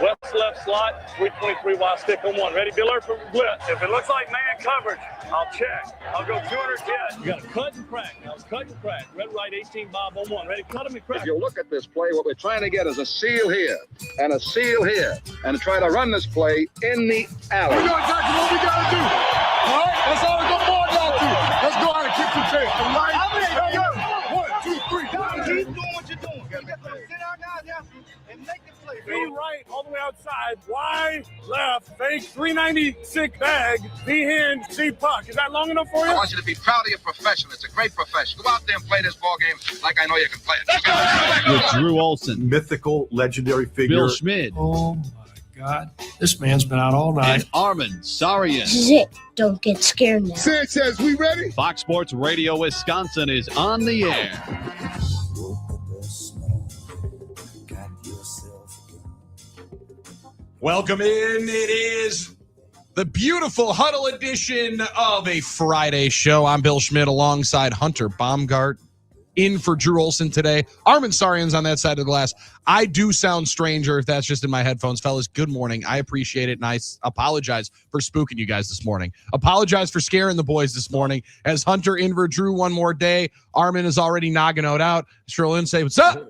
West left slot, 323 wide stick on one. Ready, Biller for blitz. If it looks like man coverage, I'll check. I'll go 200 yet. You got to cut and crack. Now cut and crack. Red, right, 18, Bob on one. Ready, cut him and crack. If you look at this play, what we're trying to get is a seal here and a seal here and try to run this play in the alley. We know exactly what we got to do. All right? That's all we're going to do. Let's go out and kick some tail. All right? Let's go. 1, 2, 3. Keep doing what you're doing. You got to sit our guys down and make the play. Be right, all the way outside. Wide, left, fake, 396 bag, D-hand, C puck. Is that long enough for you? I want you to be proud of your profession. It's a great profession. Go out there and play this ball game like I know you can play it. With Drew Olson, mythical, legendary figure. Bill Schmidt. Oh, my God. This man's been out all night. And Armen Sarian. This is it. Don't get scared now. Sanchez, we ready? Fox Sports Radio Wisconsin is on the air. Welcome in. It is the beautiful Huddle edition of a Friday show. I'm Bill Schmidt alongside Hunter Baumgart. In for Drew Olson today. Armen Sarian's on that side of the glass. I do sound stranger if that's just in my headphones. Fellas, good morning. I appreciate it, and I apologize for spooking you guys this morning. Apologize for scaring the boys this morning. As Hunter in for Drew one more day, Armen is already nogging out. Stroll in and say, what's up?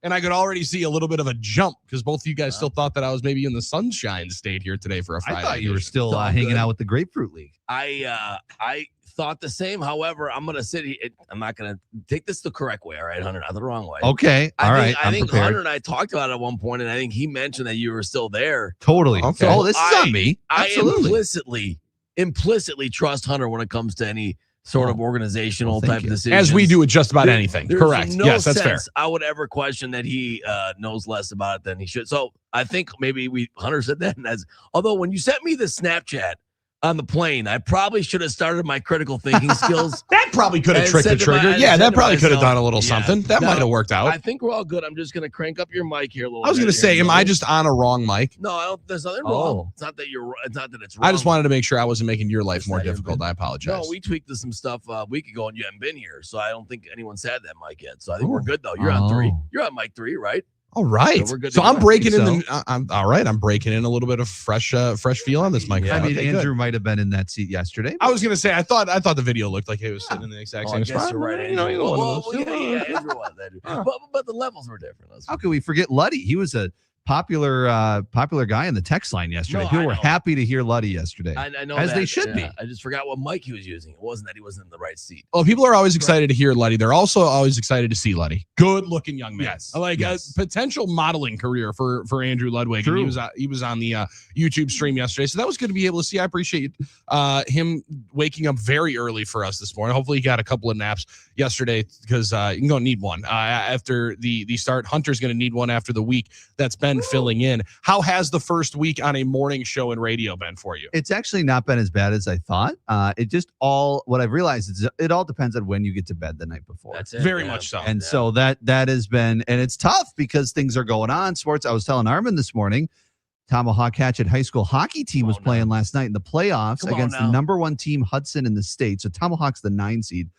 And I could already see a little bit of a jump because both of you guys still thought that I was maybe in the sunshine state here today for a Friday. I thought you were still hanging out with the Grapefruit League. I thought the same. However, I'm going to sit here. I'm not going to take this the correct way. All right, Hunter, not the wrong way. Okay. I think Hunter and I talked about it at one point, and I think he mentioned that you were still there. Totally. Okay. Oh, this is on me. Absolutely. I implicitly trust Hunter when it comes to any sort of organizational type of decision. As we do with just about anything. Correct. No yes, that's fair. I would ever question that he knows less about it than he should. So I think maybe Hunter said that. And although when you sent me the Snapchat on the plane, I probably should have started my critical thinking skills. That probably could have tricked the trigger. That probably could have done a little something. That might have worked out. I think we're all good. I'm just going to crank up your mic here a little bit. I was going to say, am I just on a wrong mic? No, I don't. There's nothing wrong. It's not that it's wrong. I just wanted to make sure I wasn't making your life more difficult. I apologize. No, we tweaked some stuff a week ago, and you haven't been here, so I don't think anyone's had that mic yet. So I think we're good, though. You're on 3. You're on mic 3, right? All right. So I'm breaking in. I'm all right. I'm breaking in a little bit of fresh feel on this mic. I mean, Andrew might have been in that seat yesterday. I was gonna say I thought the video looked like he was sitting in the exact same spot. You're right. Andrew was. Andrew was. But the levels were different. How could we forget Luddy? He was a popular guy in the text line yesterday. People were happy to hear Luddy yesterday. I know as they should be. I just forgot what mic he was using. It wasn't that he wasn't in the right seat. Well, people are always excited to hear Luddy. They're also always excited to see Luddy. Good looking young man. Yes. Like a potential modeling career for Andrew Ludwig. True. And he was on the YouTube stream yesterday. So that was good to be able to see. I appreciate him waking up very early for us this morning. Hopefully he got a couple of naps yesterday because you're going to need one after the start. Hunter's going to need one after the week that's been filling in. How has the first week on a morning show and radio been for you? It's actually not been as bad as I thought. What I've realized is it all depends on when you get to bed the night before. That's it. Very much so. And so that has been, and it's tough because things are going on. Sports. I was telling Armen this morning, Tomahawk Hatchet High School hockey team was playing last night in the playoffs against the number 1 team, Hudson, in the state. So Tomahawk's the 9 seed.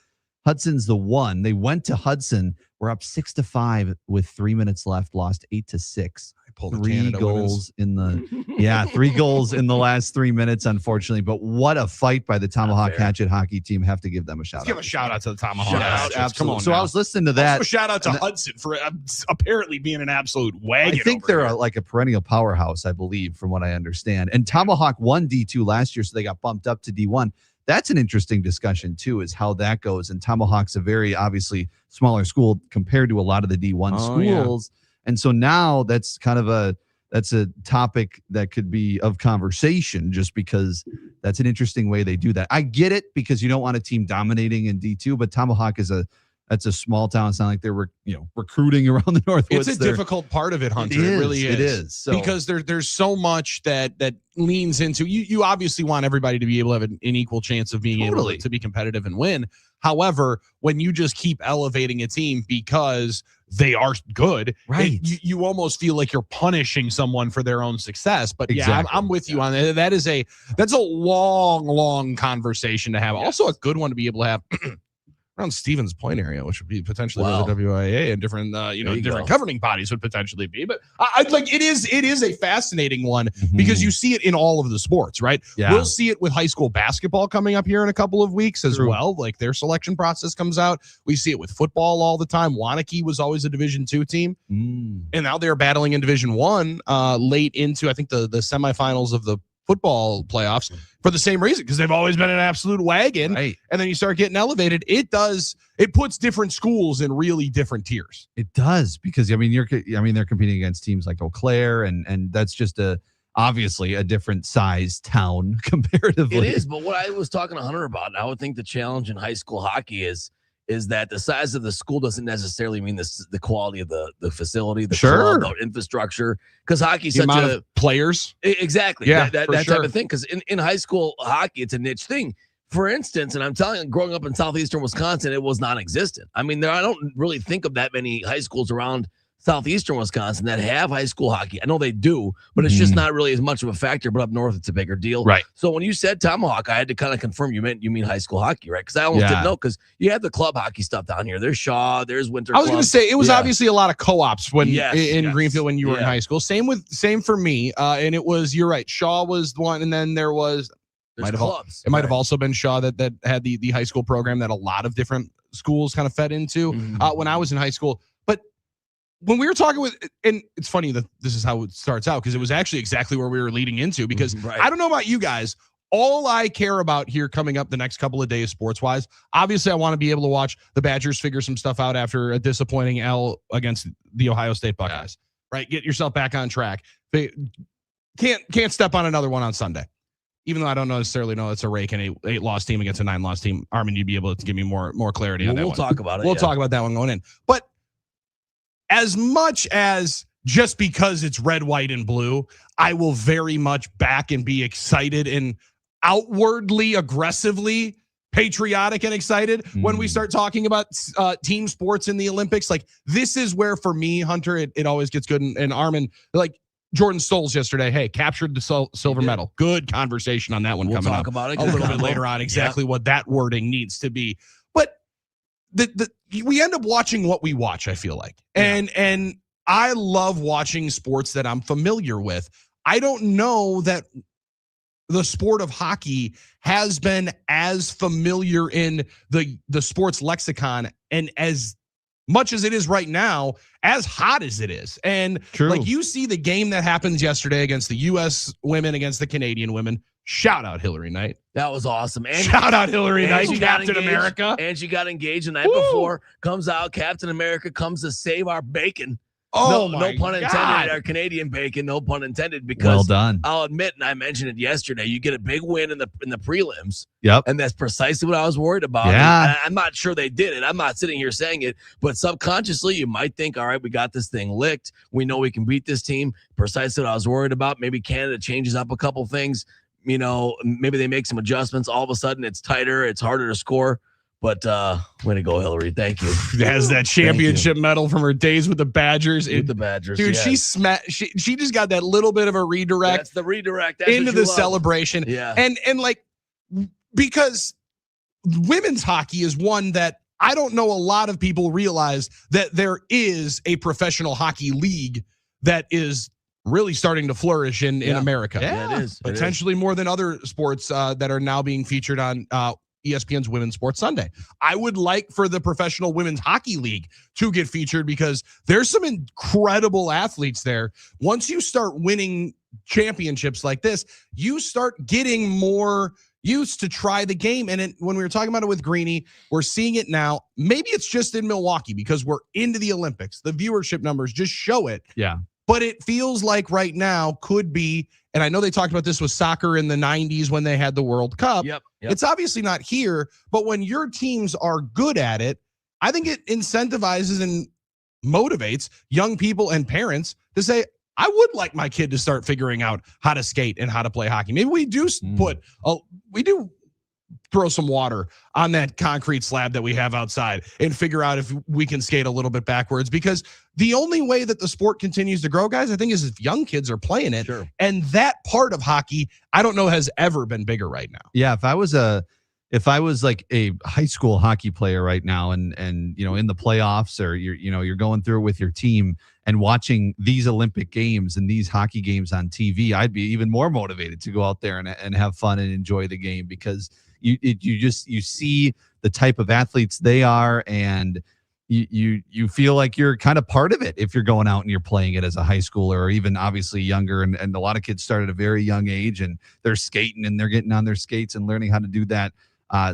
Hudson's the 1. They went to Hudson. We're up 6-5 with 3 minutes left. Lost 8-6. Three goals in the last 3 minutes, unfortunately. But what a fight by the Tomahawk Hatchet hockey team. Have to give them a shout out. Give a shout out to the Tomahawk Hatchets. Come on. So I was listening to that. Also a shout out to Hudson for apparently being an absolute wagon. I think they're like a perennial powerhouse, I believe, from what I understand. And Tomahawk won D2 last year, so they got bumped up to D1. That's an interesting discussion, too, is how that goes. And Tomahawk's a very, obviously, smaller school compared to a lot of the D1 schools. Yeah. And so now that's kind of that's a topic that could be of conversation just because that's an interesting way they do that. I get it because you don't want a team dominating in D2, but Tomahawk that's a small town. It's not like they're recruiting around the Northwoods. It's a difficult part of it, Hunter. It really is. It is. So, because there's so much that leans into you obviously want everybody to be able to have an equal chance of being able to be competitive and win. However, when you just keep elevating a team because they are good, right? You almost feel like you're punishing someone for their own success. But I'm with you on that. That's a long conversation to have. Yes. Also a good one to be able to have around Stevens Point area, which would be potentially Wow. where the WIA and different, you different go. governing bodies would potentially be. But I'd like it is a fascinating one because you see it in all of the sports, right? Yeah. We'll see it with high school basketball coming up here in a couple of weeks as well. Like their selection process comes out. We see it with football all the time. Wanakee was always a Division II team, and now they're battling in Division I late into I think the semifinals of the football playoffs for the same reason, because they've always been an absolute wagon. Right. And then you start getting elevated. It puts different schools in really different tiers. It does, because they're competing against teams like Eau Claire, and that's just obviously a different size town comparatively. It is, but what I was talking to Hunter about, and I would think the challenge in high school hockey is that the size of the school doesn't necessarily mean the quality of the facility, the club, the infrastructure, because hockey's The such amount a of players. Exactly. Yeah, that for type sure. of thing. Because in high school hockey, it's a niche thing. For instance, and I'm telling you, growing up in southeastern Wisconsin, it was non-existent. I mean, I don't really think of that many high schools around southeastern Wisconsin that have high school hockey. I know they do, but it's just not really as much of a factor. But up north, it's a bigger deal. Right. So when you said Tomahawk, I had to kind of confirm you mean high school hockey, right? Because I almost didn't know, because you have the club hockey stuff down here. There's Shaw, there's Winter. I was going to say it was Yeah. obviously a lot of co-ops when Yes, in yes. Greenfield when you were in Yeah. high school. Same for me. And it was, you're right. Shaw was the one, and then there was There's might have clubs. it might have also been Shaw that had the high school program that a lot of different schools kind of fed into when I was in high school. But when we were talking with, and it's funny that this is how it starts out, because it was actually exactly where we were leading into, because Right. I don't know about you guys. All I care about here coming up the next couple of days sports wise, obviously I want to be able to watch the Badgers figure some stuff out after a disappointing L against the Ohio State Buckeyes, right? Get yourself back on track. They can't step on another one on Sunday. Even though I don't necessarily know it's a rake and a 8-loss team against a 9-loss team. Armen, you'd be able to give me more clarity on that We'll one. talk about it. We'll yeah. talk about that one going in. But as much as just because it's red, white, and blue, I will very much back and be excited and outwardly, aggressively patriotic and excited when we start talking about team sports in the Olympics. Like, this is where, for me, Hunter, it always gets good. And Armen, like Jordan Stolz yesterday, hey, captured the silver medal. Good conversation on that one We'll coming talk up about it a little bit combo. later on, exactly what that wording needs to be. But we end up watching what we watch, I feel like. And I love watching sports that I'm familiar with. I don't know that the sport of hockey has been as familiar in the sports lexicon, and as much as it is right now, as hot as it is. And like, you see the game that happens yesterday against the U.S. women against the Canadian women. Shout out Hillary Knight. That was awesome. And Shout out Hillary Knight, she got Captain engaged, America. And she got engaged the night before. Comes out, Captain America comes to save our bacon. Oh, no my pun intended. God. Our Canadian bacon, no pun intended. Because Well done. I'll admit, and I mentioned it yesterday, you get a big win in the prelims. Yep. And that's precisely what I was worried about. Yeah. And I'm not sure they did it. I'm not sitting here saying it, but subconsciously you might think, all right, we got this thing licked. We know we can beat this team. Precisely what I was worried about. Maybe Canada changes up a couple things. You know, maybe they make some adjustments. All of a sudden it's tighter. It's harder to score. But way to go, Hillary. Thank you. Has that championship medal from her days with the Badgers. With the Badgers. Dude, yes. she just got that little bit of a redirect. That's the redirect. That's into what you the love. celebration. Yeah. And like, because women's hockey is one that I don't know a lot of people realize that there is a professional hockey league that is really starting to flourish in America. Yeah, it is. Potentially more than other sports that are now being featured on ESPN's Women's Sports Sunday. I would like for the Professional Women's Hockey League to get featured, because there's some incredible athletes there. Once you start winning championships like this, you start getting more used to try the game. And when we were talking about it with Greeny, we're seeing it now. Maybe it's just in Milwaukee because we're into the Olympics. The viewership numbers just show it. Yeah. But it feels like right now could be, and I know they talked about this with soccer in the 90s when they had the World Cup. Yep. It's obviously not here, but when your teams are good at it, I think it incentivizes and motivates young people and parents to say, I would like my kid to start figuring out how to skate and how to play hockey. Maybe we do throw some water on that concrete slab that we have outside and figure out if we can skate a little bit backwards, because the only way that the sport continues to grow, guys, I think, is if young kids are playing it. Sure. And that part of hockey, I don't know, has ever been bigger right now. Yeah, if I was a if I was like a high school hockey player right now and in the playoffs, or you're going through it with your team and watching these Olympic games and these hockey games on TV, I'd be even more motivated to go out there and have fun and enjoy the game, because you see the type of athletes they are, and you feel like you're kind of part of it if you're going out and you're playing it as a high schooler, or even obviously younger. And a lot of kids start at a very young age, and they're skating and they're getting on their skates and learning how to do that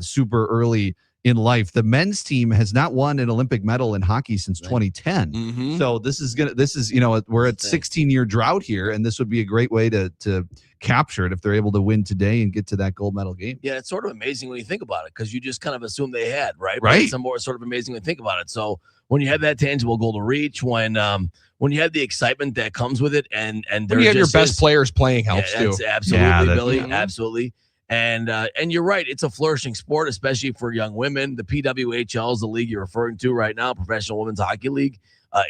super early in life. The men's team has not won an Olympic medal in hockey since 2010. Mm-hmm. So this is we're at 16-year drought here, and this would be a great way to capture it if they're able to win today and get to that gold medal game. Yeah, it's sort of amazing when you think about it, because you just kind of assume they had, right? Right. But it's sort of amazing when you think about it. So when you have that tangible goal to reach, when you have the excitement that comes with it, and when you have your best players playing helps too. Absolutely, Billy, absolutely. And you're right. It's a flourishing sport, especially for young women. The PWHL is the league you're referring to right now, Professional Women's Hockey League.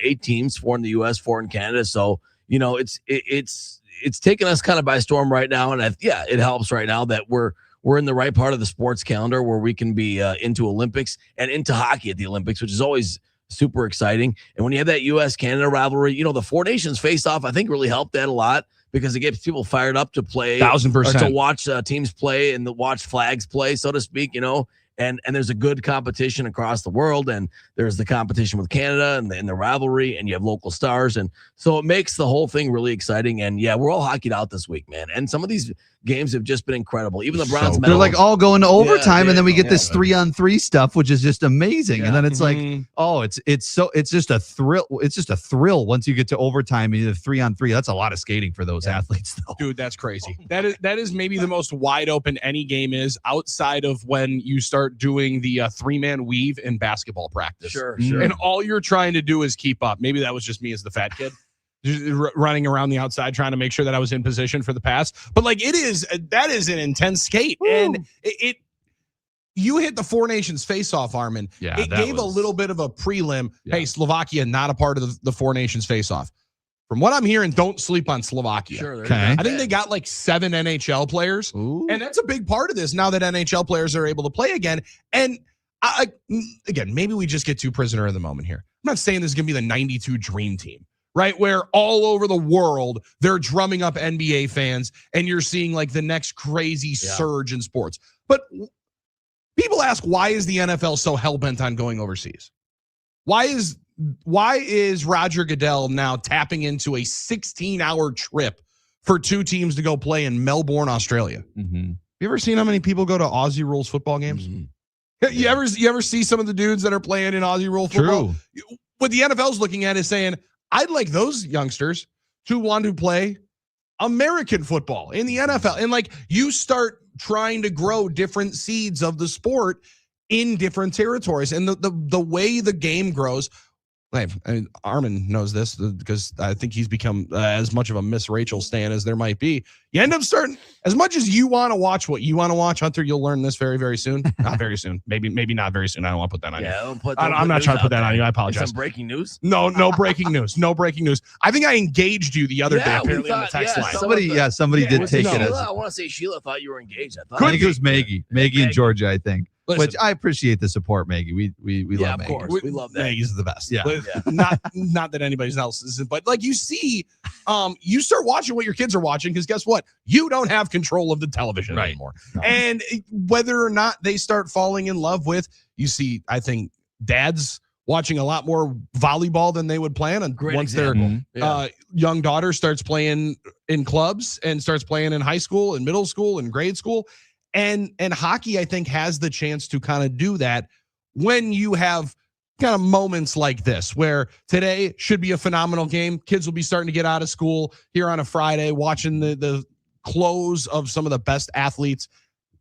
8 teams, 4 in the U.S., 4 in Canada. So, it's taken us kind of by storm right now. And it helps right now that we're in the right part of the sports calendar where we can be into Olympics and into hockey at the Olympics, which is always super exciting. And when you have that U.S.-Canada rivalry, the Four Nations face-off, I think really helped that a lot, because it gets people fired up to play, 1,000%, to watch teams play and to watch flags play, so to speak, and there's a good competition across the world, and there's the competition with Canada and the rivalry, and you have local stars, and so it makes the whole thing really exciting. And yeah, we're all hockeyed out this week, man, and some of these games have just been incredible. Even the bronze medal, they're like all going to overtime, and then we get this 3-on-3 stuff, which is just amazing. And then it's like, it's just a thrill. It's just a thrill once you get to overtime and 3-on-3. That's a lot of skating for those athletes, though. Dude, that's crazy. That is maybe the most wide open any game is, outside of when you start doing the 3-man weave in basketball practice. Sure. And all you're trying to do is keep up. Maybe that was just me as the fat kid, just running around the outside trying to make sure that I was in position for the pass. But like that is an intense skate. Woo. And you hit the Four Nations face-off, Armen. Yeah, it gave a little bit of a prelim. Yeah. Hey, Slovakia not a part of the Four Nations face-off. From what I'm hearing, don't sleep on Slovakia. Sure, okay. I think they got like 7 NHL players. Ooh. And that's a big part of this now that NHL players are able to play again. And again, maybe we just get too prisoner of the moment here. I'm not saying this is going to be the 92 dream team, right? Where all over the world, they're drumming up NBA fans, and you're seeing like the next crazy surge in sports. But people ask, why is the NFL so hell-bent on going overseas? Why is Roger Goodell now tapping into a 16-hour trip for 2 teams to go play in Melbourne, Australia? Mm-hmm. You ever seen how many people go to Aussie rules football games? Mm-hmm. You ever see some of the dudes that are playing in Aussie rule football? True. What the NFL's looking at is saying, I'd like those youngsters to want to play American football in the NFL. And like, you start trying to grow different seeds of the sport in different territories. And the way the game grows, Armen knows this because I think he's become as much of a Miss Rachel stan as there might be. You end up starting, as much as you want to watch what you want to watch, Hunter, you'll learn this very, very soon. Not very soon. Maybe not very soon. I don't want to put that on you. I'm not trying to put that on you. I apologize. Some breaking news? No breaking news. No breaking news. I think I engaged you the other day apparently on the text line. Somebody did take it. I want to say Sheila thought you were engaged. I think it was Maggie in Georgia, I think. Listen, which I appreciate the support, Maggie. We love Maggie. Of course. We love that. Maggie's the best. Yeah. Not that anybody else isn't, but like you see, you start watching what your kids are watching, because guess what? You don't have control of the television anymore. No. And whether or not they start falling in love with, you see, I think dads watching a lot more volleyball than they would plan. And once their young daughter starts playing in clubs and starts playing in high school and middle school and grade school. And hockey, I think, has the chance to kind of do that when you have kind of moments like this, where today should be a phenomenal game. Kids will be starting to get out of school here on a Friday, watching the close of some of the best athletes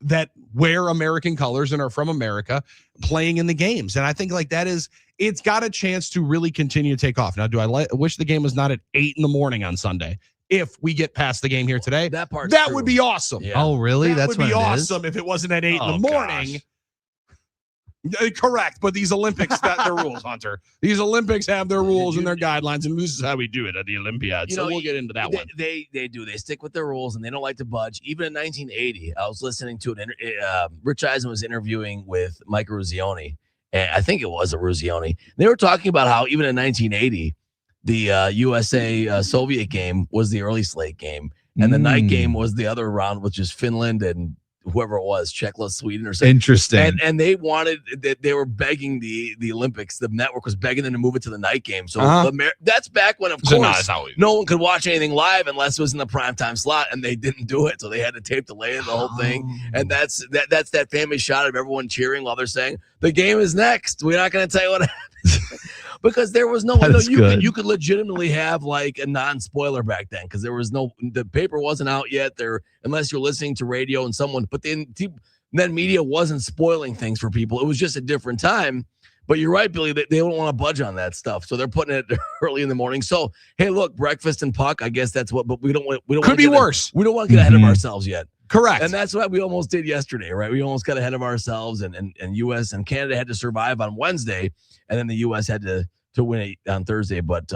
that wear American colors and are from America playing in the games. And I think like it's got a chance to really continue to take off. Now, do I wish the game was not at 8 a.m. on Sunday? If we get past the game here today, that would be awesome. Yeah. Oh, really? That would be awesome if it wasn't at 8 in the morning. Gosh. Correct, but these Olympics got their rules, Hunter. These Olympics have their rules and their guidelines, and this is how we do it at the Olympiad. So we'll get into that one. They do. They stick with their rules, and they don't like to budge. Even in 1980, I was listening to Rich Eisen was interviewing with Mike Ruzioni, and I think it was a Ruzioni. They were talking about how even in 1980, the USA Soviet game was the early slate game, and the night game was the other round, which is Finland and whoever it was, Czechoslovakia, Sweden, or something. Interesting. And they wanted that they were begging the Olympics. The network was begging them to move it to the night game. So that's back when, of course, no one could watch anything live unless it was in the primetime slot, and they didn't do it. So they had to tape delay the whole thing. And that's that famous shot of everyone cheering while they're saying the game is next. We're not going to tell you what happened. Because there was you could legitimately have like a non-spoiler back then, because there was the paper wasn't out yet there, unless you're listening to radio and someone, but then media wasn't spoiling things for people. It was just a different time. But you're right, Billy, they don't want to budge on that stuff. So they're putting it early in the morning. So, hey, look, breakfast and puck, I guess that's what, but we don't could be worse. We don't want to get ahead of ourselves yet. Correct. And that's what we almost did yesterday, right? We almost got ahead of ourselves, and U.S. and Canada had to survive on Wednesday, and then the U.S. had to win it on Thursday. But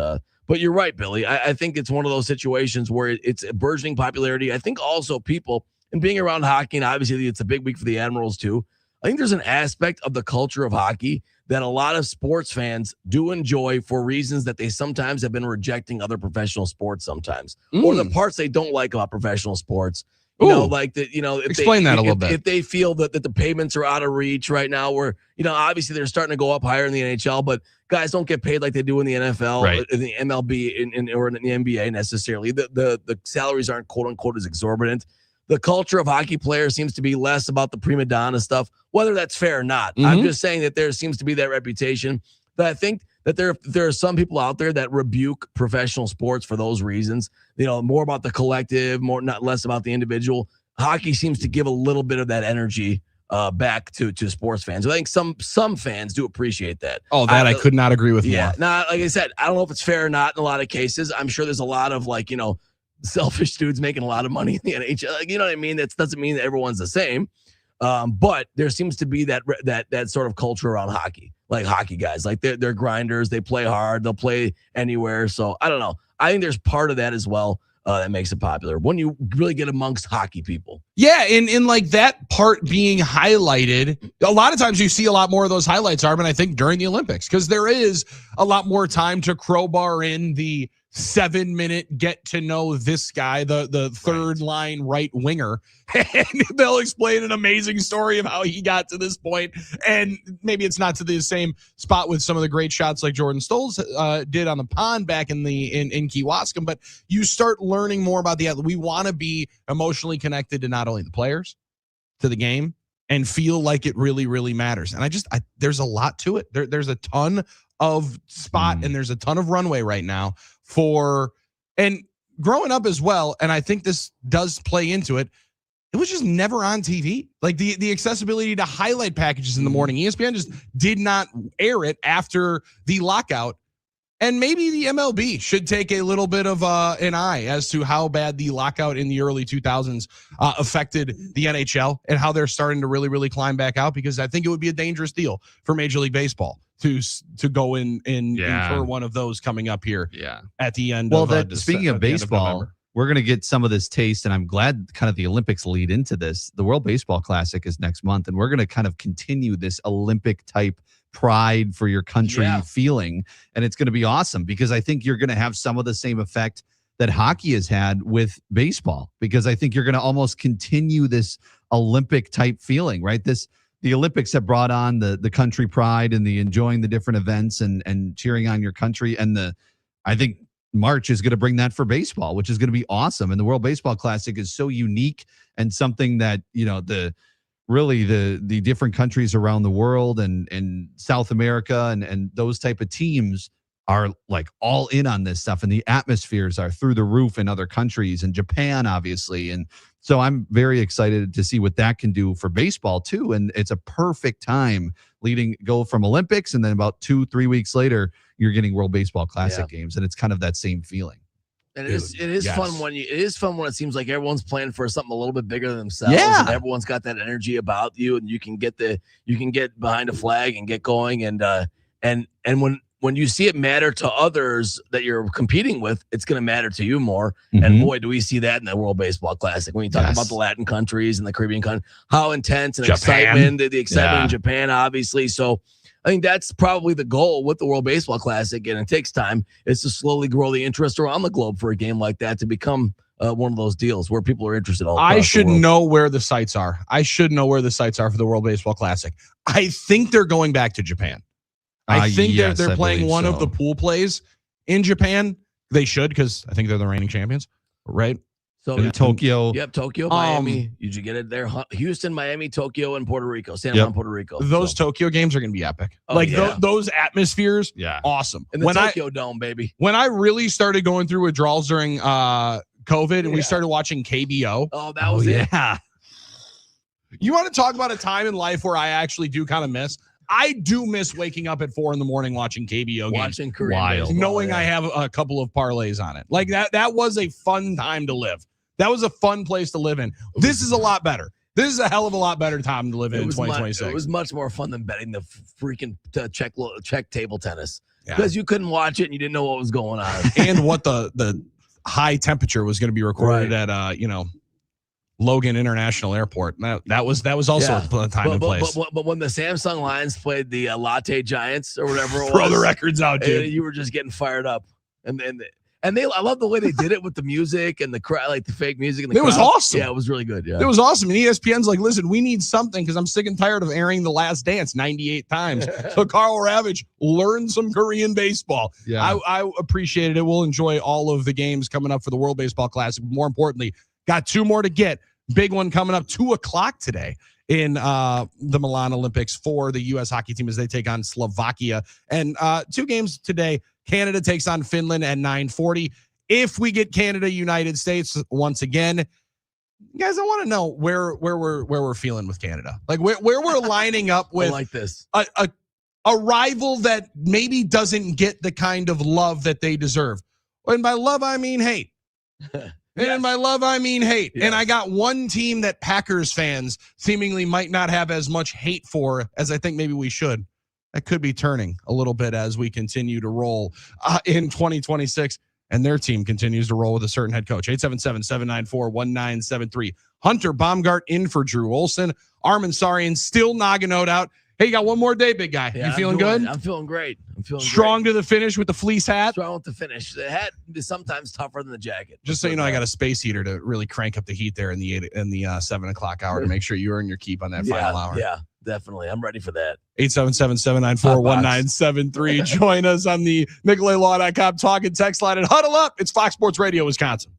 you're right, Billy. I think it's one of those situations where it's a burgeoning popularity. I think also people, and being around hockey, and obviously it's a big week for the Admirals too, I think there's an aspect of the culture of hockey that a lot of sports fans do enjoy for reasons that they sometimes have been rejecting other professional sports sometimes, or the parts they don't like about professional sports. Explain that a little bit. If they feel that the payments are out of reach right now, where, obviously they're starting to go up higher in the NHL, but guys don't get paid like they do in the NFL, in the MLB, or in the NBA necessarily. The salaries aren't quote unquote as exorbitant. The culture of hockey players seems to be less about the prima donna stuff, whether that's fair or not. I'm just saying that there seems to be that reputation. But I think that there are some people out there that rebuke professional sports for those reasons. More about the collective, less about the individual. Hockey seems to give a little bit of that energy back to sports fans. I think some fans do appreciate that. Oh, I could not agree with more. Yeah, like I said, I don't know if it's fair or not in a lot of cases. I'm sure there's a lot of selfish dudes making a lot of money in the NHL. You know what I mean? That doesn't mean that everyone's the same. But there seems to be that sort of culture around hockey, like hockey guys, like they're grinders. They play hard. They'll play anywhere. So I don't know. I think there's part of that as well that makes it popular when you really get amongst hockey people. Yeah, in like that part being highlighted, a lot of times you see a lot more of those highlights, Armen, I think, during the Olympics, because there is a lot more time to crowbar in the 7-minute get to know this guy, the third line right winger, and they'll explain an amazing story of how he got to this point. And maybe it's not to the same spot with some of the great shots like Jordan Stolz did on the pond back in Key Waskom, but you start learning more about the athlete. We want to be emotionally connected to not only the players, to the game, and feel like it really, really matters. And there's a lot to it. There's a ton of spot and there's a ton of runway right now and growing up as well. And I think this does play into it. It was just never on TV. Like the accessibility to highlight packages in the morning. ESPN just did not air it after the lockout. And maybe the MLB should take a little bit of an eye as to how bad the lockout in the early 2000s affected the NHL and how they're starting to really, really climb back out, because I think it would be a dangerous deal for Major League Baseball to go in for one of those coming up here at the end of speaking of baseball, we're going to get some of this taste, and I'm glad kind of the Olympics lead into this. The World Baseball Classic is next month, and we're going to kind of continue this Olympic type pride for your country feeling, and it's going to be awesome, because I think you're going to have some of the same effect that hockey has had with baseball, because I think you're going to almost continue this Olympic type feeling, right? The Olympics have brought on the country pride and the enjoying the different events and cheering on your country. And I think March is going to bring that for baseball, which is going to be awesome. And the World Baseball Classic is so unique and something that, the different countries around the world and South America and those type of teams are like all in on this stuff. And the atmospheres are through the roof in other countries, and Japan, obviously. And so I'm very excited to see what that can do for baseball too. And it's a perfect time go from Olympics, and then about 2-3 weeks later, you're getting World Baseball Classic games. And it's kind of that same feeling. And it is yes. fun when it seems like everyone's playing for something a little bit bigger than themselves. Yeah. And everyone's got that energy about you, and you can get behind a flag and get going. And when you see it matter to others that you're competing with, it's going to matter to you more. Mm-hmm. And boy, do we see that in the World Baseball Classic when you talk Yes. about the Latin countries and the Caribbean countries, how intense and Japan. the excitement in Japan, obviously. So I think that's probably the goal with the World Baseball Classic, and it takes time, is to slowly grow the interest around the globe for a game like that to become one of those deals where people are interested. I should know where the sites are. I should know where the sites are for the World Baseball Classic. I think they're going back to Japan. I think they're playing one of the pool plays in Japan. They should, because I think they're the reigning champions, right? So in Tokyo. Yep, Tokyo, Miami. You should get it there. Houston, Miami, Tokyo, and Puerto Rico. San Juan, Puerto Rico. Those Tokyo games are going to be epic. Those atmospheres, awesome. In the Tokyo Dome, baby. When I really started going through withdrawals during COVID and we started watching KBO. Oh, that was it. Yeah. You want to talk about a time in life where I actually do kind of miss? I do miss waking up at 4 a.m. watching KBO games. Watching Korean baseball, knowing I have a couple of parlays on it. Like that was a fun time to live. That was a fun place to live in. This is a lot better. This is a hell of a lot better time to live in 2026. It was much more fun than betting the freaking check table tennis, because you couldn't watch it and you didn't know what was going on, and what the high temperature was going to be recorded at Logan International Airport. That was also a time and place. But when the Samsung Lions played the Latte Giants or whatever it was, throw the records out, dude. You were just getting fired up, and I love the way they did it with the music and the crowd, like the fake music. And the was awesome. Yeah, it was really good. Yeah, it was awesome. And ESPN's like, listen, we need something because I'm sick and tired of airing The Last Dance 98 times. So Carl Ravage learned some Korean baseball. Yeah, I appreciated it. We'll enjoy all of the games coming up for the World Baseball Classic. More importantly, got 2 more to get. Big one coming up 2:00 today in the Milan Olympics for the U.S. hockey team as they take on Slovakia. And 2 games today. Canada takes on Finland at 9:40. If we get Canada, United States once again, guys, I want to know where we're feeling with Canada. Like where we're lining up with like this. A rival that maybe doesn't get the kind of love that they deserve. And by love, I mean hate. And by love, I mean hate. Yes. And I got one team that Packers fans seemingly might not have as much hate for as I think maybe we should. That could be turning a little bit as we continue to roll in 2026. And their team continues to roll with a certain head coach. 877-794-1973. Hunter Baumgart in for Drew Olson. Armen Sarian still knocking out. Hey, you got one more day, big guy. Yeah, you feeling good? I'm feeling great. Strong to the finish with the fleece hat. Strong with the finish. The hat is sometimes tougher than the jacket. Just so you know, I got a space heater to really crank up the heat there in the 7:00 hour to make sure you earn your keep on that final hour. Yeah, definitely. I'm ready for that. 877-794-1973. Join us on the NicoletLaw.com talking text line and Huddle Up. It's Fox Sports Radio, Wisconsin.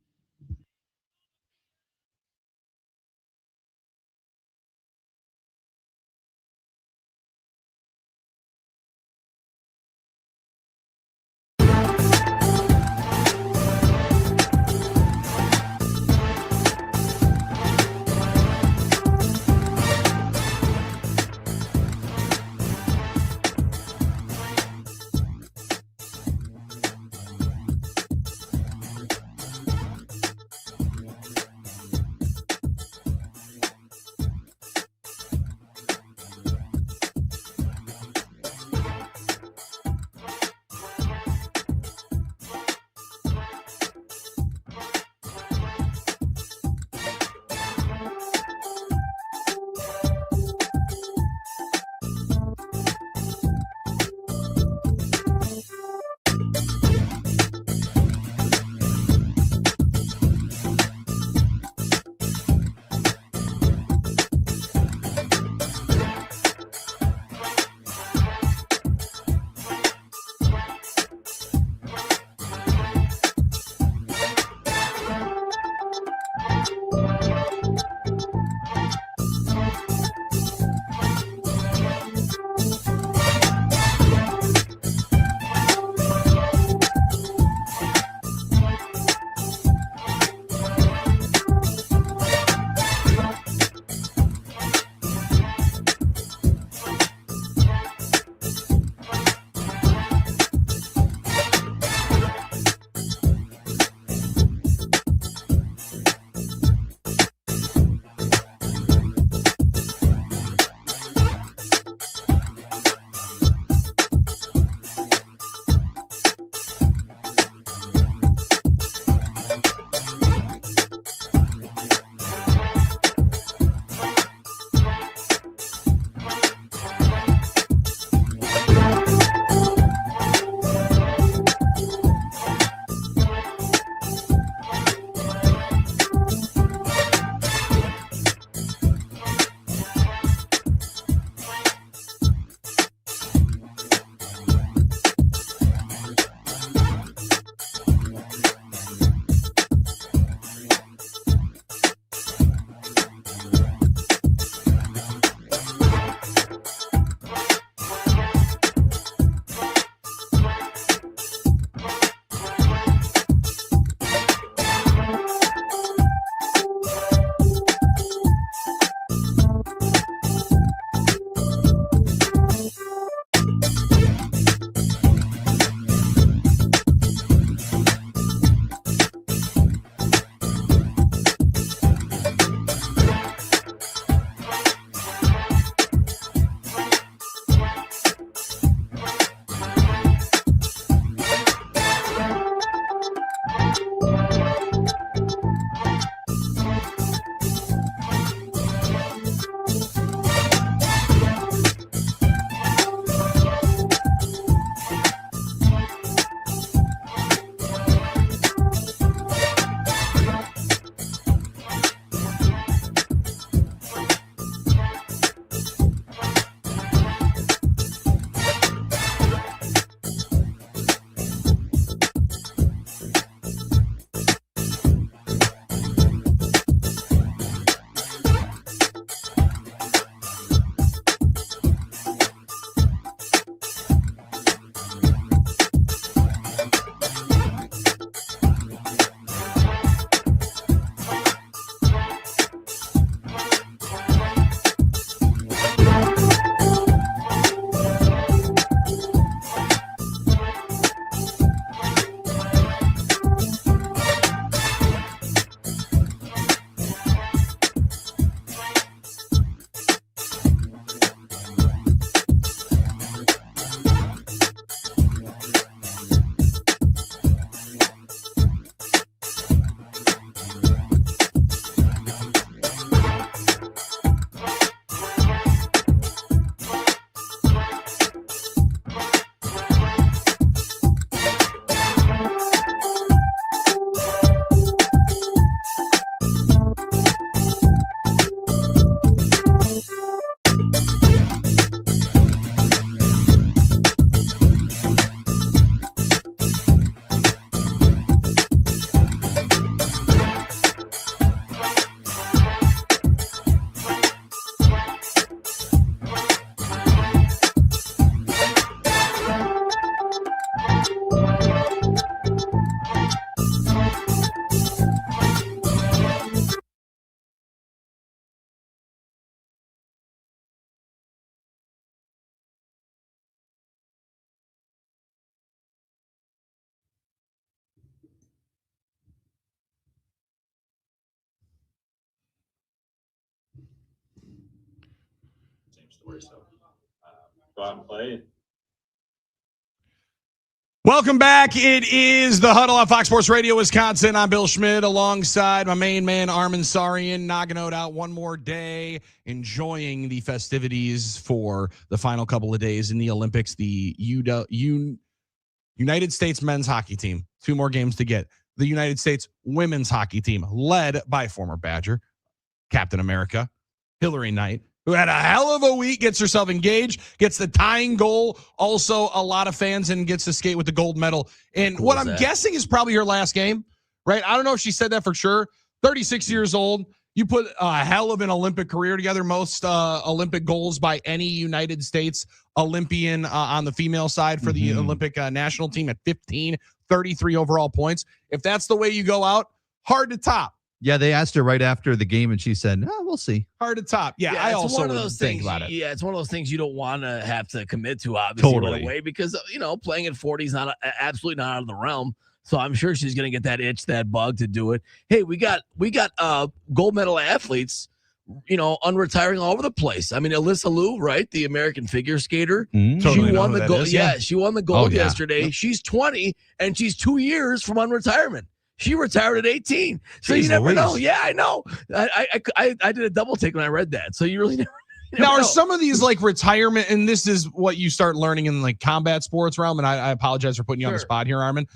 for you. So go out and play. Welcome back. It is the Huddle on Fox Sports Radio Wisconsin. I'm Bill Schmidt alongside my main man, Armen Sarian, knocking it out one more day, enjoying the festivities for the final couple of days in the Olympics. The United States men's hockey team, 2 more games to get. The United States women's hockey team, led by former Badger, Captain America, Hillary Knight, who had a hell of a week, gets herself engaged, gets the tying goal, also a lot of fans, and gets to skate with the gold medal. And what I'm guessing is probably her last game, right? I don't know if she said that for sure. 36 years old. You put a hell of an Olympic career together, most Olympic goals by any United States Olympian on the female side for the Olympic national team at 15, 33 overall points. If that's the way you go out, hard to top. Yeah, they asked her right after the game, and she said, we'll see. Hard to top. Yeah, I also one of those think things, about it. Yeah, it's one of those things you don't want to have to commit to, obviously, right away, because, playing at 40 is absolutely not out of the realm. So I'm sure she's going to get that itch, that bug to do it. Hey, we got gold medal athletes, unretiring all over the place. I mean, Alyssa Liu, right? The American figure skater. Totally she won the gold. Yeah, she won the gold yesterday. She's 20 and she's 2 years from unretirement. She retired at 18. So you never know. Yeah, I know. I did a double take when I read that. So you really never. Now, are some of these like retirement, and this is what you start learning in like combat sports realm, and I apologize for putting you on the spot here, Armen,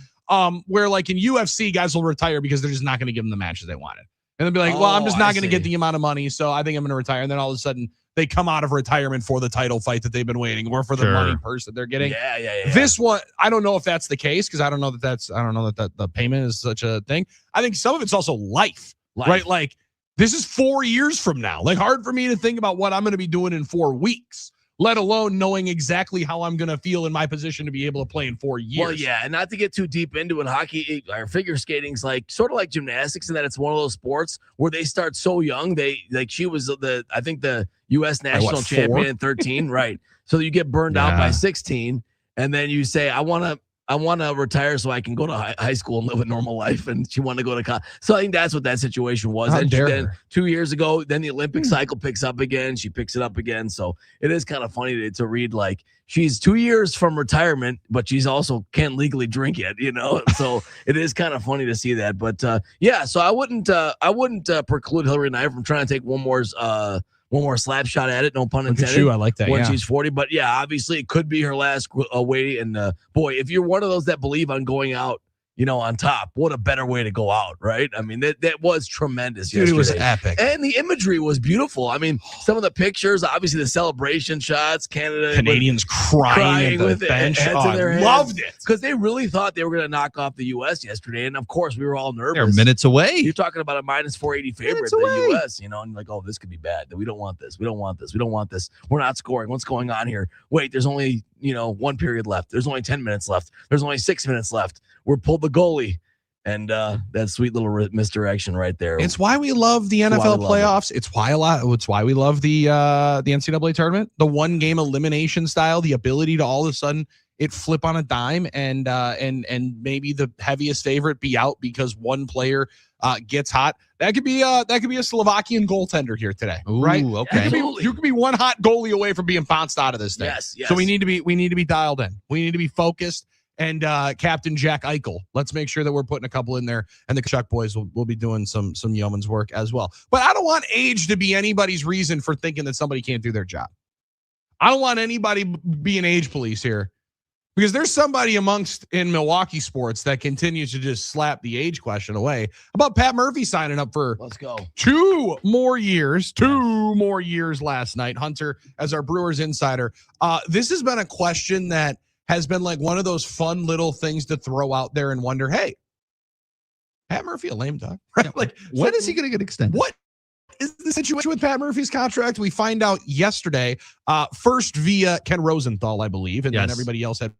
where like in UFC, guys will retire because they're just not going to give them the matches they wanted. And they'll be like, well, I'm just not going to get the amount of money, so I think I'm going to retire. And then all of a sudden, they come out of retirement for the title fight that they've been waiting, or for the money purse that they're getting. Yeah. This one, I don't know if that's the case, because I don't know that the payment is such a thing. I think some of it's also life, right? Like this is 4 years from now. Like hard for me to think about what I'm going to be doing in 4 weeks, let alone knowing exactly how I'm going to feel in my position to be able to play in 4 years. Well, yeah, and not to get too deep into it, hockey or figure skating's like sort of like gymnastics in that it's one of those sports where they start so young. She was the U.S. national champion at 13, right? So you get burned out by 16, and then you say, I want to retire so I can go to high school and live a normal life. And she wanted to go to college. So I think that's what that situation was. And then 2 years ago, then the Olympic cycle picks up again. She picks it up again. So it is kind of funny to read, like, she's 2 years from retirement, but she's also can't legally drink yet, So it is kind of funny to see that. But so I wouldn't preclude Hillary Knight from trying to take one more slap shot at it, no pun intended. I like that. When she's 40, but yeah, obviously it could be her last way. And boy, if you're one of those that believe on going out, on top, what a better way to go out, right? I mean, that was tremendous. Dude, it was epic, and the imagery was beautiful. I mean, some of the pictures, obviously the celebration shots, Canadians crying at the bench. I loved it because they really thought they were going to knock off the U.S. yesterday, and of course we were all nervous. They're minutes away. You're talking about a minus 480 favorite, the U.S. And you're like, oh, this could be bad. We don't want this. We don't want this. We don't want this. We're not scoring. What's going on here? Wait, there's only 1 period left. There's only 10 minutes left. There's only 6 minutes left. We're pulled the goalie, and that sweet little misdirection right there. It's why we love the NFL playoffs. It's why we love the NCAA tournament, the 1 game elimination style, the ability to all of a sudden it flip on a dime and maybe the heaviest favorite be out because one player gets hot. That could be a Slovakian goaltender here today, right? Okay. You could be one hot goalie away from being pounced out of this thing. Yes. So we need to be dialed in. We need to be focused. And Captain Jack Eichel, let's make sure that we're putting a couple in there, and the Chuck boys will be doing some yeoman's work as well. But I don't want age to be anybody's reason for thinking that somebody can't do their job. I don't want anybody being age police here, because there's somebody in Milwaukee sports that continues to just slap the age question away. How about Pat Murphy signing up for 2 more years last night? Hunter, as our Brewers insider, this has been a question that has been like one of those fun little things to throw out there and wonder, hey, Pat Murphy a lame duck? Right? Like, when is he going to get extended? What is the situation with Pat Murphy's contract? We find out yesterday, first via Ken Rosenthal, I believe, and then everybody else had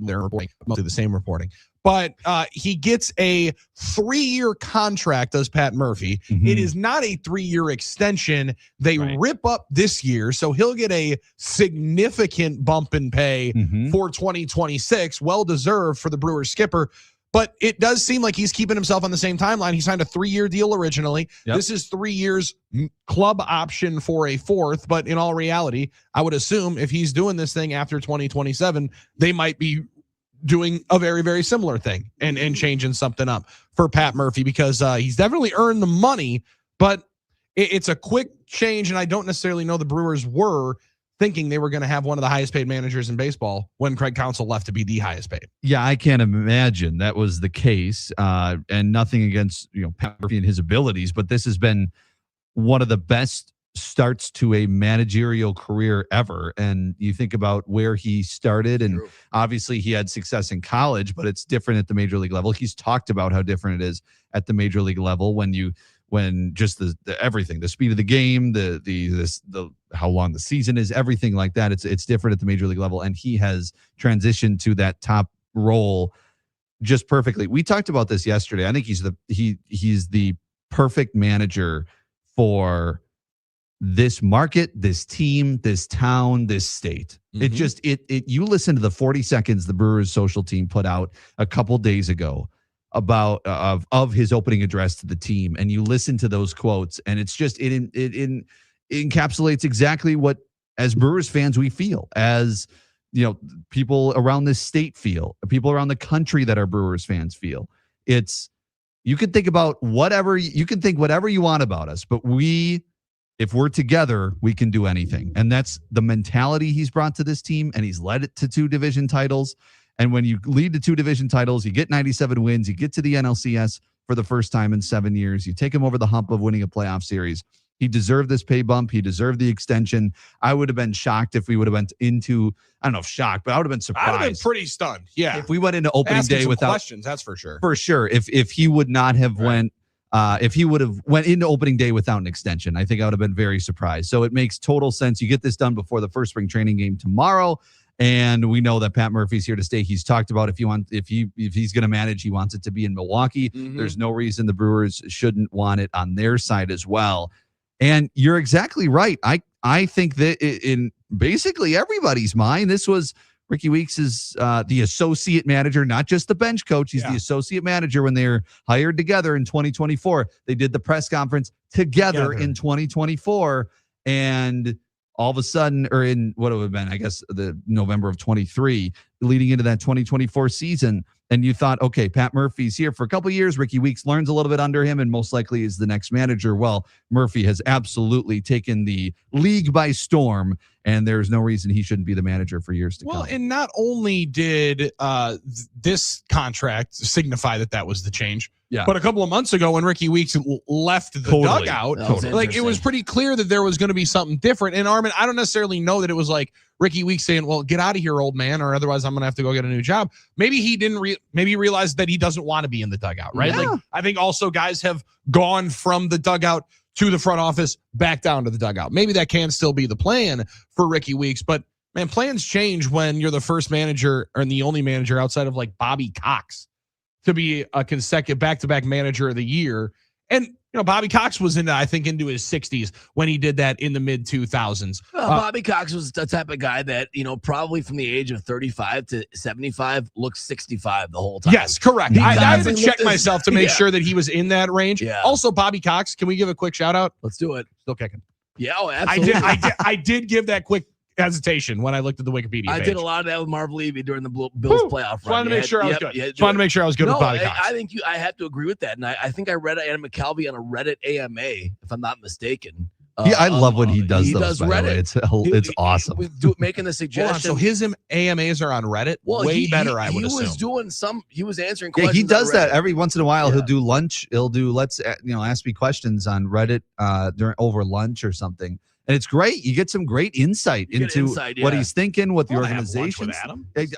their reporting, mostly the same reporting. But he gets a 3-year contract, does Pat Murphy. It is not a 3-year extension. They rip up this year, so he'll get a significant bump in pay for 2026. Well-deserved for the Brewers skipper. But it does seem like he's keeping himself on the same timeline. He signed a 3-year deal originally. Yep. This is 3 years club option for a 4th. But in all reality, I would assume if he's doing this thing after 2027, they might be doing a very, very similar thing and changing something up for Pat Murphy, because he's definitely earned the money, but it's a quick change. And I don't necessarily know the Brewers were thinking they were going to have one of the highest paid managers in baseball when Craig Counsell left to be the highest paid. Yeah, I can't imagine that was the case. And nothing against Pat Murphy and his abilities, but this has been one of the best starts to a managerial career ever. And you think about where he started, and obviously he had success in college, but it's different at the major league level. He's talked about how different it is at the major league level when just the everything, the speed of the game, the how long the season is, everything like that. It's different at the major league level, and he has transitioned to that top role just perfectly. We talked about this yesterday. I think he's the perfect manager for this market, this team, this town, this state. Mm-hmm. You listen to the 40 seconds the Brewers social team put out a couple days ago about of his opening address to the team, and you listen to those quotes, and it's just it encapsulates exactly what, as Brewers fans, we feel, as people around this state feel, people around the country that are Brewers fans feel. You can think about whatever you want about us, but if we're together, we can do anything. And that's the mentality he's brought to this team, and he's led it to 2 division titles. And when you lead to 2 division titles, you get 97 wins, you get to the NLCS for the first time in 7 years, you take him over the hump of winning a playoff series. He deserved this pay bump. He deserved the extension. I would have been shocked if we would have went into, I don't know if shocked, but I would have been surprised. I would have been pretty stunned. Yeah. If we went into opening day without questions, that's for sure. For sure. If he would not have if he would have went into opening day without an extension, I think I would have been very surprised. So it makes total sense. You get this done before the first spring training game tomorrow. And we know that Pat Murphy's here to stay. He's talked about if he's going to manage, he wants it to be in Milwaukee. Mm-hmm. There's no reason the Brewers shouldn't want it on their side as well. And you're exactly right. I think that in basically everybody's mind, this was Ricky Weeks is the associate manager, not just the bench coach. He's the associate manager when they were hired together in 2024. They did the press conference together in 2024. And all of a sudden, or in what it would have been, I guess, the November of 23, leading into that 2024 season. And you thought, okay, Pat Murphy's here for a couple of years. Ricky Weeks learns a little bit under him and most likely is the next manager. Well, Murphy has absolutely taken the league by storm, and there's no reason he shouldn't be the manager for years to come. Well, and not only did this contract signify that was the change, but a couple of months ago when Ricky Weeks left the dugout, it was pretty clear that there was going to be something different. And Armen, I don't necessarily know that it was like Ricky Weeks saying, well, get out of here, old man, or otherwise I'm going to have to go get a new job. Maybe he didn't maybe realize that he doesn't want to be in the dugout, right? Yeah. Like, I think also guys have gone from the dugout to the front office, back down to the dugout. Maybe that can still be the plan for Ricky Weeks, but man, plans change when you're the first manager and the only manager outside of like Bobby Cox to be a consecutive back-to-back manager of the year. And Bobby Cox was into his 60s when he did that in the mid 2000s. Bobby Cox was the type of guy that, probably from the age of 35 to 75 looks 65 the whole time. Yes, correct. I had to check myself to make sure that he was in that range. Yeah. Also, Bobby Cox, can we give a quick shout out? Let's do it. Still kicking. Yeah, absolutely. I did give that quick hesitation when I looked at the Wikipedia page. I did a lot of that with Marv Levy during the Bills playoff run. Wanted to make sure I was good. Wanted to make sure I was good with Bobby Cox. I think I have to agree with that. And I think I read Adam McCalvy on a Reddit AMA, if I'm not mistaken. I love when he does those, by the way. It's awesome. Making the suggestion. So his AMAs are on Reddit? Well, way better, I would assume. He was answering questions. Yeah, he does that every once in a while. He'll do lunch. He'll do, ask me questions on Reddit over lunch or something. And it's great. You get some great insight into what he's thinking, what the organization.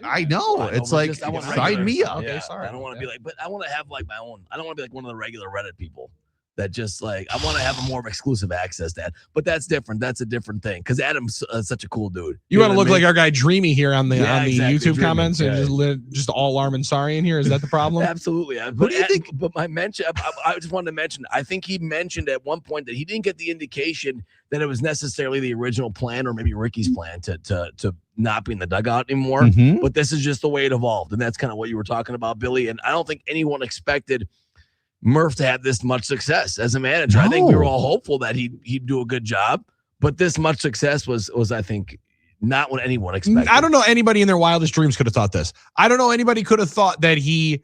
I know. It's like, sign me up. Okay, sorry. I don't want to be like, but I want to have like my own. I don't want to be like one of the regular Reddit people. that just like I want to have a more of exclusive access to that. But that's different. That's a different thing because Adam's such a cool dude. You want to look like our guy Dreamy here on the exactly, YouTube Dreamy. comments and just all Armen Sorry in here. Is that the problem? Absolutely. What do you think? But my mention, I just wanted to mention. I think he mentioned at one point that he didn't get the indication that it was necessarily the original plan or maybe Ricky's plan to not be in the dugout anymore. Mhm. But this is just the way it evolved, and that's kind of what you were talking about, Billy. And I don't think anyone expected Murph to have this much success as a manager. I think we were all hopeful that he'd do a good job, but this much success was I think not what anyone expected. I don't know anybody in their wildest dreams could have thought this. I don't know anybody could have thought that he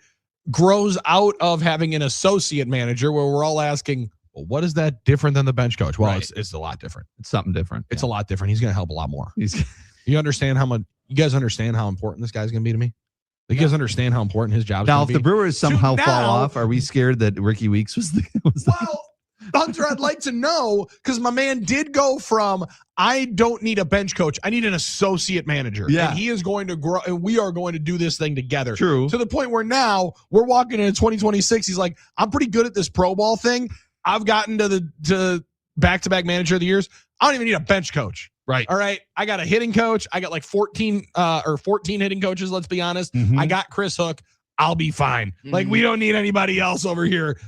grows out of having an associate manager where we're all asking, well, what is that different than the bench coach? Well, Right. it's a lot different. It's something different. It's a lot different. He's going to help a lot more. He's You understand how much? You guys understand how important this guy's going to be to me? You guys understand how important his job is now, going if to the be? Brewers somehow Dude, fall now- off, are we scared that Ricky Weeks was the Well, Hunter, I'd like to know because my man did go from I don't need a bench coach, I need an associate manager. Yeah. And he is going to grow, and we are going to do this thing together. True. To the point where now we're walking into 2026. He's like, I'm pretty good at this pro ball thing. I've gotten to back-to-back manager of the years. I don't even need a bench coach. Right. All right. I got a hitting coach. I got like 14 hitting coaches. Let's be honest. Mhm. I got Chris Hook. I'll be fine. Like we don't need anybody else over here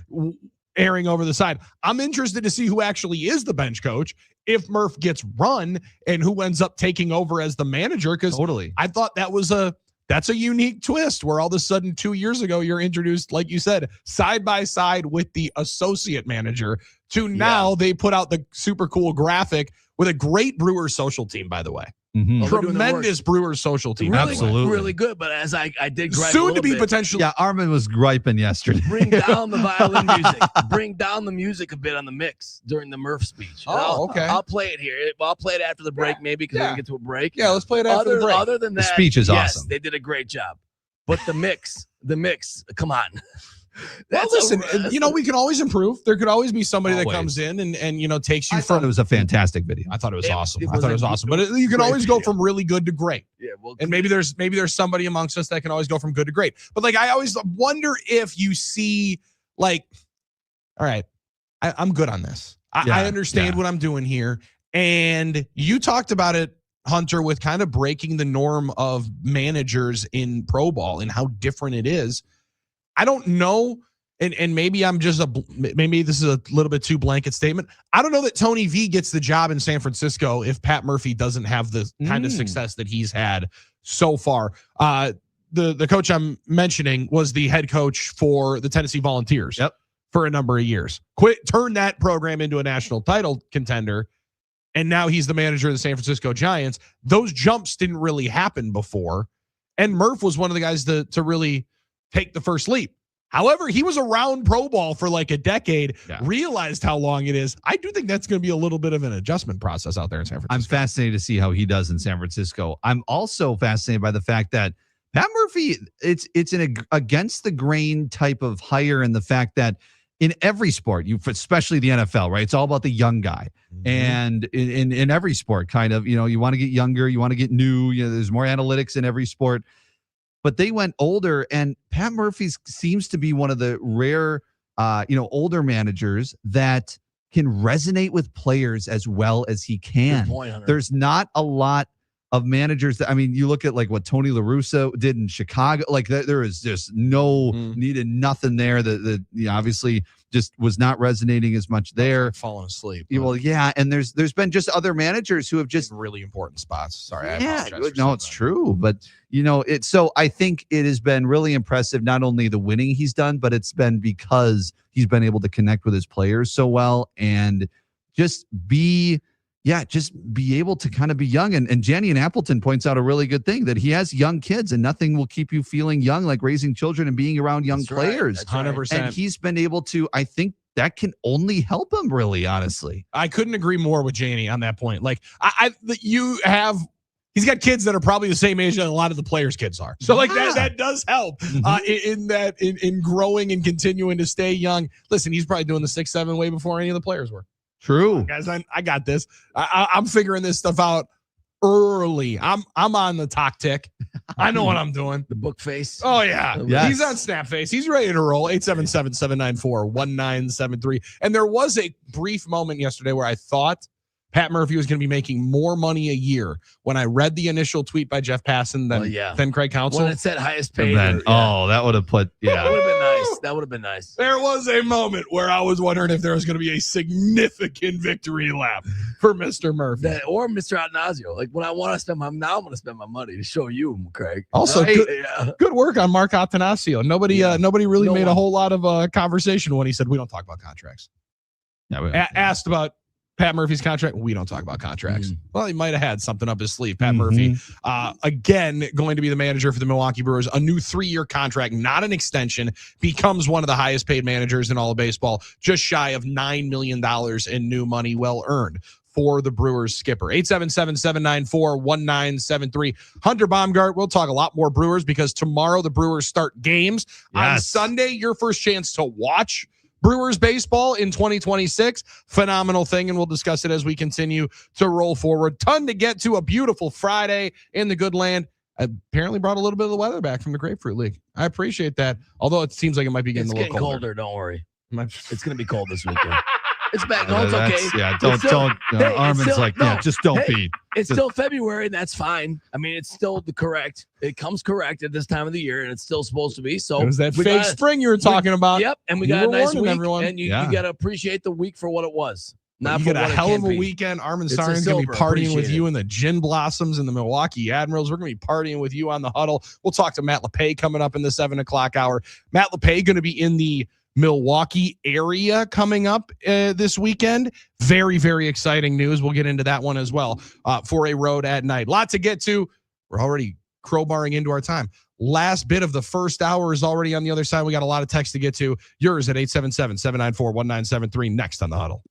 airing over the side. I'm interested to see who actually is the bench coach if Murph gets run and who ends up taking over as the manager. Because Totally. I thought that's a unique twist where all of a sudden 2 years ago you're introduced, like you said, side by side with the associate manager to now they put out the super cool graphic with a great Brewers social team, by the way. Mhm. Well, they're doing the work. Tremendous Brewers social team. Really, Absolutely. really good. But as I did gripe a Soon to little be bit, potentially. Yeah, Armen was griping yesterday. bring down the violin music. Bring down the music a bit on the mix during the Murph speech. Oh, okay. I'll play it here. I'll play it after the break, maybe because we're gonna get to a break. Yeah, let's play it after the break. Other than that, speech is yes, awesome. they did a great job. But the mix, come on. Well, listen, we can always improve. There could always be somebody that Always. comes in and takes you I thought from. it was a fantastic video. I thought it was It- awesome. it I was thought it a was awesome. But you can great always go video. from really good to great. Yeah, well, And maybe there's somebody amongst us that can always go from good to great. But like I always wonder if you see like, all right, I'm good on this. I understand what I'm doing here. And you talked about it, Hunter, with kind of breaking the norm of managers in pro ball and how different it is. I don't know. And maybe maybe this is a little bit too blanket statement. I don't know that Tony V gets the job in San Francisco if Pat Murphy doesn't have the kind of success that he's had so far. The coach I'm mentioning was the head coach for the Tennessee Volunteers for a number of years. Turned that program into a national title contender, and now he's the manager of the San Francisco Giants. Those jumps didn't really happen before, and Murph was one of the guys to really take the first leap. However, he was around pro ball for like a decade, realized how long it is. I do think that's going to be a little bit of an adjustment process out there in San Francisco. I'm fascinated to see how he does in San Francisco. I'm also fascinated by the fact that Pat Murphy, it's an against the grain type of hire, and the fact that in every sport, especially the NFL, right? It's all about the young guy. And in every sport, kind of, you want to get younger, you want to get new, there's more analytics in every sport. But they went older, and Pat Murphy seems to be one of the rare, older managers that can resonate with players as well as he can. Good point, Hunter. There's There's not a lot of managers that, you look at like what Tony La Russa did in Chicago, like there is just needed nothing there. The obviously just was not resonating as much there. Falling asleep. Well, yeah, and there's been just other managers who have just really important spots. Sorry, I yeah, apologize. no, it's true, but so I think it has been really impressive. Not only the winning he's done, but it's been because he's been able to connect with his players so well and just be able to kind of be young. And Janny and Appleton points out a really good thing, that he has young kids, and nothing will keep you feeling young like raising children and being around young players. 100%. And he's been able to, I think that can only help him, really, honestly. I couldn't agree more with Janny on that point. Like he's got kids that are probably the same age that a lot of the players' kids are. So like that does help in growing and continuing to stay young. Listen, he's probably doing the 6-7 way before any of the players were. True. Guys, I got this. I'm figuring this stuff out early. I'm on the talk tick. I know what I'm doing. The book face. Oh, yeah. Yes. He's on snap face. He's ready to roll. 877-794-1973. And there was a brief moment yesterday where I thought Pat Murphy was going to be making more money a year when I read the initial tweet by Jeff Passan than Craig Counsell. When it said highest paid. That would have put, That would have been nice. That would have been nice. There was a moment where I was wondering if there was going to be a significant victory lap for Mr. Murphy. Or Mr. Atanasio. Like when I want to spend I'm going to spend my money to show you, Craig. Also, right? good work on Mark Atanasio. Nobody really made a whole lot of conversation when he said, we don't talk about contracts. Asked about Pat Murphy's contract. We don't talk about contracts. Well, he might have had something up his sleeve. Pat Murphy, again, going to be the manager for the Milwaukee Brewers. A new 3-year contract, not an extension. Becomes one of the highest paid managers in all of baseball. Just shy of $9 million in new money, well earned for the Brewers skipper. 877-794-1973. Hunter Baumgart. We'll talk a lot more Brewers because tomorrow the Brewers start games. Yes. On Sunday, your first chance to watch Brewers baseball in 2026. Phenomenal thing, and we'll discuss it as we continue to roll forward. Ton to get to. A beautiful Friday in the good land. Apparently brought a little bit of the weather back from the Grapefruit League. I appreciate that, although it seems like it might be getting a little colder. Don't worry. It's going to be cold this weekend. It's back. No, it's okay. Yeah, Armen's just don't be. It's still February, and that's fine. I mean, it's still correct. It comes correct at this time of the year, and it's still supposed to be. So it was that fake spring you were talking about. Yep, and we got a nice week, everyone. and you got to appreciate the week for what it was. Not you get a hell of a weekend. Armen Sarian's going to be partying with you in the Gin Blossoms and the Milwaukee Admirals. We're going to be partying with you on the Huddle. We'll talk to Matt Lepay coming up in the 7 o'clock hour. Matt Lepay going to be in the Milwaukee area coming up this weekend. Very, very exciting news. We'll get into that one as well for a road at night. Lot to get to. We're already crowbarring into our time. Last bit of the first hour is already on the other side. We got a lot of text to get to. Yours at 877-794-1973 next on the Huddle.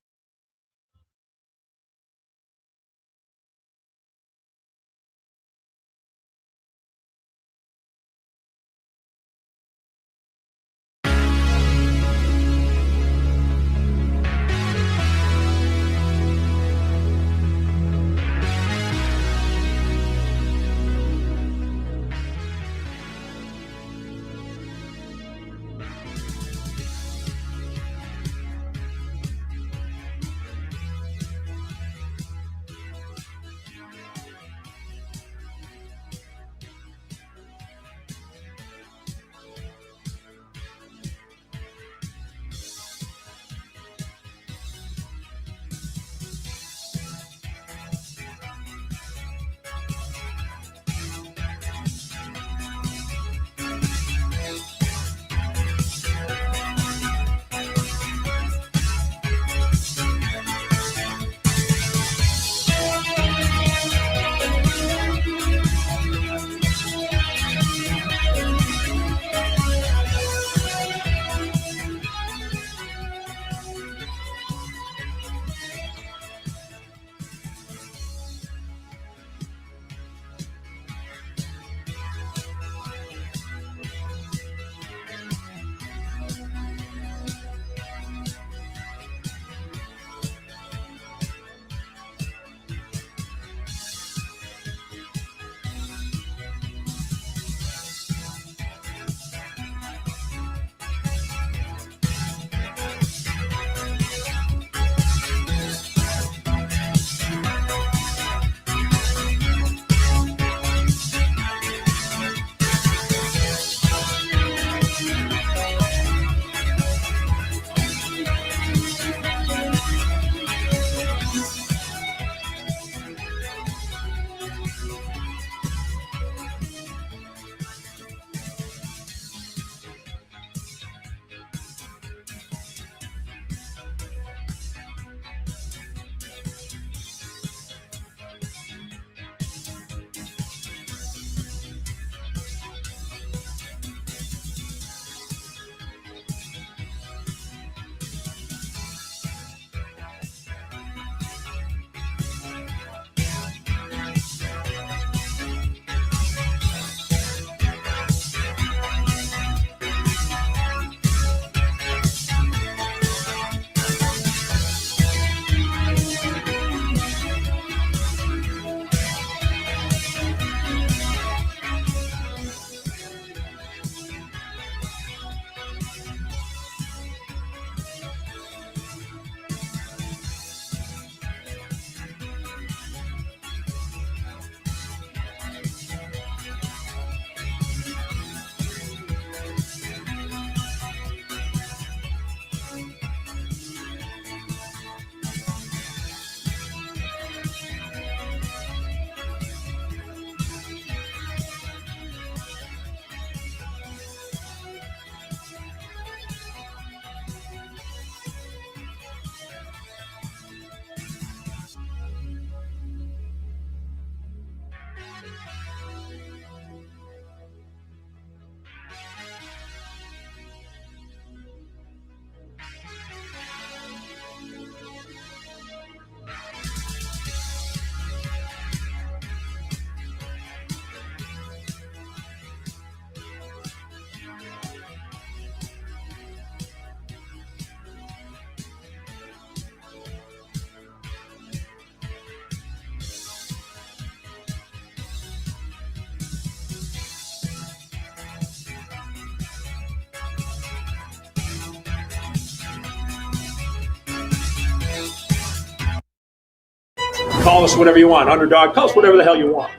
Call us whatever you want. Underdog, call us whatever the hell you want.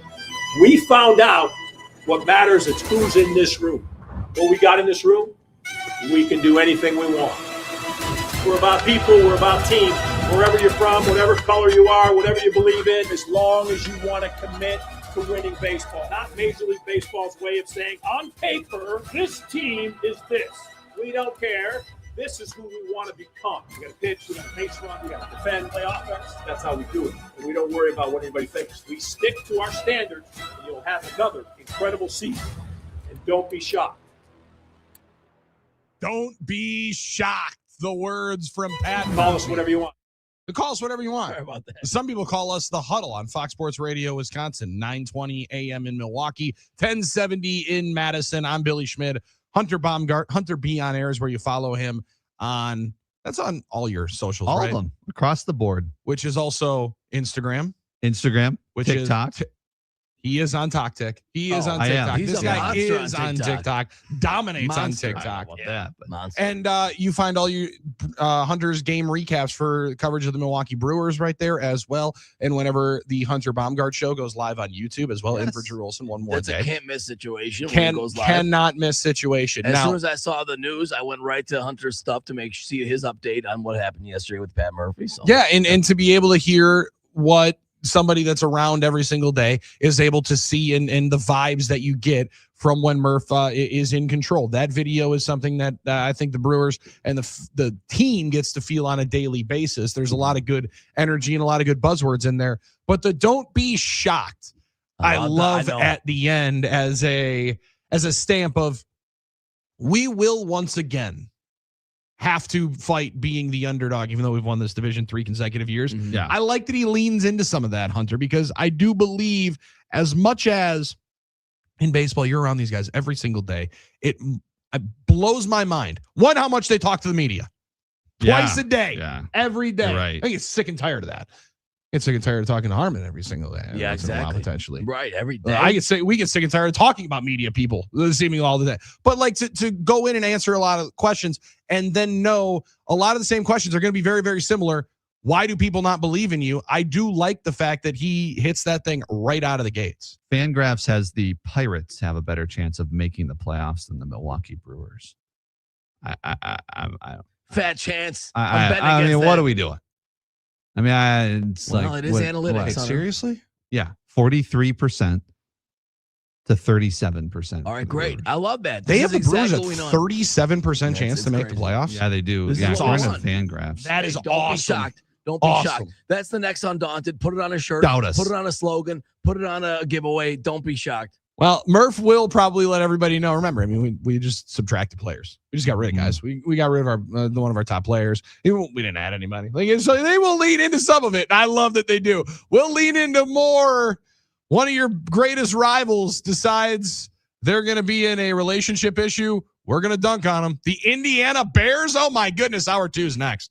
We found out what matters is who's in this room. What we got in this room, we can do anything we want. We're about people. We're about team. Wherever you're from, whatever color you are, whatever you believe in, as long as you want to commit to winning baseball. Not Major League Baseball's way of saying, on paper, this team is this. We don't care. This is who we want to become. We got to pitch, we got to base run, we got to defend, play offense. That's how we do it. And we don't worry about what anybody thinks. We stick to our standards, and you'll have another incredible season. And don't be shocked. Don't be shocked. The words from Pat. Call us whatever you want. Call us whatever you want. Sorry about that. Some people call us the Huddle on Fox Sports Radio, Wisconsin, 9:20 a.m. in Milwaukee, 10:70 in Madison. I'm Billy Schmidt. Hunter Baumgart, Hunter B on air is where you follow him on. That's on all your socials, All right? of them across the board. Which is also Instagram, Which TikTok. He is on TikTok. He is on I am. TikTok. He's This a guy monster is on on TikTok. TikTok. Dominates Monster. on TikTok. Monster. And you find all your Hunter's game recaps for coverage of the Milwaukee Brewers right there as well. And whenever the Hunter Baumgart show goes live on YouTube as well, in for Drew Olson one more That's day. a can't miss situation when it goes live. Cannot miss situation. As Now, soon as I saw the news, I went right to Hunter's stuff to see his update on what happened yesterday with Pat Murphy. So yeah, and to be able to hear what somebody that's around every single day is able to see and the vibes that you get from when Murph is in control. That video is something that I think the Brewers and the team gets to feel on a daily basis. There's a lot of good energy and a lot of good buzzwords in there, but the don't be shocked. I love at the end as a stamp of we will once again have to fight being the underdog, even though we've won this division 3 consecutive years. Mhm. Yeah. I like that he leans into some of that, Hunter, because I do believe as much as in baseball, you're around these guys every single day. It blows my mind. One, how much they talk to the media. Twice a day. Yeah. Every day. You're right. I get sick and tired of that. Get sick and tired of talking to Armen every single day. Yeah, Once in a while, exactly. potentially. right every day. We get sick and tired of talking about media people seemingly all the time. But like to go in and answer a lot of questions and then know a lot of the same questions are going to be very, very similar. Why do people not believe in you? I do like the fact that he hits that thing right out of the gates. Fangraphs has the Pirates have a better chance of making the playoffs than the Milwaukee Brewers. Fat chance. I mean, what are we doing? I mean, it's Well, like it is analytics, what? Hunter. Seriously? Yeah, 43% to 37%. All right, great. I love that. They This have the is Brewers exactly at what we know. 37% chance It's to make the crazy. playoffs. Yeah, they do. This Yeah, is according to awesome. Fangraphs. That is Don't awesome. be shocked. Don't be Awesome. shocked. That's the next Undaunted. Put it on a shirt. Doubt us. Put it on a slogan. Put it on a giveaway. Don't be shocked. Well, Murph will probably let everybody know. Remember, I mean, we just subtracted players. We just got rid of guys. We got rid of our one of our top players. We didn't add anybody. So they will lean into some of it. And I love that they do. We'll lean into more. One of your greatest rivals decides they're going to be in a relationship issue. We're going to dunk on them. The Indiana Bears. Oh my goodness. Hour 2 is next.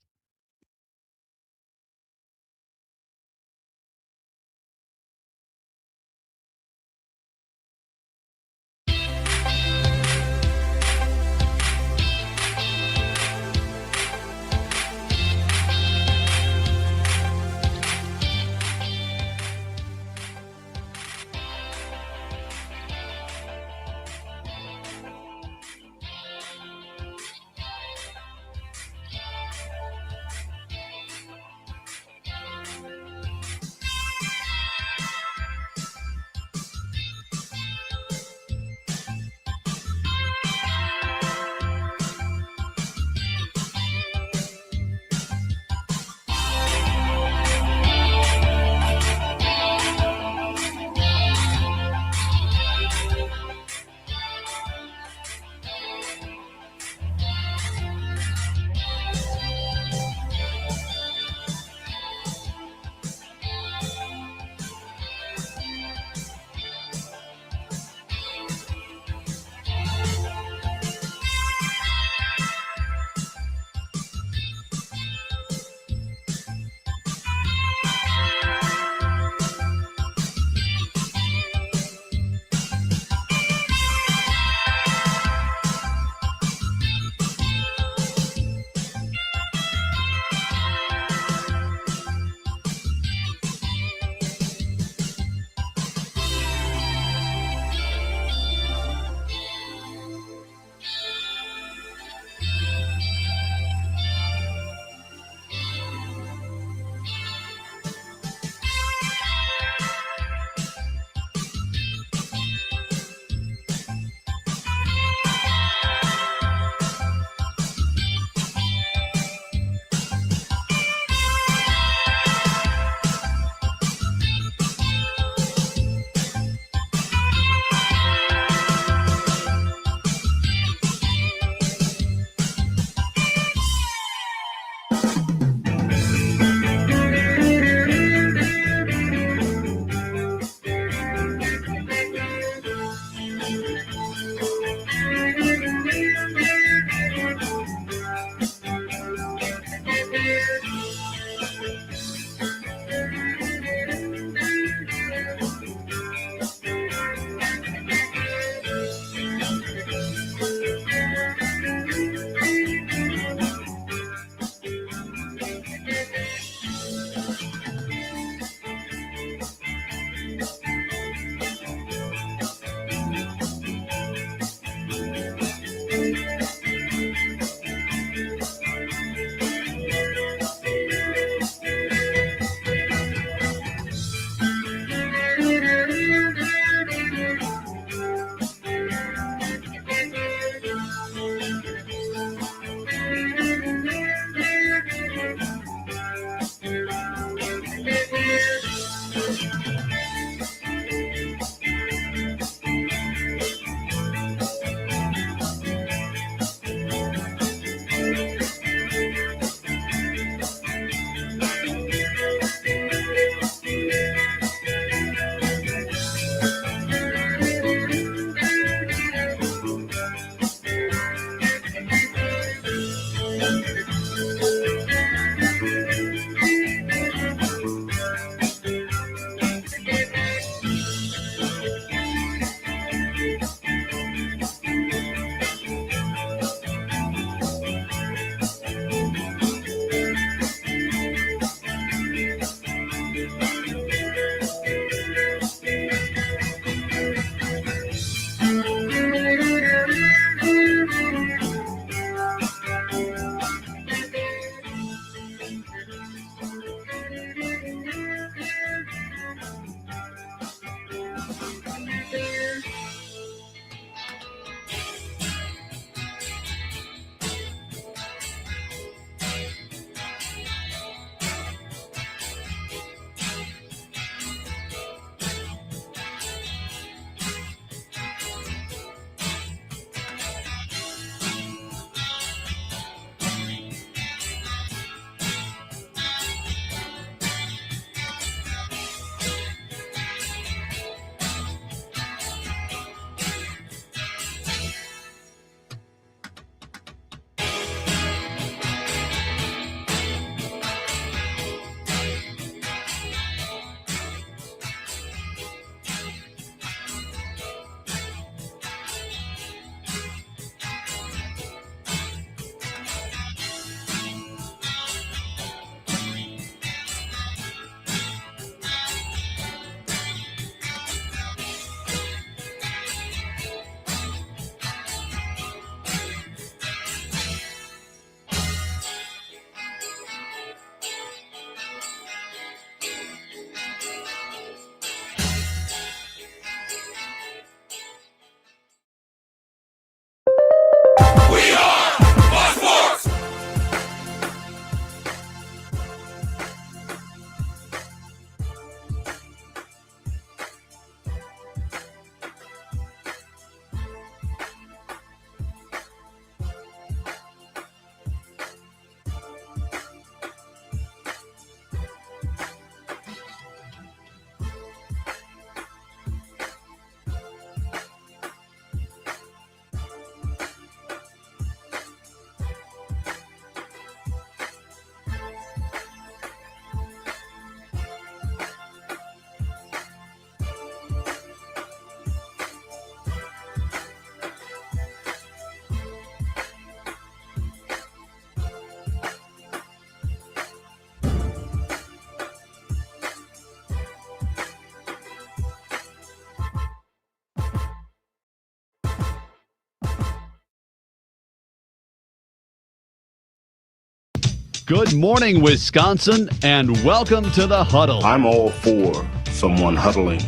Good morning, Wisconsin, and welcome to the Huddle. I'm all for someone huddling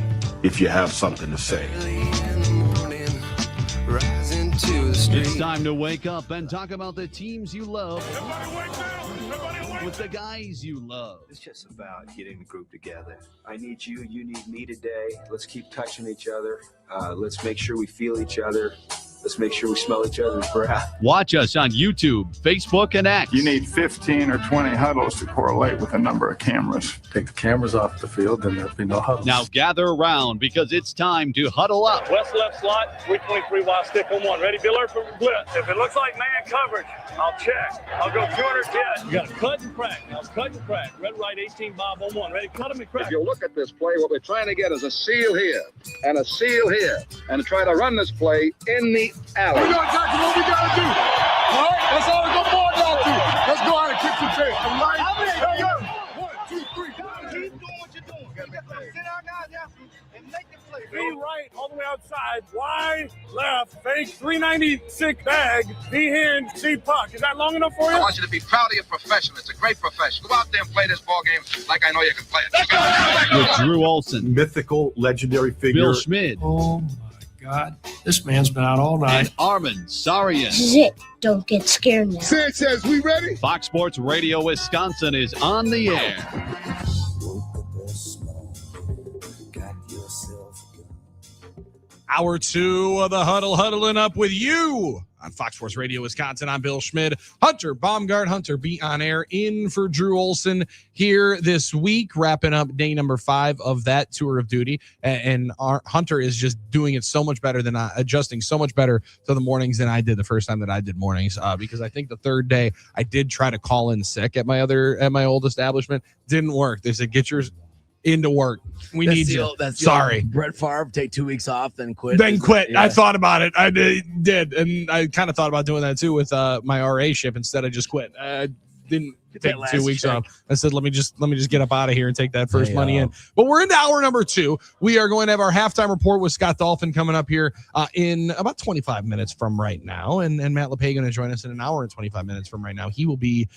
if you have something to say. It's time to wake up and talk about the teams you love with the guys you love. It's just about getting the group together. I need you, you need me today. Let's keep touching each other. Let's make sure we feel each other. Let's make sure we smell each other's breath. Watch us on YouTube, Facebook, and X. You need 15 or 20 huddles to correlate with a number of cameras. Take the cameras off the field, then there'll be no huddles. Now gather around because it's time to huddle up. West left slot, 323 wide stick on one. Ready, Biller for blitz. If it looks like man coverage, I'll check. I'll go 200 hit. You got to cut and crack. Now cut and crack. Red right 18 Bob on one. Ready, cut him and crack. If you look at this play, what we're trying to get is a seal here and a seal here and try to run this play in the alley. We got exactly what we got to do. All right, that's all the good boy got to. Let's go out and kick some tail. All right? Hey, yo. 1, 2, 3. Keep doing what you're doing. Sit our guys after and make the play. B right, all the way outside. Y left, fake 396 bag. B hand, C puck. Is that long enough for you? I want you to be proud of your profession. It's a great profession. Go out there and play this ball game like I know you can play it. With Drew Olson, Mythical, legendary figure. Bill Schmidt, Oh, my God. This man's been out all night. and Armen Sarian. This is it. Don't get scared now. Sanchez, we ready? Fox Sports Radio Wisconsin is on the air. Hour 2 of the Huddle, huddling up with you on Fox Sports Radio Wisconsin. I'm Bill Schmidt. Hunter Baumgart, Hunter be on air in for Drew Olson here this week, wrapping up day number 5 of that tour of duty. And our Hunter is just doing it so much better than adjusting so much better to the mornings than I did the first time that I did mornings. Because I think the third day I did try to call in sick at my old establishment. Didn't work. They said, get yours into work. We need you. Sorry. Brett Favre, take 2 weeks off, then quit. Yeah. I thought about it. I did. And I kind of thought about doing that too with my RA ship instead of just quit. I didn't take 2 weeks off. I said, let me just get up out of here and take that first money in. But we're into hour number 2. We are going to have our halftime report with Scott Dolphin coming up here in about 25 minutes from right now. And Matt Lepay going to join us in an hour and 25 minutes from right now. He will be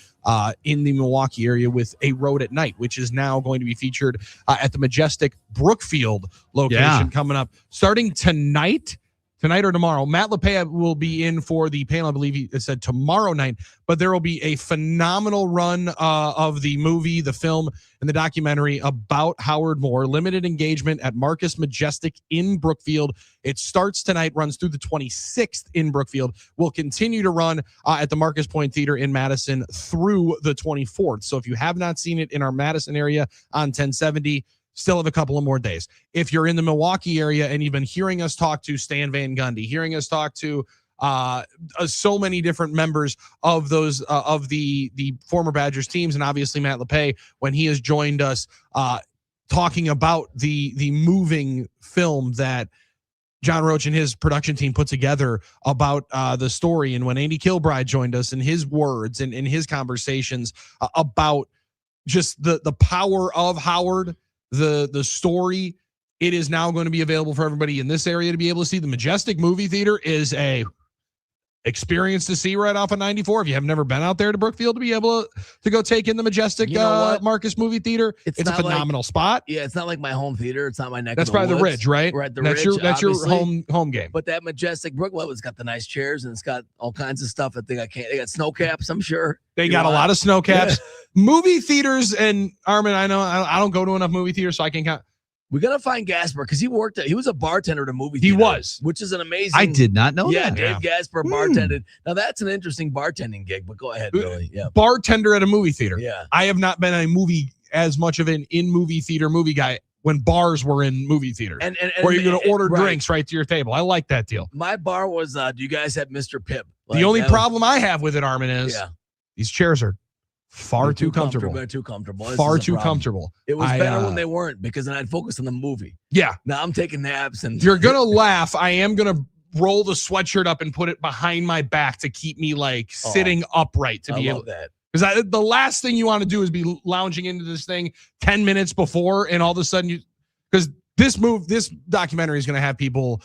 in the Milwaukee area with A Road at Night, which is now going to be featured at the majestic Brookfield location coming up starting tonight or tomorrow. Matt Lepay will be in for the panel. I believe he said tomorrow night, but there will be a phenomenal run of the movie, the film, and the documentary about Howard Moore. Limited engagement at Marcus Majestic in Brookfield. It starts tonight, runs through the 26th in Brookfield. Will continue to run at the Marcus Point Theater in Madison through the 24th. So if you have not seen it in our Madison area on 1070, still have a couple of more days. If you're in the Milwaukee area and you've been hearing us talk to Stan Van Gundy, hearing us talk to so many different members of those of the former Badgers teams, and obviously Matt Lepay when he has joined us talking about the moving film that John Roach and his production team put together about the story, and when Andy Kilbride joined us and his words and in his conversations about just the power of Howard, the story. It is now going to be available for everybody in this area to be able to see. The Majestic Movie Theater is a experience to see right off of 94. If you have never been out there to Brookfield to be able to go take in the Majestic Marcus Movie Theater, it's a phenomenal spot. Yeah, it's not like my home theater. It's not my neck. That's probably the Ridge, right? We're at the Ridge. That's your home game. But that Majestic Brookfield, it's got the nice chairs and it's got all kinds of stuff that they got snow caps, I'm sure. They got a lot of snow caps. Movie theaters, and Armen, I know I don't go to enough movie theaters, so I can count. We got to find Gasper because he was a bartender at a movie theater. He was. Which is an amazing. I did not know that. Yeah, Dave Gasper bartended. Now, that's an interesting bartending gig, but go ahead, Billy. Yeah. Bartender at a movie theater. Yeah. I have not been a movie as much of an in-movie theater movie guy when bars were in movie theaters. And where you're going to order drinks right to your table. I like that deal. My bar was, do you guys have Mr. Pibb? The only problem I have with it, Armen, is these chairs are far too comfortable. They're too comfortable. Far too comfortable. It was better when they weren't, because then I'd focus on the movie. Yeah. Now I'm taking naps. And you're going to laugh. I am going to roll the sweatshirt up and put it behind my back to keep me sitting upright to be able that. Because the last thing you want to do is be lounging into this thing 10 minutes before, and all of a sudden because this documentary is going to have people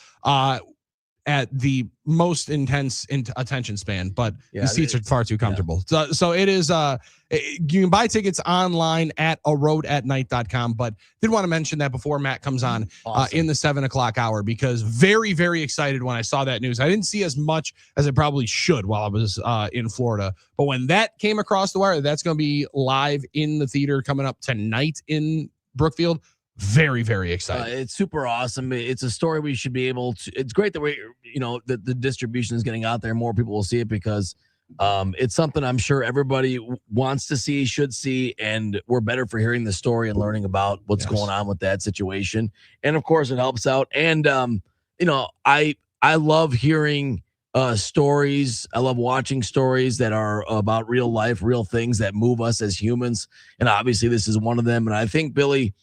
at the most intense attention span, but the seats are far too comfortable. So it is, you can buy tickets online at aroadatnight.com, but did want to mention that before Matt comes on in the 7:00 hour, because very, very excited when I saw that news. I didn't see as much as I probably should while I was in Florida, but when that came across the wire, that's going to be live in the theater coming up tonight in Brookfield. Very, very excited. It's super awesome. It's a story we should be able to. It's great that the distribution is getting out there. More people will see it because it's something I'm sure everybody wants to see, should see, and we're better for hearing the story and learning about what's going on with that situation. And of course, it helps out. And I love hearing stories. I love watching stories that are about real life, real things that move us as humans. And obviously, this is one of them. And I think, Billy,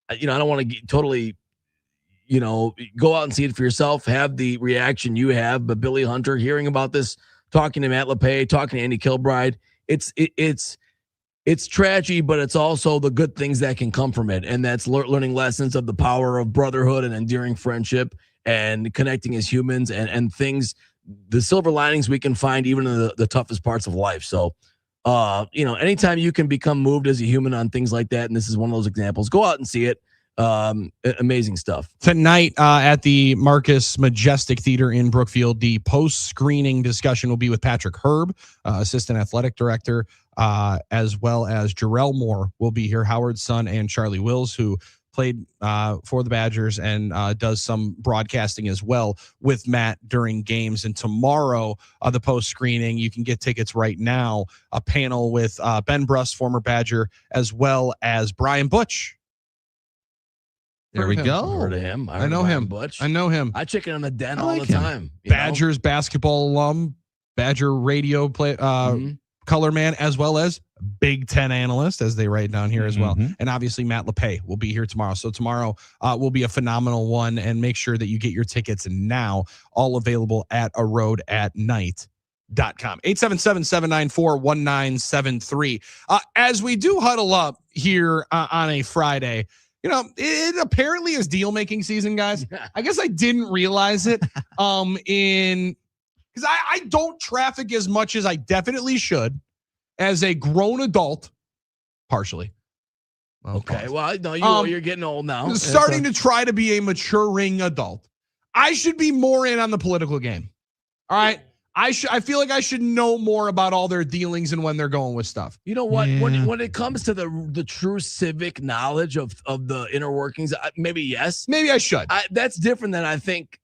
I don't want to totally, go out and see it for yourself, have the reaction you have. But Billy Hunter, hearing about this, talking to Matt Lepay, talking to Andy Kilbride, it's tragedy, but it's also the good things that can come from it. And that's learning lessons of the power of brotherhood and enduring friendship and connecting as humans and things, the silver linings we can find even in the toughest parts of life. So, anytime you can become moved as a human on things like that, and this is one of those examples, go out and see it. Amazing stuff. Tonight at the Marcus Majestic Theater in Brookfield, the post-screening discussion will be with Patrick Herb, Assistant Athletic Director, as well as Jarrell Moore will be here, Howard's son, and Charlie Wills, who played for the Badgers and does some broadcasting as well with Matt during games. And tomorrow, the post-screening, you can get tickets right now, a panel with Ben Bruss, former Badger, as well as Brian Butch. There we go. Heard of him. I know him. Butch. I know him. I check in on the den all the time. Badgers basketball alum, Badger radio play, color man, as well as Big Ten analyst, as they write down here as well. And obviously Matt Lepay will be here tomorrow. So tomorrow will be a phenomenal one, and make sure that you get your tickets now, all available at aroadatnight.com. 877-794-1973. As we do huddle up here on a Friday, it apparently is deal-making season, guys. I guess I didn't realize it because I don't traffic as much as I definitely should as a grown adult, partially. Okay, well, no, you're getting old now. Starting to try to be a maturing adult. I should be more in on the political game. All right? I feel like I should know more about all their dealings and when they're going with stuff. You know what? Yeah. When it comes to the true civic knowledge of the inner workings, maybe yes. Maybe I should. That's different than I think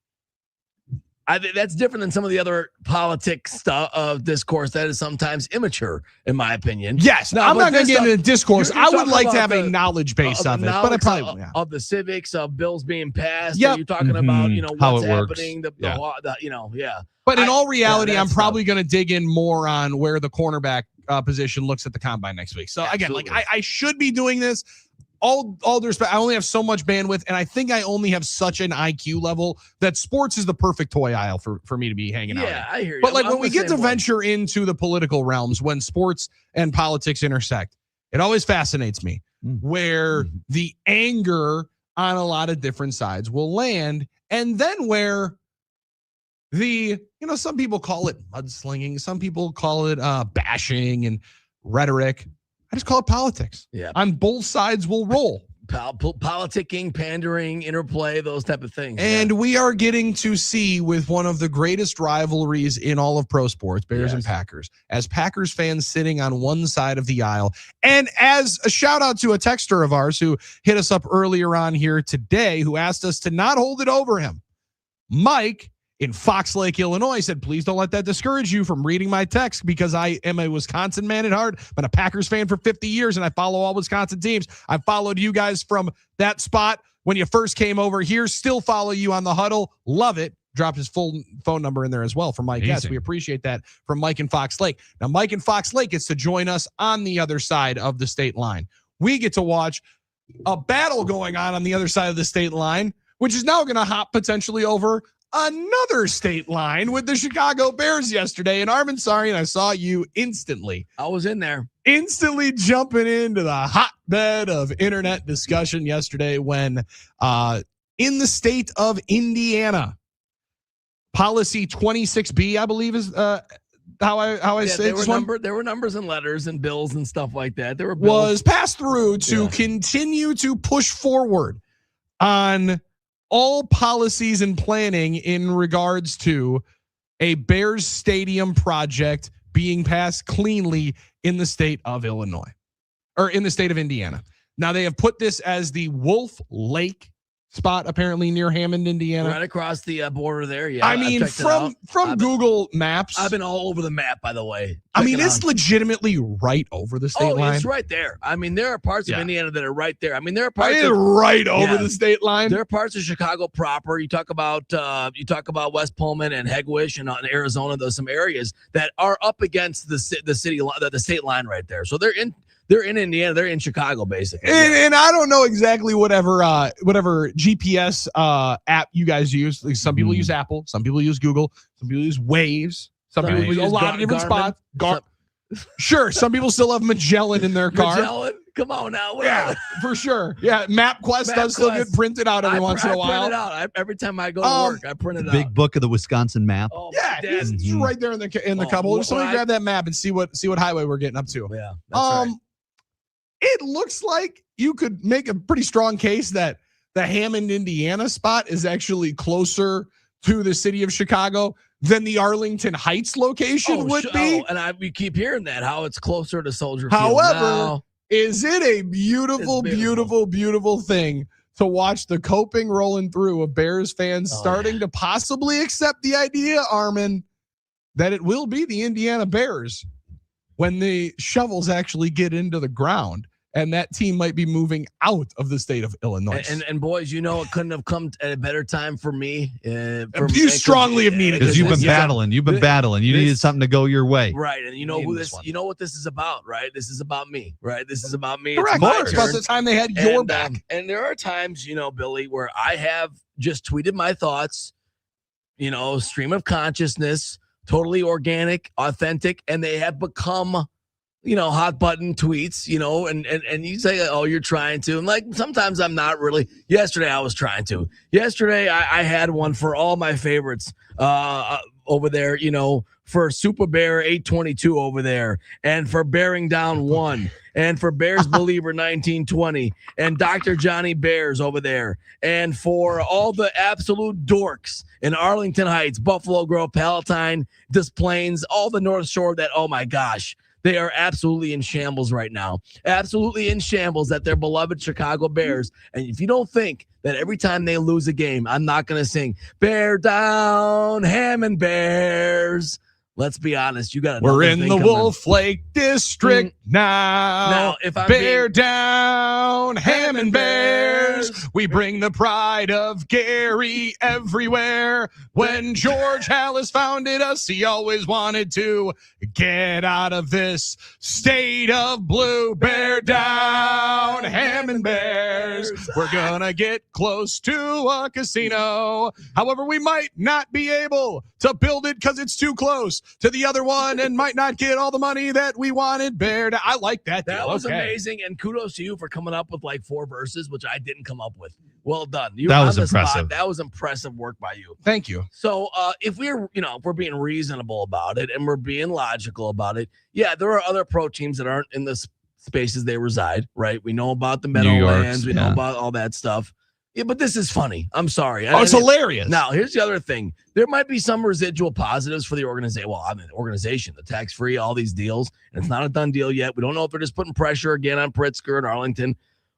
that's different than some of the other politics stuff of discourse that is sometimes immature, in my opinion. Yes. Now, I'm not going to get into discourse. I would like to have a knowledge base of it, but I probably of the civics of bills being passed. Yep. You're talking about, what's happening, But in all reality, I'm probably going to dig in more on where the cornerback position looks at the combine next week. So Absolutely. Again, I should be doing this. All due respect, I only have so much bandwidth, and I think I only have such an IQ level that sports is the perfect toy aisle for me to be hanging out in. Yeah, I hear you. But when we get to venture into the political realms, when sports and politics intersect, it always fascinates me where the anger on a lot of different sides will land, and then where some people call it mudslinging, some people call it bashing and rhetoric. I just call it politics. Yeah. On both sides will roll. Politicking, pandering, interplay, those type of things. And we are getting to see with one of the greatest rivalries in all of pro sports, Bears and Packers, as Packers fans sitting on one side of the aisle. And as a shout out to a texter of ours who hit us up earlier on here today, who asked us to not hold it over him. Mike in Fox Lake, Illinois, said, please don't let that discourage you from reading my text, because I am a Wisconsin man at heart, been a Packers fan for 50 years, and I follow all Wisconsin teams. I followed you guys from that spot when you first came over here, still follow you on the Huddle. Love it. Dropped his full phone number in there as well for Mike. Amazing. Yes, we appreciate that from Mike in Fox Lake. Now, Mike in Fox Lake gets to join us on the other side of the state line. We get to watch a battle going on the other side of the state line, which is now going to hop potentially over another state line with the Chicago Bears yesterday. And Armen, sorry, and I saw you instantly. I was in there. Instantly jumping into the hotbed of internet discussion yesterday when in the state of Indiana, policy 26B, I believe is how I say this one. There were numbers and letters and bills and stuff like that. There were bills. Was passed through to continue to push forward on all policies and planning in regards to a Bears stadium project being passed cleanly in the state of Illinois or in the state of Indiana. Now they have put this as the Wolf Lake spot, apparently near Hammond, Indiana, right across the border there. Yeah, I mean, from Google Maps, I've been all over the map, by the way. I mean, it's legitimately right over the state line. It's right there. I mean, there are parts of Indiana that are right there. I mean, there are parts right over the state line. There are parts of Chicago proper. You talk about West Pullman and Hegewisch and Arizona. There's some areas that are up against the state line right there. So they're in Indiana. They're in Chicago, basically. And I don't know exactly whatever GPS app you guys use. Like some people use Apple, some people use Google, some people use Waves, some people use a lot of different spots. Sure, some people still have Magellan in their car. Magellan? Come on now. Yeah, for sure. Yeah, MapQuest does still get printed out every once in a while. I print it out. Every time I go to work, I print it out. Big book of the Wisconsin map. Oh, yeah, it's right there in the cupboard. Somebody grab that map and see what highway we're getting up to. Yeah, that's right. It looks like you could make a pretty strong case that the Hammond, Indiana spot is actually closer to the city of Chicago than the Arlington Heights location would be. And we keep hearing that, how it's closer to Soldier Field. However, is it a beautiful thing to watch the coping rolling through of Bears fans starting to possibly accept the idea, Armen, that it will be the Indiana Bears when the shovels actually get into the ground, and that team might be moving out of the state of Illinois. And boys, it couldn't have come at a better time for me. You strongly have needed, because you've been battling. You needed something to go your way, right? And you know what this is about, right? This is about me, right? This is about me. Correct. It's about the time they had your back. And there are times, Billy, where I have just tweeted my thoughts, stream of consciousness, totally organic, authentic, and they have become, hot button tweets, and you say, oh, you're trying to. And like, sometimes I'm not really. Yesterday, I was trying to. Yesterday, I had one for all my favorites over there, for Super Bear 822 over there, and for Bearing Down 1, and for Bears Believer 1920, and Dr. Johnny Bears over there, and for all the absolute dorks in Arlington Heights, Buffalo Grove, Palatine, Des Plaines, all the North Shore that, oh my gosh, they are absolutely in shambles right now. Absolutely in shambles at their beloved Chicago Bears. And if you don't think that every time they lose a game, I'm not going to sing Bear Down, Hammond Bears. Let's be honest. You got. We're in the Wolf Lake District now. Now, if I'm Bear down, Hammond Bears. We bring the pride of Gary everywhere. When George Hallis founded us, he always wanted to get out of this state of blue. Bear down, Hammond Bears. We're gonna get close to a casino. However, we might not be able to build it because it's too close to the other one and might not get all the money that we wanted. Bear down. I like that. That was amazing, and kudos to you for coming up with like 4 verses, which I didn't come up with. Well done. That was impressive. That was impressive work by you. Thank you. So if we're being reasonable about it and we're being logical about it, yeah, there are other pro teams that aren't in the spaces they reside, right? We know about the Meadowlands. We know about all that stuff. Yeah, but this is funny. I'm sorry. It's hilarious. Now, here's the other thing. There might be some residual positives for the organization. Well, the organization, the tax-free, all these deals. And it's not a done deal yet. We don't know if they're just putting pressure again on Pritzker and Arlington.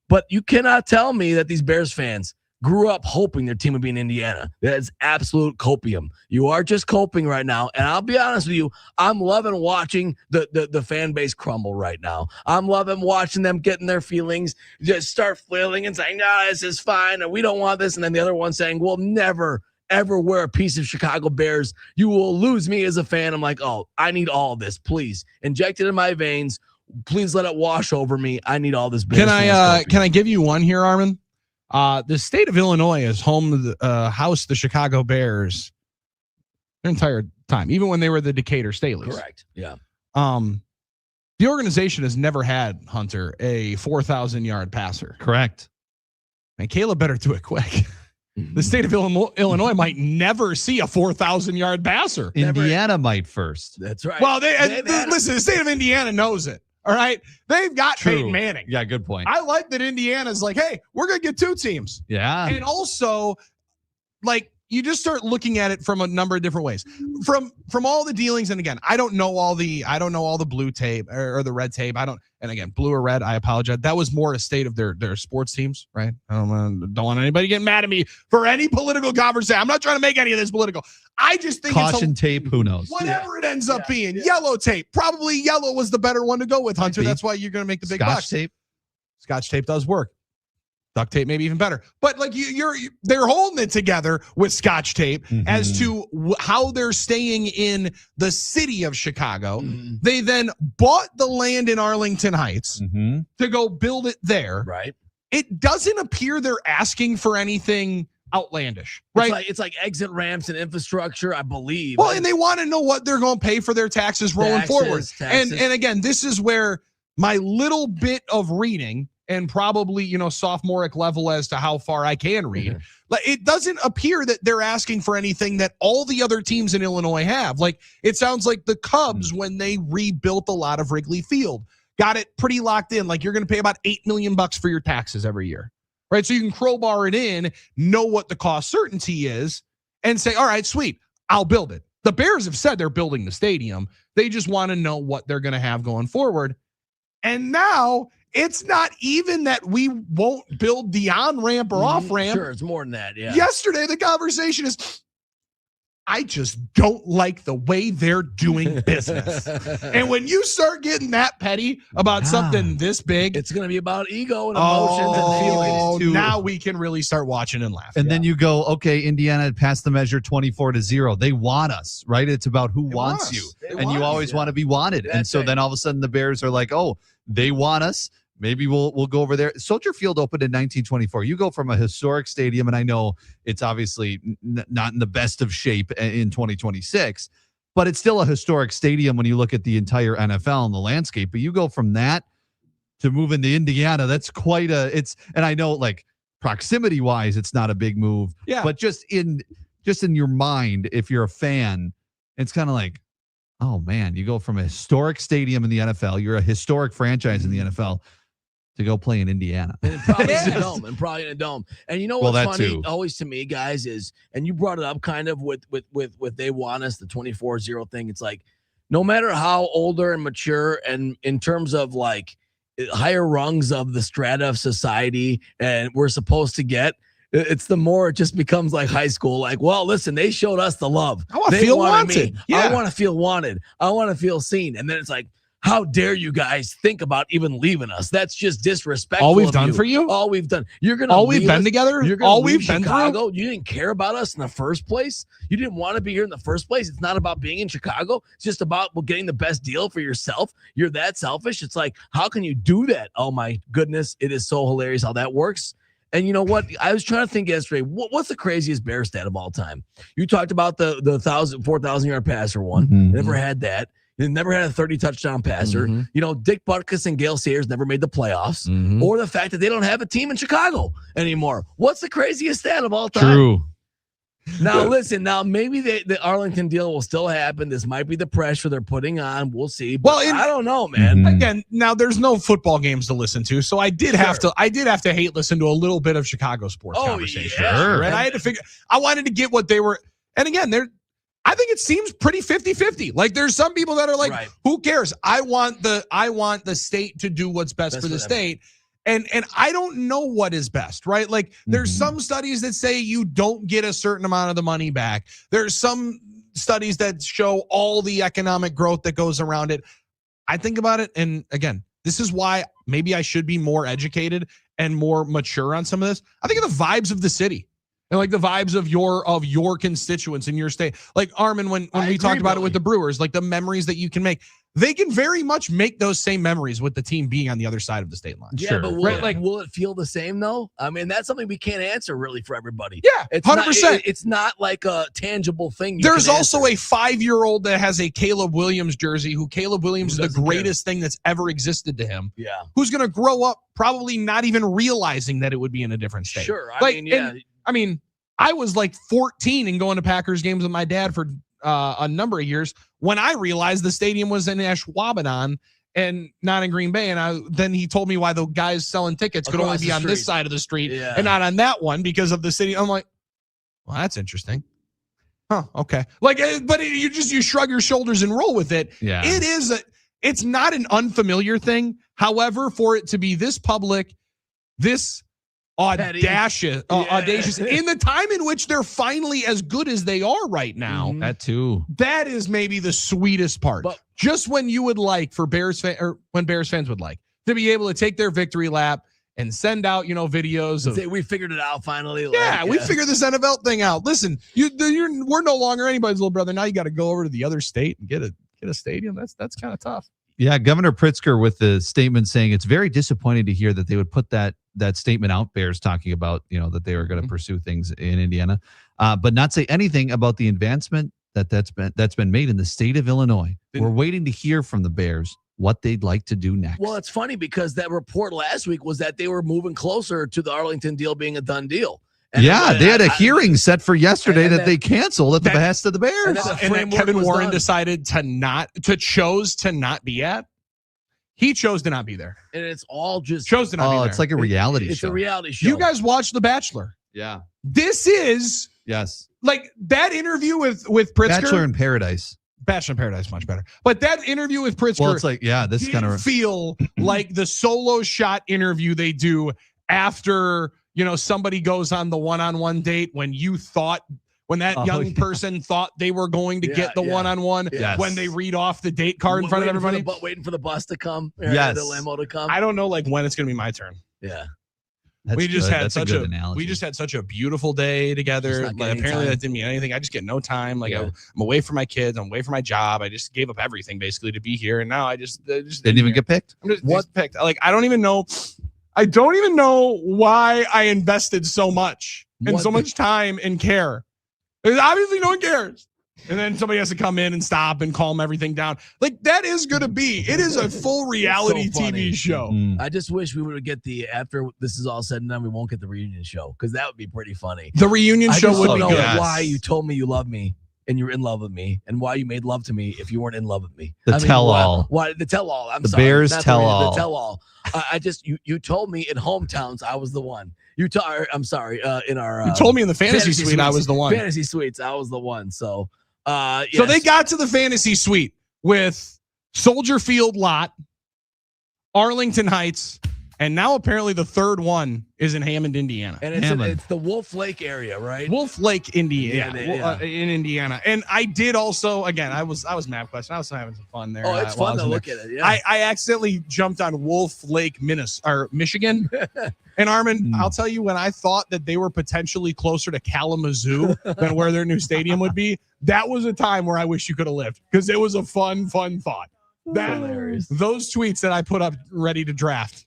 But you cannot tell me that these Bears fans grew up hoping their team would be in Indiana. That is absolute copium. You are just coping right now. And I'll be honest with you, I'm loving watching the fan base crumble right now. I'm loving watching them getting their feelings, just start flailing and saying, no, this is fine, and we don't want this. And then the other one saying, we'll never, ever wear a piece of Chicago Bears. You will lose me as a fan. I'm like, oh, I need all this. Please inject it in my veins. Please let it wash over me. I need all this. Can I give you one here, Armen? The state of Illinois is home to the house the Chicago Bears their entire time, even when they were the Decatur Staleys. Correct. Yeah. The organization has never had, Hunter, a 4,000-yard passer. Correct. And Caleb better do it quick. the state of Illinois might never see a 4,000-yard passer. Indiana might first. That's right. Well, listen, the state of Indiana knows it. All right. They've got Peyton Manning. Yeah, good point. I like that Indiana's like, hey, we're going to get 2 teams. Yeah. And also, like, you just start looking at it from a number of different ways. From all the dealings, and again, I don't know all the blue tape or the red tape. And again, blue or red, I apologize. That was more a state of their sports teams, right? I don't want anybody getting mad at me for any political conversation. I'm not trying to make any of this political. I just think caution tape, who knows? Whatever it ends up being. Yellow tape. Probably yellow was the better one to go with, Hunter. That's why you're going to make the big bucks. Tape. Scotch tape does work. Duct tape, maybe even better. But like they're holding it together with Scotch tape as to how they're staying in the city of Chicago. They then bought the land in Arlington Heights to go build it there. Right. It doesn't appear they're asking for anything outlandish, right? It's like exit ramps and infrastructure, I believe. Well, and they want to know what they're going to pay for their taxes rolling forward. And again, this is where my little bit of reading and probably, sophomoric level as to how far I can read. Like, it doesn't appear that they're asking for anything that all the other teams in Illinois have. Like, it sounds like the Cubs, when they rebuilt a lot of Wrigley Field, got it pretty locked in. Like, you're going to pay about $8 million for your taxes every year, right? So you can crowbar it in, know what the cost certainty is, and say, all right, sweet, I'll build it. The Bears have said they're building the stadium. They just want to know what they're going to have going forward. And now it's not even that we won't build the on-ramp or off-ramp. Sure, it's more than that, yeah. Yesterday, the conversation is, I just don't like the way they're doing business. And when you start getting that petty about something this big, it's going to be about ego and emotions and feelings. Now we can really start watching and laughing. And then you go, okay, Indiana passed the measure 24-0. They want us, right? It's about who wants you. And you always want to be wanted. And so then all of a sudden the Bears are like, oh, they want us. Maybe we'll go over there. Soldier Field opened in 1924. You go from a historic stadium, and I know it's obviously not in the best of shape in 2026, but it's still a historic stadium when you look at the entire NFL and the landscape. But you go from that to moving to Indiana, that's quite and I know, like, proximity wise, it's not a big move. Yeah. But just in your mind, if you're a fan, it's kind of like, oh man, you go from a historic stadium in the NFL, you're a historic franchise in the NFL, to go play in Indiana. And probably in a dome. And you know what's funny always to me, guys, is, and you brought it up kind of with they want us, the 24-0 thing. It's like, no matter how older and mature and in terms of like higher rungs of the strata of society and we're supposed to get, it's the more it just becomes like high school. Like, well, listen, they showed us the love. I want to feel wanted. Yeah. I want to feel wanted. I want to feel seen. And then it's like, how dare you guys think about even leaving us? That's just disrespectful. All we've done for you? All we've done. You're going to all we've been together? You're all we've been Chicago. through? You didn't care about us in the first place. You didn't want to be here in the first place. It's not about being in Chicago. It's just about getting the best deal for yourself. You're that selfish. It's like, how can you do that? Oh my goodness. It is so hilarious how that works. And you know what? I was trying to think yesterday, what's the craziest Bear stat of all time? You talked about the 4,000-yard passer one. Never had that. They never had a 30-touchdown passer. Dick Butkus and Gale Sayers never made the playoffs. Or the fact that they don't have a team in Chicago anymore. What's the craziest stat of all time? True. Now, listen. Now, maybe the Arlington deal will still happen. This might be the pressure they're putting on. We'll see. But I don't know, man. Again, now there's no football games to listen to, so I did have to hate listen to a little bit of Chicago sports conversation. Yeah. Sure. And I had to figure. I wanted to get what they were. And again, I think it seems pretty 50-50. Like, there's some people that are like, who cares? I want the state to do what's best for the state. And I don't know what is best, right? Like, there's some studies that say you don't get a certain amount of the money back. There's some studies that show all the economic growth that goes around it. I think about it, and again, this is why maybe I should be more educated and more mature on some of this. I think of the vibes of the city. And like the vibes of your constituents in your state. Like, Armen, when we talked about it with the Brewers, like the memories that you can make, they can very much make those same memories with the team being on the other side of the state line. Yeah, but will it feel the same though? I mean, that's something we can't answer really for everybody. Yeah, it's 100%. It's not like a tangible thing. There's also a 5-year-old that has a Caleb Williams jersey, who Caleb Williams is the greatest thing that's ever existed to him. Yeah. Who's going to grow up probably not even realizing that it would be in a different state. Sure. I mean, I was like 14 and going to Packers games with my dad for a number of years when I realized the stadium was in Ashwaubenon and not in Green Bay. And then he told me why the guys selling tickets could only be on this side of the street and not on that one because of the city. I'm like, well, that's interesting. Huh. Okay. Like, you shrug your shoulders and roll with it. Yeah. It's not an unfamiliar thing. However, for it to be this public, this audacious in the time in which they're finally as good as they are right now. That too. That is maybe the sweetest part. But just when you would like for when Bears fans would like to be able to take their victory lap and send out, videos of, say we figured it out finally. We figured this NFL thing out. Listen, we're no longer anybody's little brother. Now you got to go over to the other state and get a stadium. That's kind of tough. Yeah, Governor Pritzker with the statement saying it's very disappointing to hear that they would put that statement out, Bears talking about, that they were going to pursue things in Indiana, but not say anything about the advancement that's been made in the state of Illinois. We're waiting to hear from the Bears what they'd like to do next. Well, it's funny because that report last week was that they were moving closer to the Arlington deal being a done deal. And they had a hearing set for yesterday that they canceled at the behest of the Bears. And Kevin Warren decided to chose to not be at. He chose to not be there. And it's all just chose to not be there. It's like a reality show. It's a reality show. You guys watch The Bachelor. Yeah. This is like that interview with Pritzker. Bachelor in Paradise. Bachelor in Paradise, much better. But that interview with Pritzker, well, it's like, this kind of feel like the solo shot interview they do after, somebody goes on the one-on-one date when that young person thought they were going to get the one-on-one when they read off the date card in front of everybody. Waiting for the bus to come. Yes. The limo to come. I don't know when it's going to be my turn. Yeah. We just had such a beautiful day together. Apparently that didn't mean anything. I just get no time. I'm away from my kids. I'm away from my job. I just gave up everything basically to be here. And now I just didn't even get picked. I'm just picked. I don't even know why I invested so much and so much time and care. Because obviously no one cares. And then somebody has to come in and stop and calm everything down. That is going to be. It is a full reality TV show. I just wish we would get after this is all said and done, we won't get the reunion show because that would be pretty funny. The reunion show would be good. Why you told me you love me and you're in love with me, and why you made love to me if you weren't in love with me. The tell-all. Why the tell-all? The Bears tell-all. The tell-all. You told me in hometowns I was the one. I'm sorry. In our you told me in the fantasy suite I was the one. Fantasy suites, I was the one. So. So they got to the fantasy suite with Soldier Field lot, Arlington Heights, and now apparently the third one is in Hammond, Indiana. And it's the Wolf Lake area, right? Wolf Lake, Indiana, in Indiana. And I did also, again, I was map question. I was having some fun there. Oh, it's fun to look at it. Yeah. I accidentally jumped on Wolf Lake, Michigan. And Armen, I'll tell you, when I thought that they were potentially closer to Kalamazoo than where their new stadium would be, that was a time where I wish you could have lived because it was a fun thought. Those tweets that I put up ready to draft.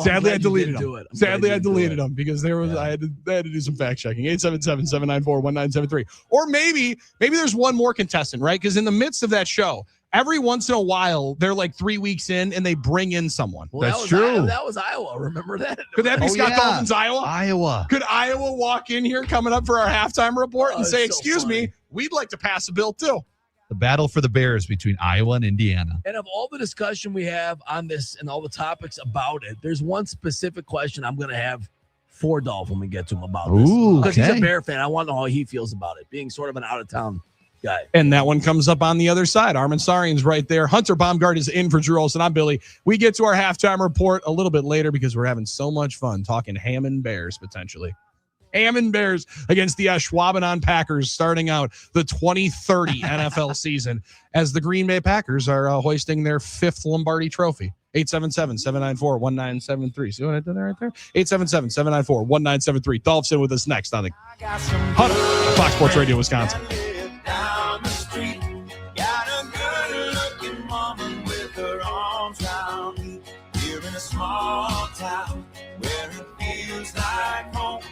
Sadly, I deleted them. I deleted them because I had to do some fact checking. 877-794-1973. Or maybe there's one more contestant, right? Because in the midst of that show, every once in a while, they're like 3 weeks in and they bring in someone. Well, that's true. That was Iowa. Remember that? Could that be Scott Dalton's Iowa? Iowa. Could Iowa walk in here coming up for our halftime report and say, excuse me, we'd like to pass a bill too? The battle for the Bears between Iowa and Indiana. And of all the discussion we have on this and all the topics about it, there's one specific question I'm going to have for Dolph when we get to him about this. Because he's a Bear fan. I want to know how he feels about it, being sort of an out-of-town guy. And that one comes up on the other side. Armen Sarian's right there. Hunter Baumgart is in for Drew Olson. I'm Billy. We get to our halftime report a little bit later because we're having so much fun talking Hammond Bears potentially. Hammond Bears against the Ashwaubenon Packers starting out the 2030 NFL season as the Green Bay Packers are hoisting their 5th Lombardi trophy. 877-794-1973. See what I did there right there? 877-794-1973. Dolph's with us next on the Huddle, Fox Sports Radio, Wisconsin. Down the street, got a good-looking woman with her arms round me. Here in a small town where it feels like home.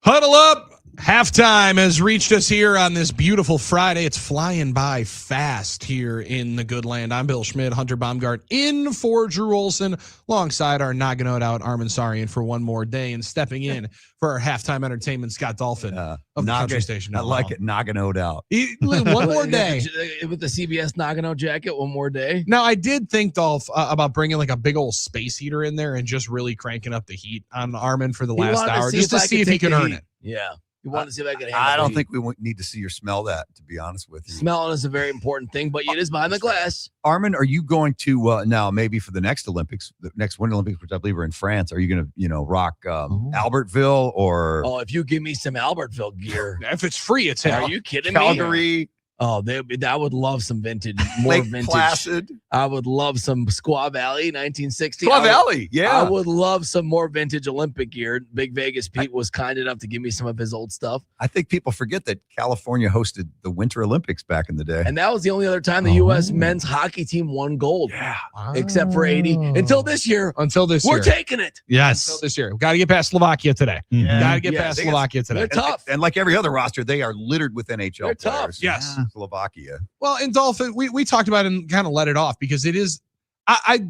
Huddle up. Halftime has reached us here on this beautiful Friday. It's flying by fast here in the good land. I'm Bill Schmidt, Hunter Baumgart in for Drew Olson, alongside our Nagano out Armen Sarian for one more day, and stepping in for our halftime entertainment, Scott Dolphin of the country station. I like it, Nagano'd out. One more day. With the CBS Nagano jacket, one more day. Now, I did think, Dolph, about bringing like a big old space heater in there and just really cranking up the heat on Armen for the last hour, just to see if he could earn it. Yeah. You want to see if I can handle I don't think we need to see or smell that, to be honest with you. Smelling is a very important thing, but it is behind the glass. Armen, are you going to now maybe for the next Olympics, the next Winter Olympics, which I believe are in France? Are you going to rock Albertville or? Oh, if you give me some Albertville gear, if it's free, it's Are you kidding Calgary? me? Oh, I would love some vintage, more Lake vintage. Placid. I would love some Squaw Valley 1960. Squaw Valley, yeah. I would love some more vintage Olympic gear. Big Vegas Pete was kind enough to give me some of his old stuff. I think people forget that California hosted the Winter Olympics back in the day. And that was the only other time the U.S. men's hockey team won gold. Yeah. Except for 80. Until this year. We're taking it. Yes. Until this year. We've got to get past Slovakia today. Yeah. Got to get past Slovakia today. They're tough. And like every other roster, they are littered with NHL They're players. tough. Yes. Slovakia. Well, and Dolphin, we talked about it and kind of let it off because it is, I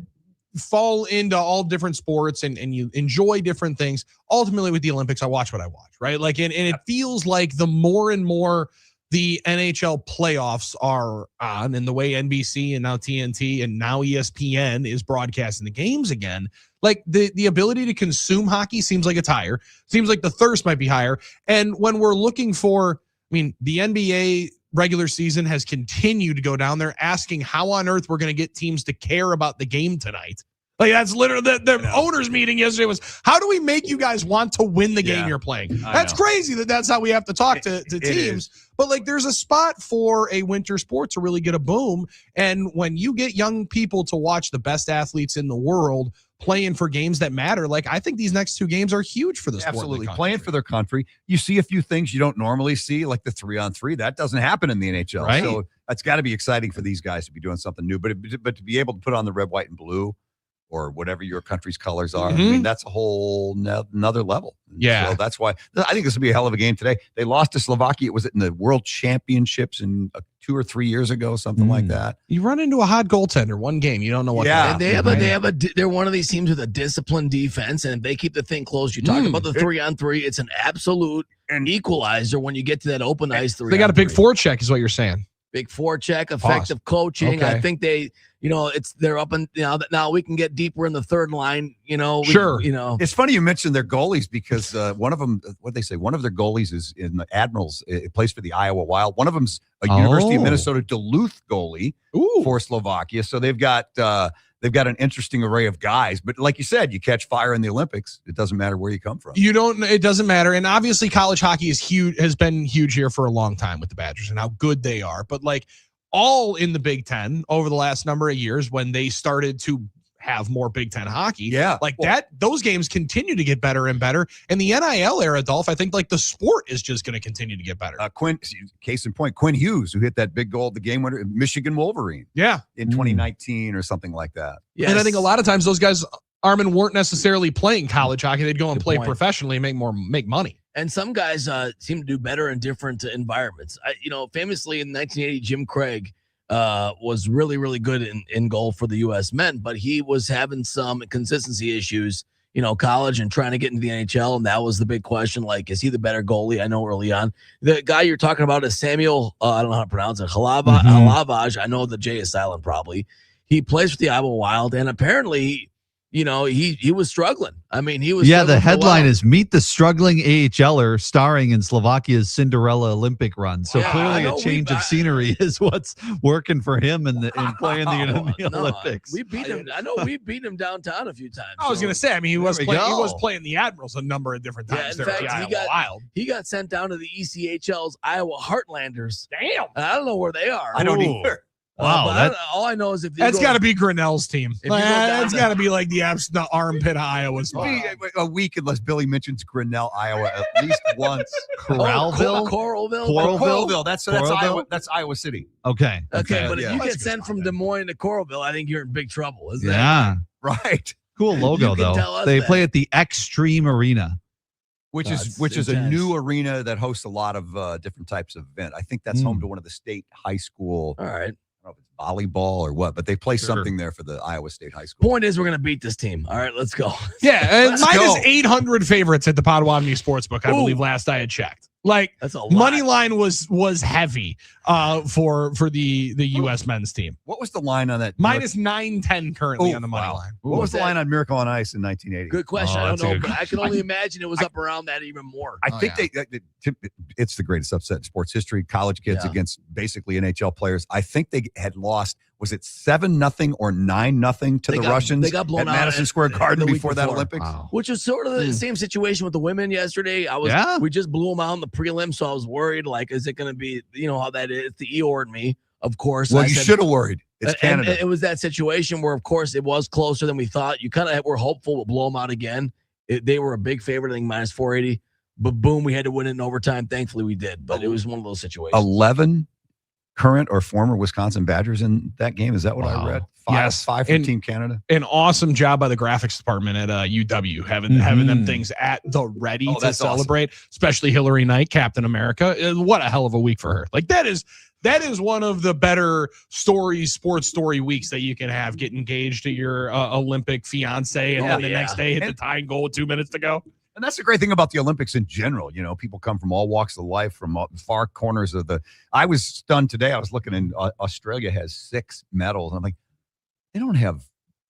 fall into all different sports and you enjoy different things. Ultimately with the Olympics, I watch what I watch, right? Like, and it feels like the more and more the NHL playoffs are on, and the way NBC and now TNT and now ESPN is broadcasting the games again, like the ability to consume hockey seems like it's higher. Seems like the thirst might be higher. And when we're looking for, the NBA regular season has continued to go down there, asking how on earth we're going to get teams to care about the game tonight. Like, that's literally the owners meeting yesterday was, how do we make you guys want to win the game you're playing? That's crazy that's how we have to talk to teams. But like, there's a spot for a winter sport to really get a boom. And when you get young people to watch the best athletes in the world playing for games that matter, like, I think these next two games are huge for the sport. Absolutely. Playing for their country. You see a few things you don't normally see, like the 3-on-3. That doesn't happen in the NHL. Right. So that's got to be exciting for these guys to be doing something new. But to be able to put on the red, white, and blue, or whatever your country's colors are, that's a whole another level. Yeah. So that's why I think this will be a hell of a game today. They lost to Slovakia. Was it in the World Championships in 2 or 3 years ago, something like that? You run into a hot goaltender one game, you don't know what. Yeah. They're one of these teams with a disciplined defense, and if they keep the thing close, you talk about the 3-on-3. It's an absolute equalizer when you get to that open ice 3. They got a big forecheck, is what you're saying. Big forecheck, effective coaching. Okay. I think they're up and now we can get deeper in the third line. Sure. It's funny you mentioned their goalies because one of them, what they say, one of their goalies is in the Admirals. It plays for the Iowa Wild. One of them's a University of Minnesota Duluth goalie for Slovakia. So they've got an interesting array of guys. But like you said, you catch fire in the Olympics. It doesn't matter where you come from. It doesn't matter. And obviously college hockey is huge, has been huge here for a long time with the Badgers and how good they are. But like, all in the Big Ten over the last number of years when they started to have more Big Ten hockey. Yeah. Those games continue to get better and better. And the NIL era, Dolph, I think like the sport is just going to continue to get better. Case in point, Quinn Hughes, who hit that big goal at the game winner, Michigan Wolverine. Yeah. In 2019 or something like that. Yes. And I think a lot of times those guys, Armen, weren't necessarily playing college hockey. They'd go and play professionally and make money. And some guys seem to do better in different environments. Famously in 1980, Jim Craig was really, really good in goal for the U.S. men, but he was having some consistency issues, college and trying to get into the NHL. And that was the big question. Like, is he the better goalie? I know early on. The guy you're talking about is Samuel, I don't know how to pronounce it, Halavage. I know the J is silent probably. He plays for the Iowa Wild, and apparently he was struggling. He was. Yeah, the headline is "Meet the Struggling AHLer," starring in Slovakia's Cinderella Olympic run. So clearly, a change of scenery is what's working for him in playing the Olympics. We beat him. I know we beat him downtown a few times. I was going to say. He was playing the Admirals a number of different times. In fact, he got sent down to the ECHL's Iowa Heartlanders. Damn, I don't know where they are. I don't either. Wow, all I know is if that's got to be Grinnell's team. That's got to be like the armpit of Iowa's. A week unless Billy mentions Grinnell, Iowa at least once. Coralville. That's Iowa. That's Iowa City. Okay. But if you get sent from Des Moines to Coralville, I think you're in big trouble. Isn't that right? Cool logo though. They play at the Extreme Arena. which That's is a intense. new arena that hosts a lot of different types of event. I think that's home to one of the state high school. All right. I don't know if it's volleyball or what, but they play something there for the Iowa State High School. Point is, we're going to beat this team. All right, let's go. Yeah, Let's minus go. 800 favorites at the Potawatomi Sportsbook, I Ooh. believe, last I had checked. Like, That's a lot. money line was heavy for the U.S. men's team. What was the line on that? Minus 910 currently on the money line. What was the line on Miracle on Ice in 1980? Good question. Oh, I that's don't a know, good but I can only imagine it was up around that even more. I think it's the greatest upset in sports history. College kids against basically NHL players. I think they had lost. Was it 7-0 or 9-0 to the Russians? They got blown at out Madison Square Garden the week before that Olympics. Wow. Which is sort of the same situation with the women yesterday. We just blew them out in the prelim, so I was worried. Like, is it going to be, how that is? It's the Eeyore in me, of course. Well, I you said- should have worried. It's Canada. And it was that situation where, of course, it was closer than we thought. You kind of were hopeful we'll blow them out again. They were a big favorite, I think, minus 480. But boom, we had to win it in overtime. Thankfully, we did. But it was one of those situations. 11 current or former Wisconsin Badgers in that game. Is that what I read? Five from Team Canada. An awesome job by the graphics department at UW, having them things at the ready to celebrate, especially Hillary Knight, Captain America. What a hell of a week for her. Like, that is one of the better sports story weeks that you can have. Get engaged to your Olympic fiance, and then the next day hit the tying goal with 2 minutes to go. And that's the great thing about the Olympics in general. People come from all walks of life, from far corners of the. I was stunned today. I was looking, and Australia has 6 medals. I'm like, they don't have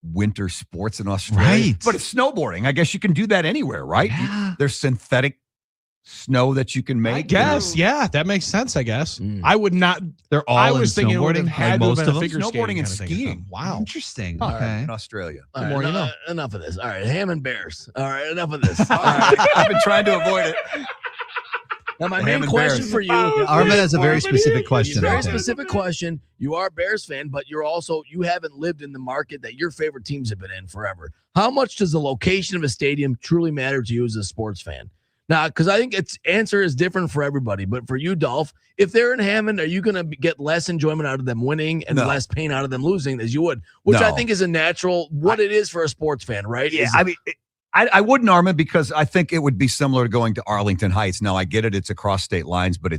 winter sports in Australia, right? But it's snowboarding. I guess you can do that anywhere, right? Yeah. There's synthetic snow that you can make. I guess, yeah, that makes sense. I guess I would not. They're all. I was thinking it would have snowboarding, had like to have most been of a them. figure Snowboarding skating and kind of thing. skiing. Wow, Interesting. All right, Okay. in Australia. All right, more you know. Enough of this. All right, ham and bears. All right, enough of this. All I've right. been trying to avoid it. Now, my Ham main and question Bears. for you. Armen has a very specific question. Very I think. specific question. You are a Bears fan, but you haven't lived in the market that your favorite teams have been in forever. How much does the location of a stadium truly matter to you as a sports fan? Now, because I think its answer is different for everybody. But for you, Dolph, if they're in Hammond, are you going to get less enjoyment out of them winning and less pain out of them losing as you would? Which I think is a natural it is for a sports fan, right? Yeah, I mean, I wouldn't, Armen, because I think it would be similar to going to Arlington Heights. Now, I get it; it's across state lines, but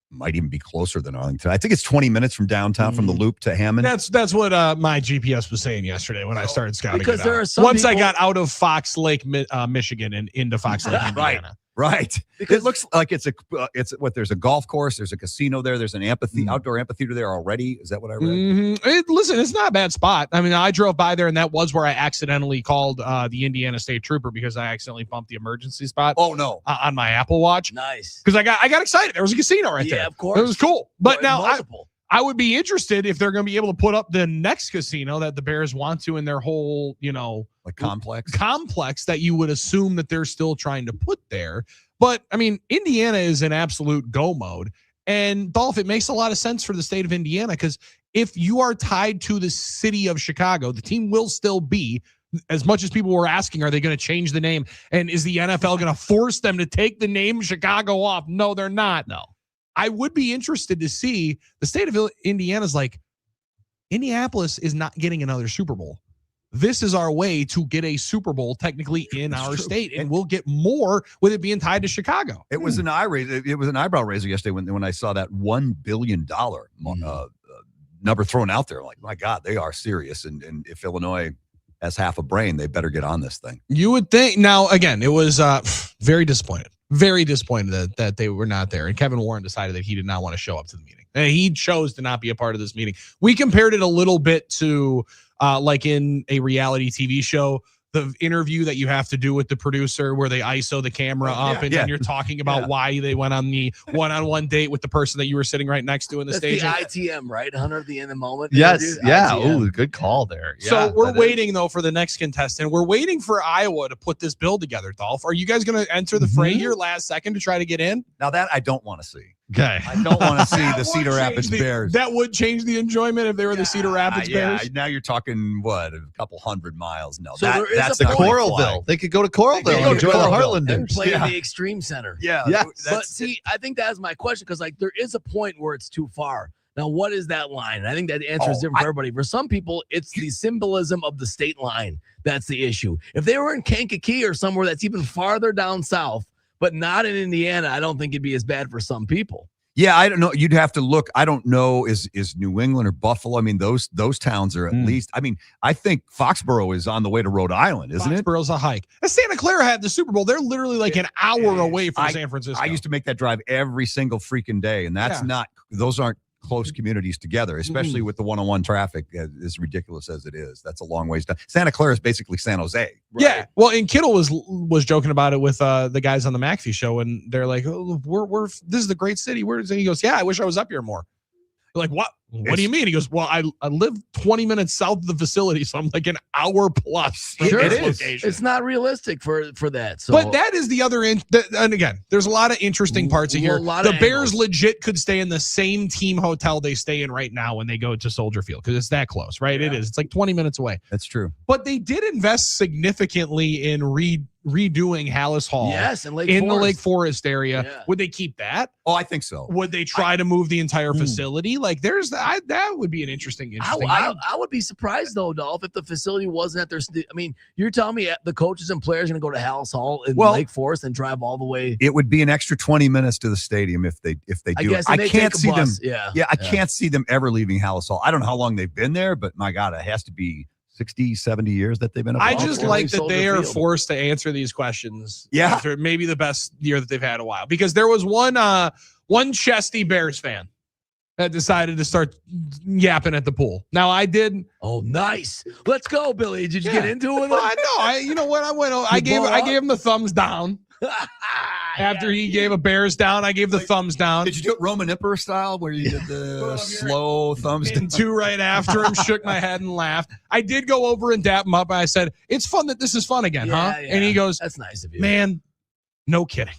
might even be closer than Arlington. I think it's 20 minutes from downtown, from the Loop to Hammond. That's what my GPS was saying yesterday when I started scouting. Because it there out. are some Once I people- got out of Fox Lake, Michigan, and into Fox Lake, Indiana. Right. It looks like there's a golf course, there's a casino there, there's an outdoor amphitheater there already. Is that what I read? Listen, it's not a bad spot. I mean, I drove by there, and that was where I accidentally called the Indiana State Trooper because I accidentally bumped the emergency spot. Oh no! On my Apple Watch. Nice. Because I got excited. There was a casino right there. Yeah, of course. It was cool. But now multiple. I would be interested if they're going to be able to put up the next casino that the Bears want to in their whole, like complex that you would assume that they're still trying to put there. But I mean, Indiana is in absolute go mode. And Dolph, it makes a lot of sense for the state of Indiana because if you are tied to the city of Chicago, the team will still be, as much as people were asking, are they going to change the name? And is the NFL going to force them to take the name Chicago off? No, they're not. No. I would be interested to see the state of Indiana's like, Indianapolis is not getting another Super Bowl. This is our way to get a Super Bowl technically in our state, and we'll get more with it being tied to Chicago. It was an it was an eyebrow raiser yesterday when I saw that $1 billion number thrown out there. Like, my God, they are serious. And if Illinois has half a brain, they better get on this thing. You would think. Now, again, it was very disappointed. Very disappointed that they were not there. And Kevin Warren decided that he did not want to show up to the meeting. And he chose to not be a part of this meeting. We compared it a little bit to like in a reality TV show, the interview that you have to do with the producer where they ISO the camera up and then you're talking about why they went on the one-on-one date with the person that you were sitting right next to in the stage. The ITM, right? Hunter of the in the moment. Yes. Interview? Yeah. ITM. Oh, good call there. So we're waiting, though, for the next contestant. We're waiting for Iowa to put this bill together, Dolph. Are you guys going to enter the fray here last second to try to get in? Now, that I don't want to see. Okay. I don't want to see the Cedar Rapids Bears. That would change the enjoyment if they were the Cedar Rapids Bears. Now you're talking, what, a couple hundred miles? No, So there is that's a the point. Coralville. They could go to Coralville and enjoy the and Heartlanders. play in the Extreme Center. Yeah. Yeah. But see, I think that's my question because like there is a point where it's too far. Now, what is that line? And I think that answer is different for everybody. For some people, it's the symbolism of the state line. That's the issue. If they were in Kankakee or somewhere that's even farther down south, but not in Indiana. I don't think it'd be as bad for some people. Yeah, I don't know. You'd have to look. I don't know. Is New England or Buffalo? I mean, those towns are at least. I mean, I think Foxborough is on the way to Rhode Island, isn't it? Foxborough's a hike. Santa Clara had the Super Bowl. They're literally like an hour away from San Francisco. I used to make that drive every single freaking day, and that's not. Those aren't close communities together, especially with the one-on-one traffic, as ridiculous as it is. That's a long ways down. Santa Clara is basically San Jose. Right? Yeah. Well, and Kittle was joking about it with the guys on the McAfee show, and they're like, "Oh, we're this is the great city." And he goes, "Yeah, I wish I was up here more." They're like, what? What do you mean? He goes, "Well, I live 20 minutes south of the facility, so I'm like an hour plus from this location." It's not realistic for that. So, but that is the other and again, there's a lot of interesting parts of here. The Bears legit could stay in the same team hotel they stay in right now when they go to Soldier Field because it's that close, right? Yeah. It is. It's like 20 minutes away. That's true. But they did invest significantly in redoing Hallis Hall. Yes, in the Lake Forest area. Yeah. Would they keep that? Oh, I think so. Would they try to move the entire facility? Like, there's that would be an interesting. I would be surprised though, Dolph, if the facility wasn't at their. I mean, you're telling me the coaches and players are going to go to Hallis Hall in Lake Forest and drive all the way. It would be an extra 20 minutes to the stadium if they do. I can't see them. I can't see them ever leaving Hallis Hall. I don't know how long they've been there, but my God, it has to be 60, 70 years that they've been. I just like that they are forced to answer these questions. Yeah, after maybe the best year that they've had in a while, because there was one chesty Bears fan that decided to start yapping at the pool. Now I did. Oh, nice. Let's go, Billy. Did you get into it? No, you know what? I gave him the thumbs down. After he gave a Bears down, I gave the thumbs down. Did you do it Roman Emperor style where you did the slow thumbs down? And two right after him, shook my head and laughed. I did go over and dap him up. And I said, "It's fun that this is fun again, huh?" Yeah. And he goes, "That's nice of you, man. No kidding."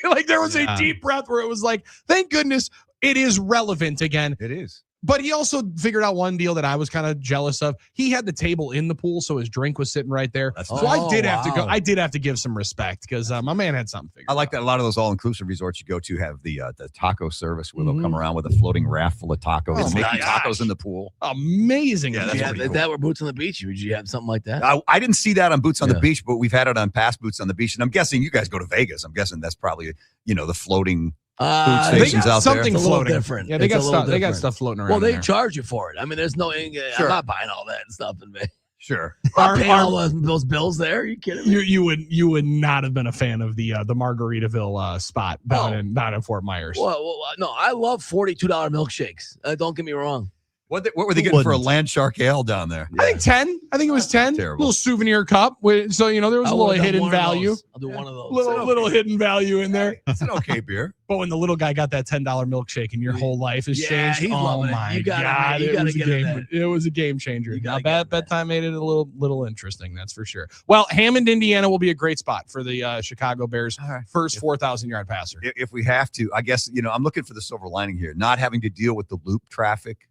Like there was a deep breath where it was like, "Thank goodness it is relevant again." It is. But he also figured out one deal that I was kind of jealous of. He had the table in the pool, so his drink was sitting right there. I did have to go. I did have to give some respect because my man had something figured out. I like that. A lot of those all-inclusive resorts you go to have the taco service where they'll come around with a floating raft full of tacos and making tacos in the pool. Amazing. Yeah, if that were Boots on the Beach, would you have something like that? I didn't see that on Boots on the Beach, but we've had it on past Boots on the Beach. And I'm guessing you guys go to Vegas. I'm guessing that's probably, the floating food stations out something there. Floating. Different. Yeah, they got stuff. They got stuff floating around. Well, they charge you for it. I mean, there's no. I'm not buying all that stuff in Vegas. Sure. I'm paying all those bills there. Are you kidding me? You would not have been a fan of the Margaritaville spot down in Fort Myers. Well, no, I love $42 milkshakes. Don't get me wrong. What were they getting for a land shark ale down there? I think 10. I think it was 10. Terrible. Little souvenir cup. So there was a little hidden value. I'll do one of those. Little hidden value in there. It's an okay beer. But when the little guy got that $10 milkshake and your whole life has changed, he's loving my it. God, it was a game changer. Now, bedtime made it a little interesting, that's for sure. Well, Hammond, Indiana will be a great spot for the Chicago Bears' first 4,000-yard passer. If we have to, I guess, I'm looking for the silver lining here, not having to deal with the loop traffic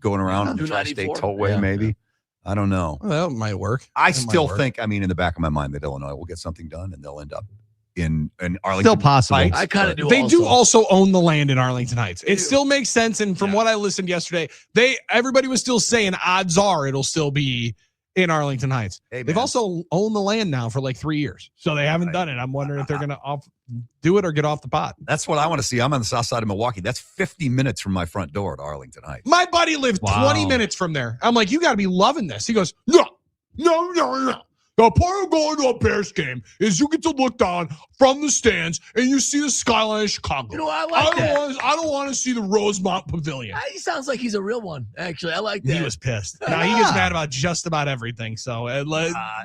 going around the Tri-State Tollway, maybe. I don't know. Well, that might work. I still think, in the back of my mind, that Illinois will get something done and they'll end up in Arlington. Still possible. Heights. I kind of do. They do also own the land in Arlington Heights. It still makes sense. And from what I listened yesterday, everybody was still saying odds are it'll still be in Arlington Heights. Hey, they've also owned the land now for like 3 years, so they haven't done it. I'm wondering if they're going to do it or get off the pot. That's what I want to see. I'm on the south side of Milwaukee. That's 50 minutes from my front door to Arlington Heights. My buddy lived 20 minutes from there. I'm like, you got to be loving this. He goes, no. The part of going to a Bears game is you get to look down from the stands and you see the skyline of Chicago. I like that. I don't want to see the Rosemont Pavilion. He sounds like he's a real one, actually. I like that. He was pissed. Now, he gets mad about just about everything. So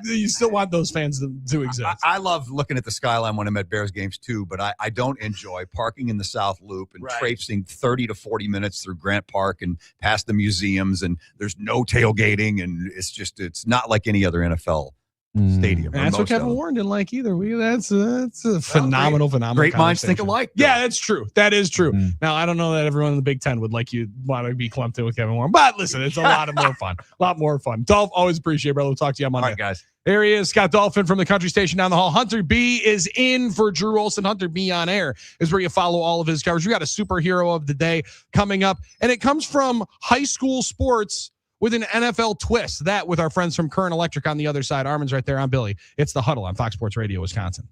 you still want those fans to exist. I love looking at the skyline when I'm at Bears games too, but I don't enjoy parking in the South Loop and traipsing 30 to 40 minutes through Grant Park and past the museums, and there's no tailgating, and it's not like any other NFL stadium. And that's what Kevin Warren didn't like either. That's a phenomenal. Great minds think alike. Yeah, that's true. That is true. Now, I don't know that everyone in the Big Ten would like you want to be clumped in with Kevin Warren, but listen, it's a lot more fun. Dolph, always appreciate it, brother. We'll talk to you on Monday. All right, guys. There he is, Scott Dolphin from the Country Station down the hall. Hunter B is in for Drew Olson. Hunter B on air is where you follow all of his coverage. We got a superhero of the day coming up, and it comes from high school sports with an NFL twist. That with our friends from Current Electric on the other side. Armen's right there. I'm Billy. It's the Huddle on Fox Sports Radio, Wisconsin.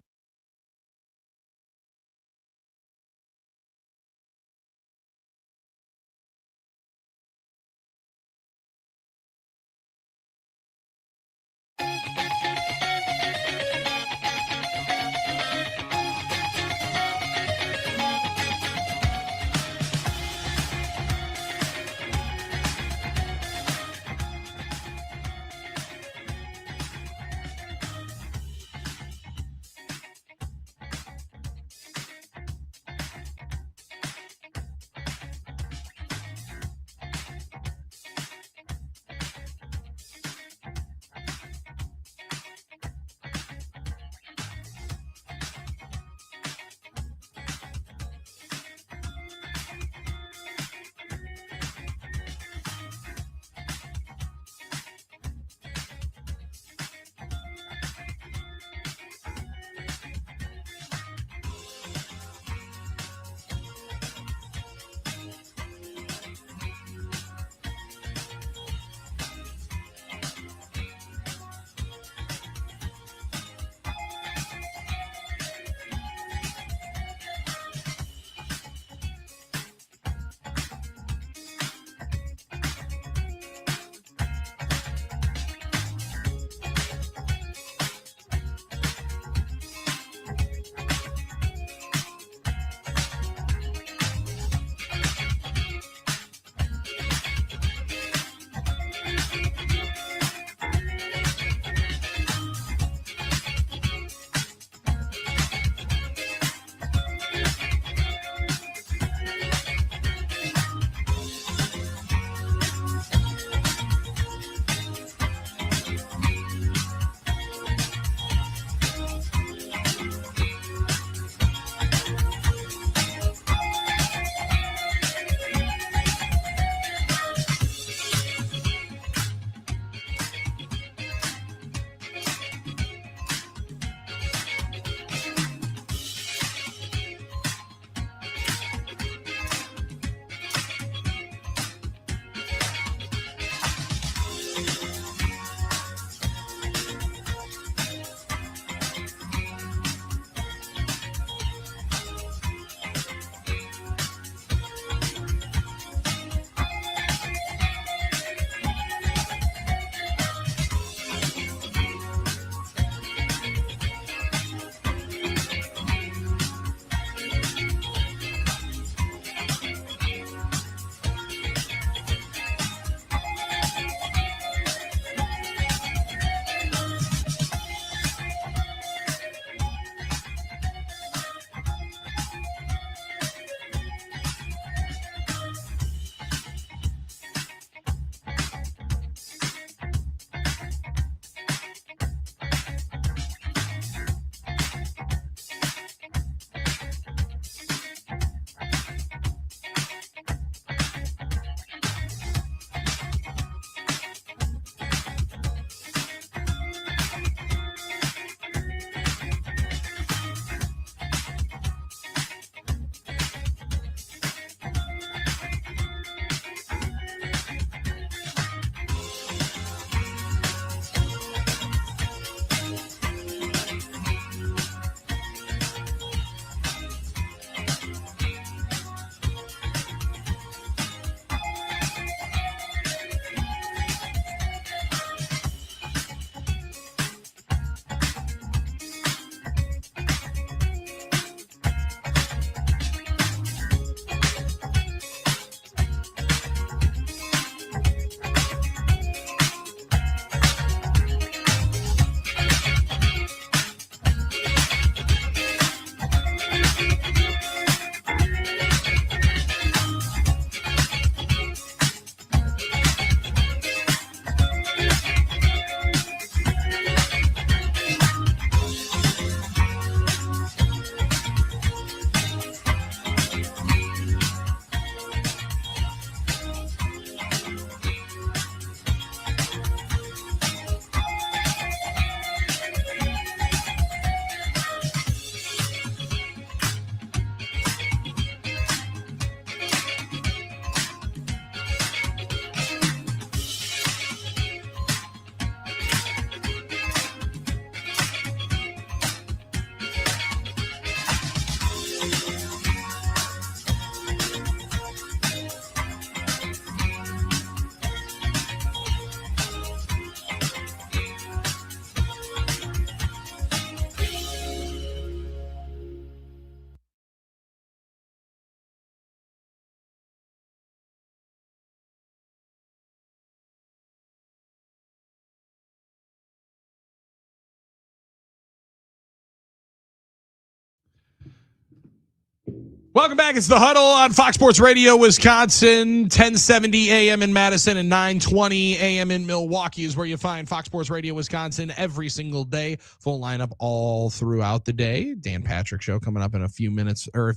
Welcome back. It's the Huddle on Fox Sports Radio, Wisconsin. 1070 a.m. in Madison and 920 a.m. in Milwaukee is where you find Fox Sports Radio, Wisconsin every single day. Full lineup all throughout the day. Dan Patrick Show coming up in a few minutes, or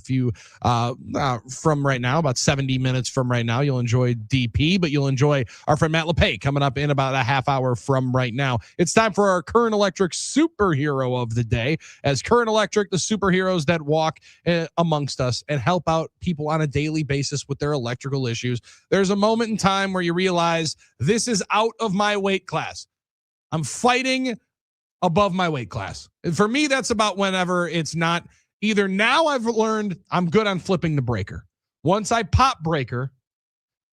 from right now, about 70 minutes from right now. You'll enjoy DP, but you'll enjoy our friend Matt Lepay coming up in about a half hour from right now. It's time for our Current Electric superhero of the day, as Current Electric, the superheroes that walk amongst us and help out people on a daily basis with their electrical issues. There's a moment in time where you realize this is out of my weight class. I'm fighting above my weight class. And for me, that's about whenever it's not either. Now I've learned I'm good on flipping the breaker. Once I pop breaker,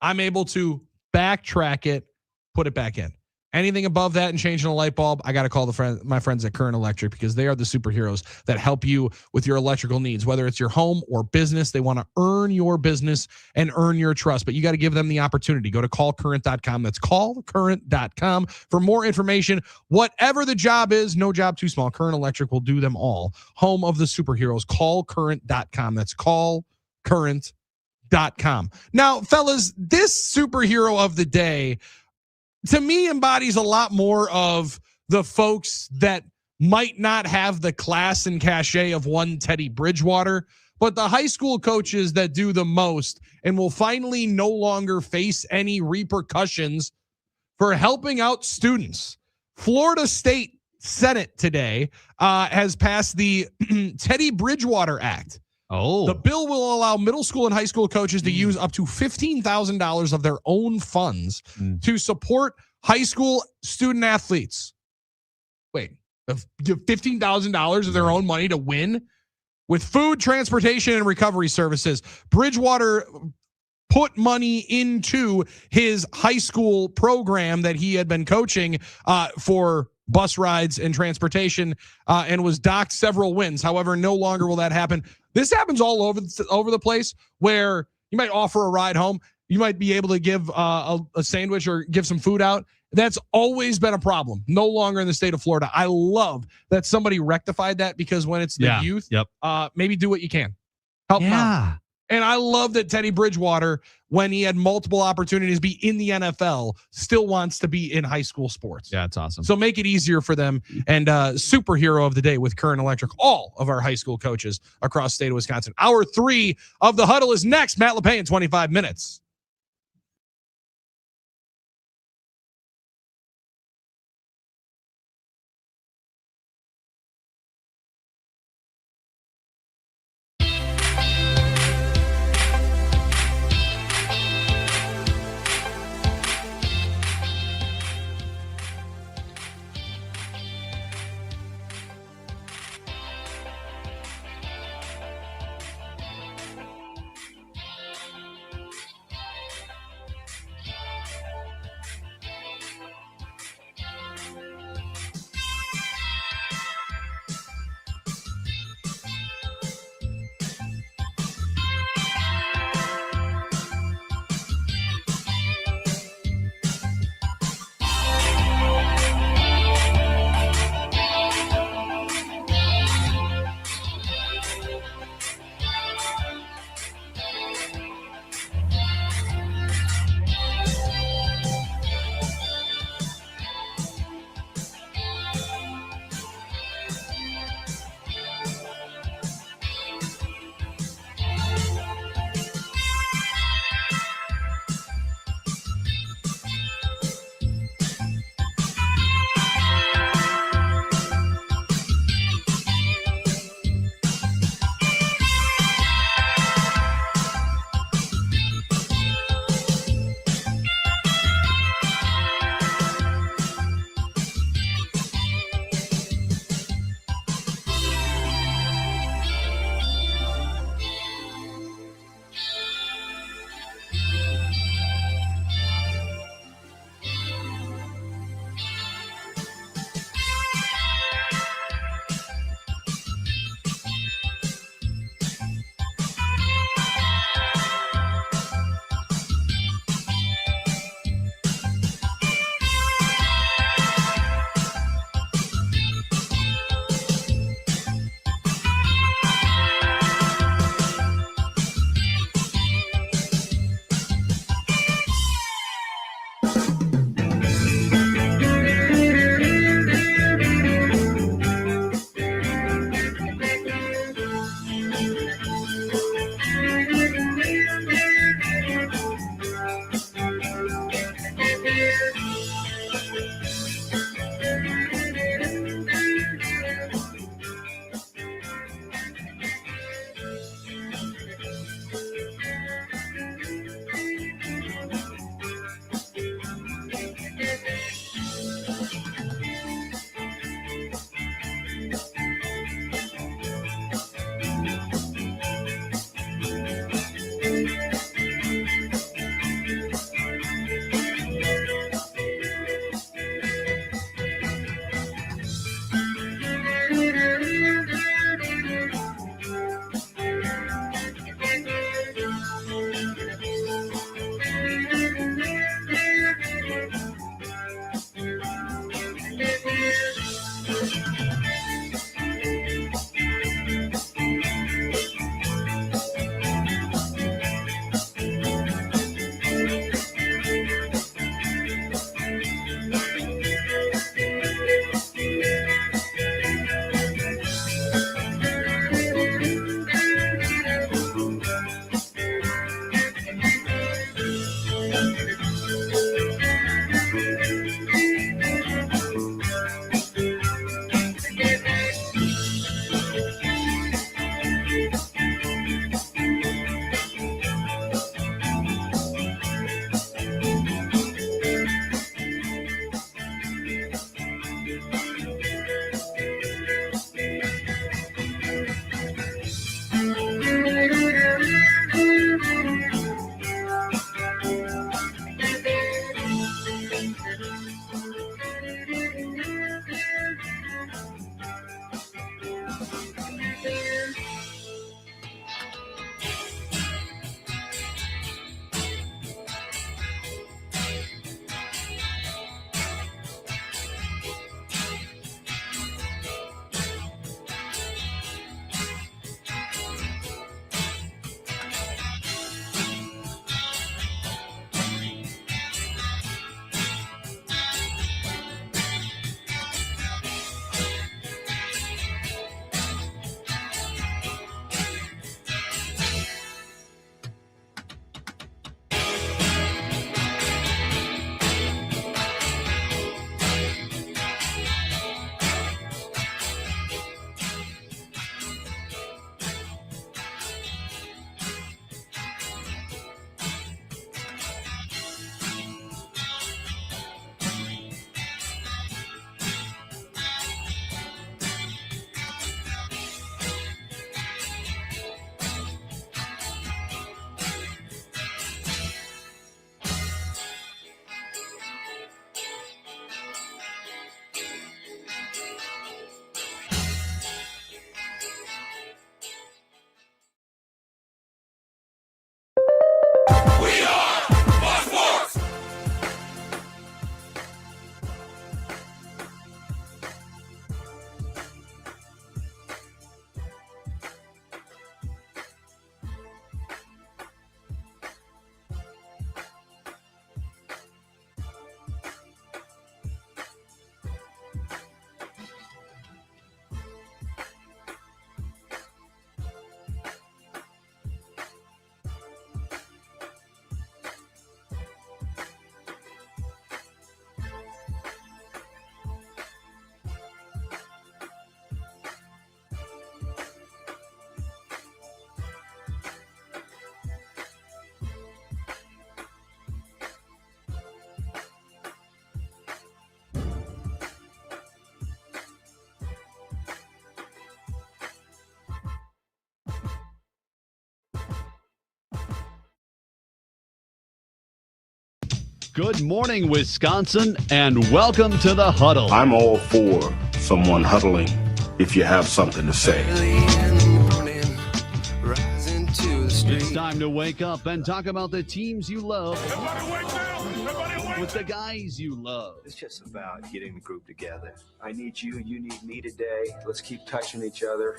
I'm able to backtrack it, put it back in. Anything above that and changing a light bulb, I got to call my friends at Current Electric, because they are the superheroes that help you with your electrical needs, whether it's your home or business. They want to earn your business and earn your trust, but you got to give them the opportunity. Go to callcurrent.com. That's callcurrent.com for more information. Whatever the job is, no job too small. Current Electric will do them all. Home of the superheroes. Callcurrent.com. That's callcurrent.com. Now, fellas, this superhero of the day, to me, embodies a lot more of the folks that might not have the class and cachet of one Teddy Bridgewater, but the high school coaches that do the most and will finally no longer face any repercussions for helping out students. Florida State Senate today has passed the Teddy Bridgewater Act. Oh, the bill will allow middle school and high school coaches to use up to $15,000 of their own funds to support high school student athletes. Wait, give $15,000 of their own money to win with food, transportation, and recovery services. Bridgewater put money into his high school program that he had been coaching for bus rides and transportation, and was docked several wins. However, no longer will that happen. This happens all over the place, where you might offer a ride home. You might be able to give a sandwich or give some food out. That's always been a problem. No longer in the state of Florida. I love that somebody rectified that, because when it's the youth, maybe do what you can. Help them out. And I love that Teddy Bridgewater, when he had multiple opportunities to be in the NFL, still wants to be in high school sports. Yeah, it's awesome. So make it easier for them. And superhero of the day with Current Electric, all of our high school coaches across the state of Wisconsin. Hour 3 of the Huddle is next. Matt Lepay in 25 minutes. Good morning, Wisconsin, and welcome to the Huddle. I'm all for someone huddling if you have something to say. It's time to wake up and talk about the teams you love with the guys you love. It's just about getting the group together. I need you, you need me today. Let's keep touching each other.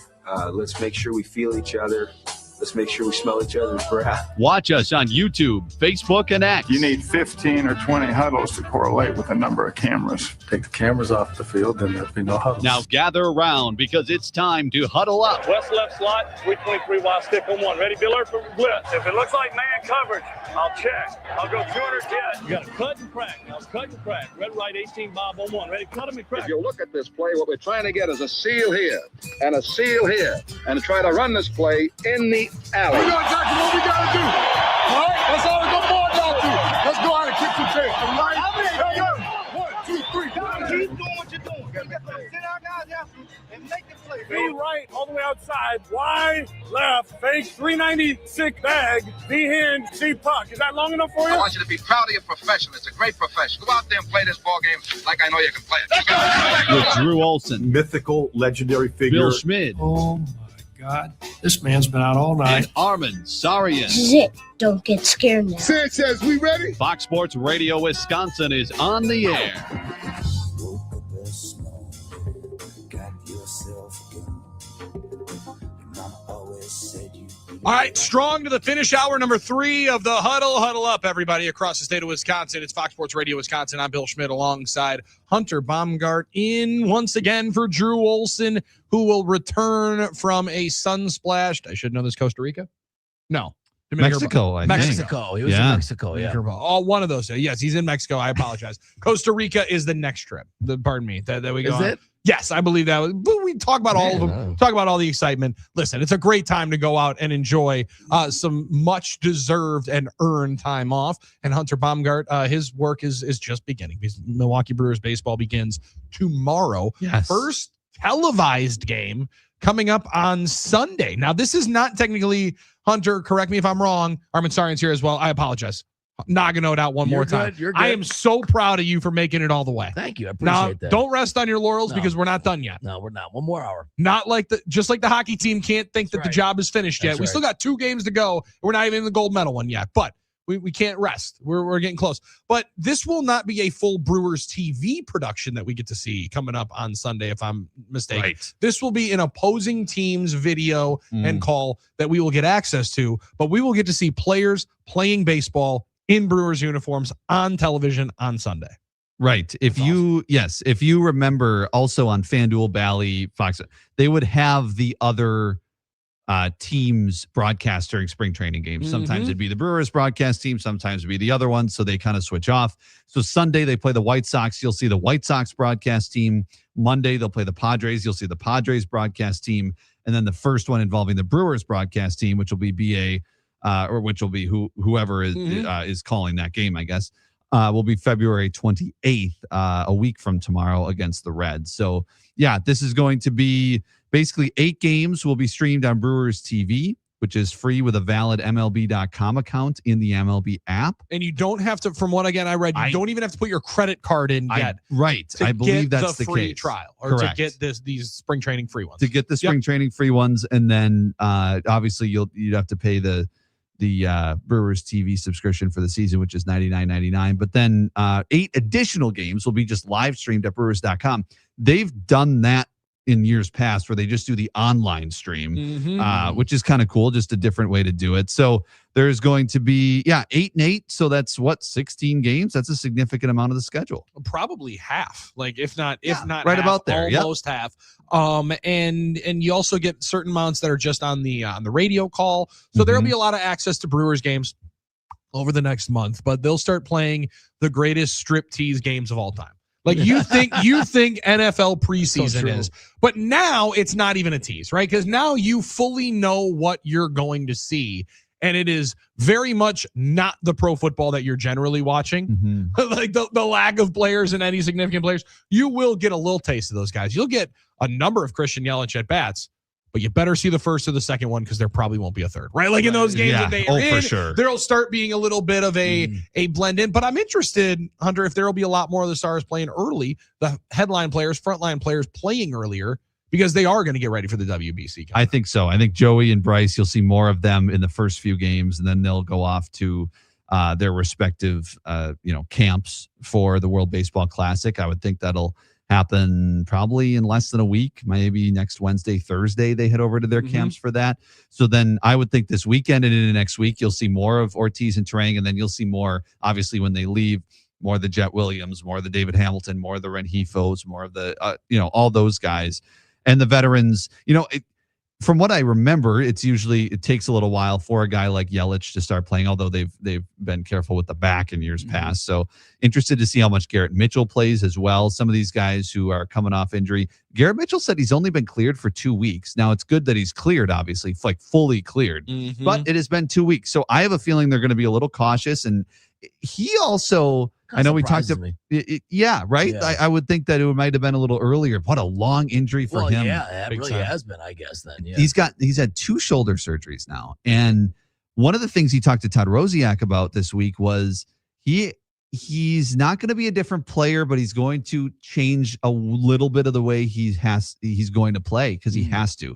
Let's make sure we feel each other. Let's make sure we smell each other's breath. Watch us on YouTube, Facebook, and X. You need 15 or 20 huddles to correlate with the number of cameras. Take the cameras off the field, then there'll be no huddles. Now gather around because it's time to huddle up. West left slot, 323 wide stick on one. Ready, Biller for blitz. If it looks like man coverage, I'll check. I'll go 200 jet. You got to cut and crack. Now cut and crack. Red right 18 bob on one. Ready, cut him and crack. If you look at this play, what we're trying to get is a seal here and a seal here and try to run this play in the alley. We're going to tackle what we got to do. All right? That's all the good boys y'all do. Let's go out and kick some tail. All right? Hey, yo. 1, 2, 3. Keep doing what you're doing. Get send our guys after and make the play. B right, all the way outside. Y left, fake 396 bag. B hand, C puck. Is that long enough for you? I want you to be proud of your profession. It's a great profession. Go out there and play this ball game like I know you can play it. With Drew Olson, Mythical, legendary figure. Bill Schmidt, Oh my God, this man's been out all night. and Armen Sarian. This is it. Don't get scared now. Sanchez, we ready? Fox Sports Radio Wisconsin is on the air. All right, strong to the finish hour number 3 of the Huddle. Huddle up, everybody, across the state of Wisconsin. It's Fox Sports Radio Wisconsin. I'm Bill Schmidt alongside Hunter Baumgart in once again for Drew Olson, who will return from a sun-splashed, I should know this, Costa Rica? No. Mexico, I think. Mexico. He was in Mexico, yeah. Oh, one of those. Yes, he's in Mexico. I apologize. Costa Rica is the next trip. Pardon me. That we go Is on. it? Yes, I believe that. But we talk about all of them. Talk about all the excitement. Listen, it's a great time to go out and enjoy some much deserved and earned time off. And Hunter Baumgart, his work is just beginning. Because Milwaukee Brewers baseball begins tomorrow. Yes. First televised game coming up on Sunday. Now, this is not technically, Hunter, correct me if I'm wrong. Armen Sarian's here as well. I apologize. Nogging it out one more time. You're good. I am so proud of you for making it all the way. Thank you. I appreciate Now, that. don't rest on your laurels No. because we're not done yet. No, we're not. One more hour. Not like just like the hockey team can't think that the job is finished yet. That's We right. still got 2 games to go. We're not even in the gold medal one yet, but we can't rest. We're getting close. But this will not be a full Brewers TV production that we get to see coming up on Sunday, if I'm mistaken. Right. This will be an opposing team's video and call that we will get access to, but we will get to see players playing baseball in Brewers uniforms on television on Sunday. Right. If you remember also on FanDuel, Bally, Fox, they would have the other teams broadcast during spring training games. Sometimes it'd be the Brewers broadcast team, sometimes it'd be the other one, so they kind of switch off. So Sunday they play the White Sox. You'll see the White Sox broadcast team. Monday they'll play the Padres. You'll see the Padres broadcast team, and then the first one involving the Brewers broadcast team, which will be BA, or which will be whoever is calling that game, I guess. Will be February 28th, a week from tomorrow against the Reds. So, yeah, this is going to be basically 8 games will be streamed on Brewers TV, which is free with a valid MLB.com account in the MLB app. And you don't have to, from what again I read, you don't even have to put your credit card in yet. I believe that's the free case. trial, or Correct. to get these spring training free ones. To get the spring training free ones, and then obviously you'd have to pay the Brewers TV subscription for the season, which is $99.99. But then 8 additional games will be just live streamed at Brewers.com. They've done that in years past where they just do the online stream, which is kind of cool, just a different way to do it. So there's going to be 8 and 8. So that's 16 games. That's a significant amount of the schedule. Probably half, like if not right half, about there, almost half. And you also get certain amounts that are just on the radio call. So there'll be a lot of access to Brewers games over the next month, but they'll start playing the greatest striptease games of all time. Like you think NFL preseason is, but now it's not even a tease, right? Because now you fully know what you're going to see. And it is very much not the pro football that you're generally watching. Like the lack of players and any significant players. You will get a little taste of those guys. You'll get a number of Christian Yelich at bats, but you better see the first or the second one because there probably won't be a third, right? Like in those games that they are in, for sure. There'll start being a little bit of a blend in. But I'm interested, Hunter, if there will be a lot more of the stars playing early, the headline players, frontline players playing earlier, because they are going to get ready for the WBC. I think so. I think Joey and Bryce, you'll see more of them in the first few games, and then they'll go off to their respective camps for the World Baseball Classic. I would think that'll happen probably in less than a week, maybe next Wednesday, Thursday, they head over to their camps for that. So then I would think this weekend and into next week, you'll see more of Ortiz and Turang, and then you'll see more, obviously, when they leave, more of the Jet Williams, more of the David Hamilton, more of the Renjifos, more of the, all those guys. And the veterans, from what I remember, it takes a little while for a guy like Yelich to start playing, although they've been careful with the back in years past. So interested to see how much Garrett Mitchell plays as well. Some of these guys who are coming off injury. Garrett Mitchell said he's only been cleared for 2 weeks. Now, it's good that he's cleared, obviously, like fully cleared, but it has been 2 weeks. So I have a feeling they're going to be a little cautious. And he also... I know we talked about right? Yeah. I would think that it might have been a little earlier. What a long injury for him. Yeah, it really has been, I guess, then. Yeah. He's had 2 shoulder surgeries now. And one of the things he talked to Todd Rosiak about this week was he's not going to be a different player, but he's going to change a little bit of the way he's going to play because he has to.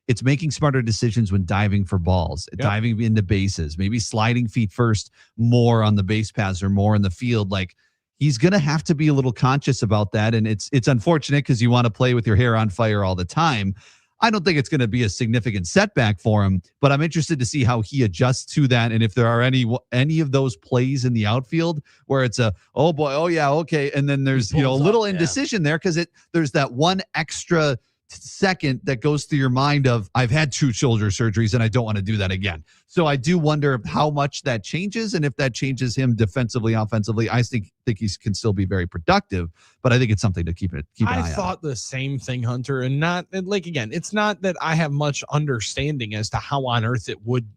It's making smarter decisions when diving for balls, diving into bases, maybe sliding feet first more on the base paths or more in the field. Like, he's going to have to be a little conscious about that. And it's unfortunate because you want to play with your hair on fire all the time. I don't think it's going to be a significant setback for him, but I'm interested to see how he adjusts to that. And if there are any of those plays in the outfield where it's oh boy, oh yeah, okay. And then there's, a little indecision there because there's that one extra second that goes through your mind of, I've had 2 shoulder surgeries and I don't want to do that again. So I do wonder how much that changes, and if that changes him defensively, offensively. I think he can still be very productive, but I think it's something to keep an eye on. I thought the same thing, Hunter, and not like, again, it's not that I have much understanding as to how on earth it would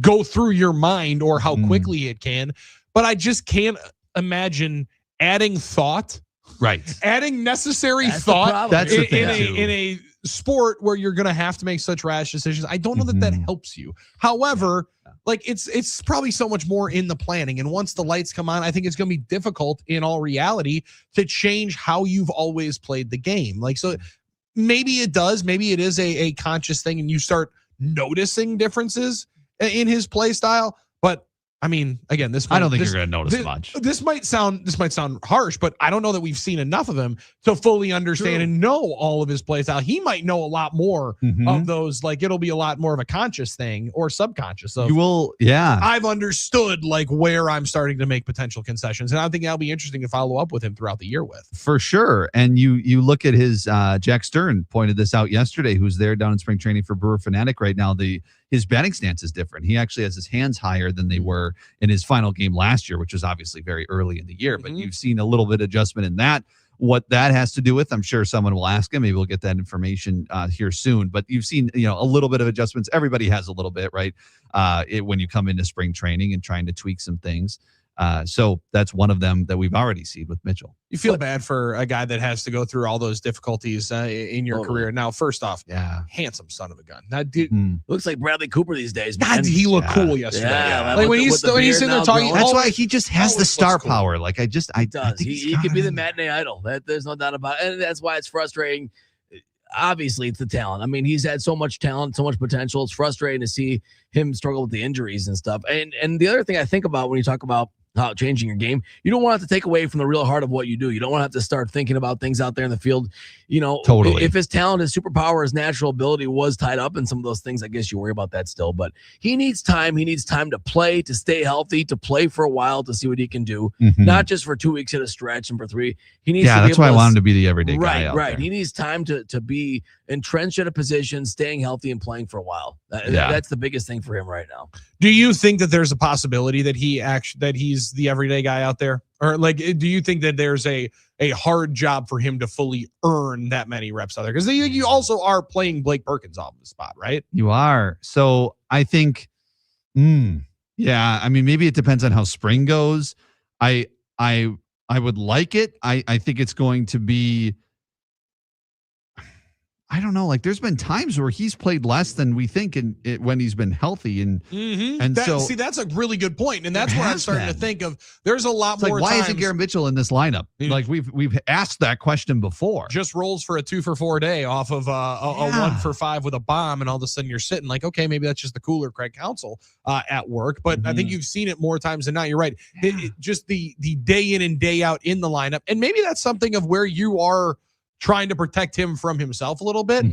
go through your mind or how quickly it can, but I just can't imagine adding thought. Right. Adding necessary thought in a sport where you're going to have to make such rash decisions. I don't know that helps you. However, like it's probably so much more in the planning. And once the lights come on, I think it's going to be difficult in all reality to change how you've always played the game. Like, so maybe it does. Maybe it is a conscious thing and you start noticing differences in his play style. But I mean, again, I don't think you're going to notice much. This might sound harsh, but I don't know that we've seen enough of him to fully understand and know all of his play style. He might know a lot more of those. Like, it'll be a lot more of a conscious thing or subconscious. So you will, yeah. I've understood like where I'm starting to make potential concessions, and I think that'll be interesting to follow up with him throughout the year with. For sure. And you look at his Jack Stern pointed this out yesterday, who's there down in spring training for Brewer Fanatic right now. His batting stance is different. He actually has his hands higher than they were in his final game last year, which was obviously very early in the year. But you've seen a little bit of adjustment in that. What that has to do with, I'm sure someone will ask him. Maybe we'll get that information here soon. But you've seen, a little bit of adjustments. Everybody has a little bit, right? When you come into spring training and trying to tweak some things. So that's one of them that we've already seen with Mitchell. You feel bad for a guy that has to go through all those difficulties in your career. Now, first off, handsome son of a gun. That dude looks like Bradley Cooper these days. God, Man. he looked cool yesterday. Yeah. Like when he's sitting there talking. That's why he just has the star power. Like I think he could be the matinee idol. There's no doubt about it. And that's why it's frustrating. Obviously, it's the talent. I mean, he's had so much talent, so much potential. It's frustrating to see him struggle with the injuries and stuff. And the other thing I think about when you talk about how changing your game, you don't want to have to take away from the real heart of what you do. You don't want to have to start thinking about things out there in the field. Totally. If his talent, his superpower, his natural ability was tied up in some of those things, I guess you worry about that still. But he needs time. He needs time to play, to stay healthy, to play for a while, to see what he can do. Not just for 2 weeks at a stretch and for 3. He needs to be that's why I want him to be the everyday guy. Right. He needs time to be entrenched at a position, staying healthy and playing for a while. That's the biggest thing for him right now. Do you think that there's a possibility that he's the everyday guy out there? Or like, do you think that there's a hard job for him to fully earn that many reps out there? Because you also are playing Blake Perkins off the spot, right? You are. So I think, yeah, I mean, maybe it depends on how spring goes. I would like it. I think it's going to be, I don't know. Like there's been times where he's played less than we think when he's been healthy. And that's a really good point. And that's where I'm starting to think of. There's a lot more. Why isn't Garrett Mitchell in this lineup? Like we've asked that question before. Just rolls for a 2-for-4 day off of a 1-for-5 with a bomb, and all of a sudden you're sitting like, okay, maybe that's just the cooler Craig Counsell at work. But I think you've seen it more times than not. You're right. Just the day in and day out in the lineup, and maybe that's something of where you are trying to protect him from himself a little bit.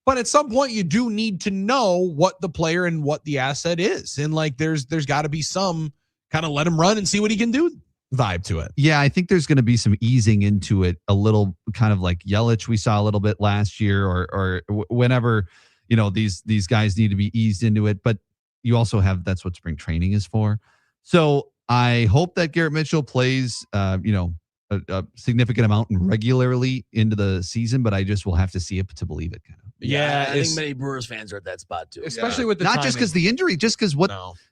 But at some point you do need to know what the player and what the asset is. And like there's got to be some kind of let him run and see what he can do vibe to it. Yeah, I think there's going to be some easing into it a little, kind of like Yelich we saw a little bit last year or whenever, these guys need to be eased into it. But you also have, that's what spring training is for. So I hope that Garrett Mitchell plays, a significant amount and regularly into the season, but I just will have to see it to believe it. Kind of. Yeah, I think many Brewers fans are at that spot too, especially with the not just because the injury, just because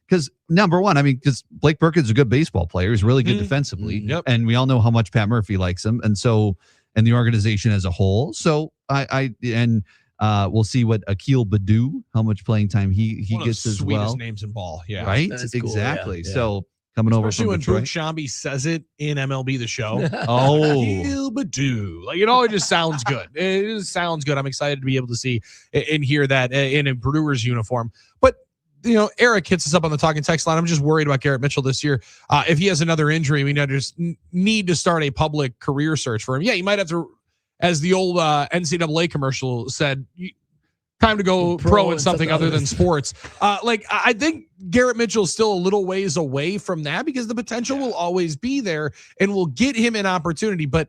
because number one, I mean, because Blake Burkins is a good baseball player, he's really good defensively, and we all know how much Pat Murphy likes him, and the organization as a whole. So we'll see what Akil Baddoo, how much playing time he gets as well. Sweetest names in ball, right, exactly. Cool, so. Coming especially over from when Brooke Shambi says it in MLB The Show. Oh, Badoo. Like, it just sounds good. It just sounds good. I'm excited to be able to see and hear that in a Brewers uniform. But, Eric hits us up on the talking text line. I'm just worried about Garrett Mitchell this year. If he has another injury, we just need to start a public career search for him. Yeah, you might have to, as the old NCAA commercial said, time to go pro in something other than sports. I think Garrett Mitchell is still a little ways away from that because the potential will always be there and will get him an opportunity. But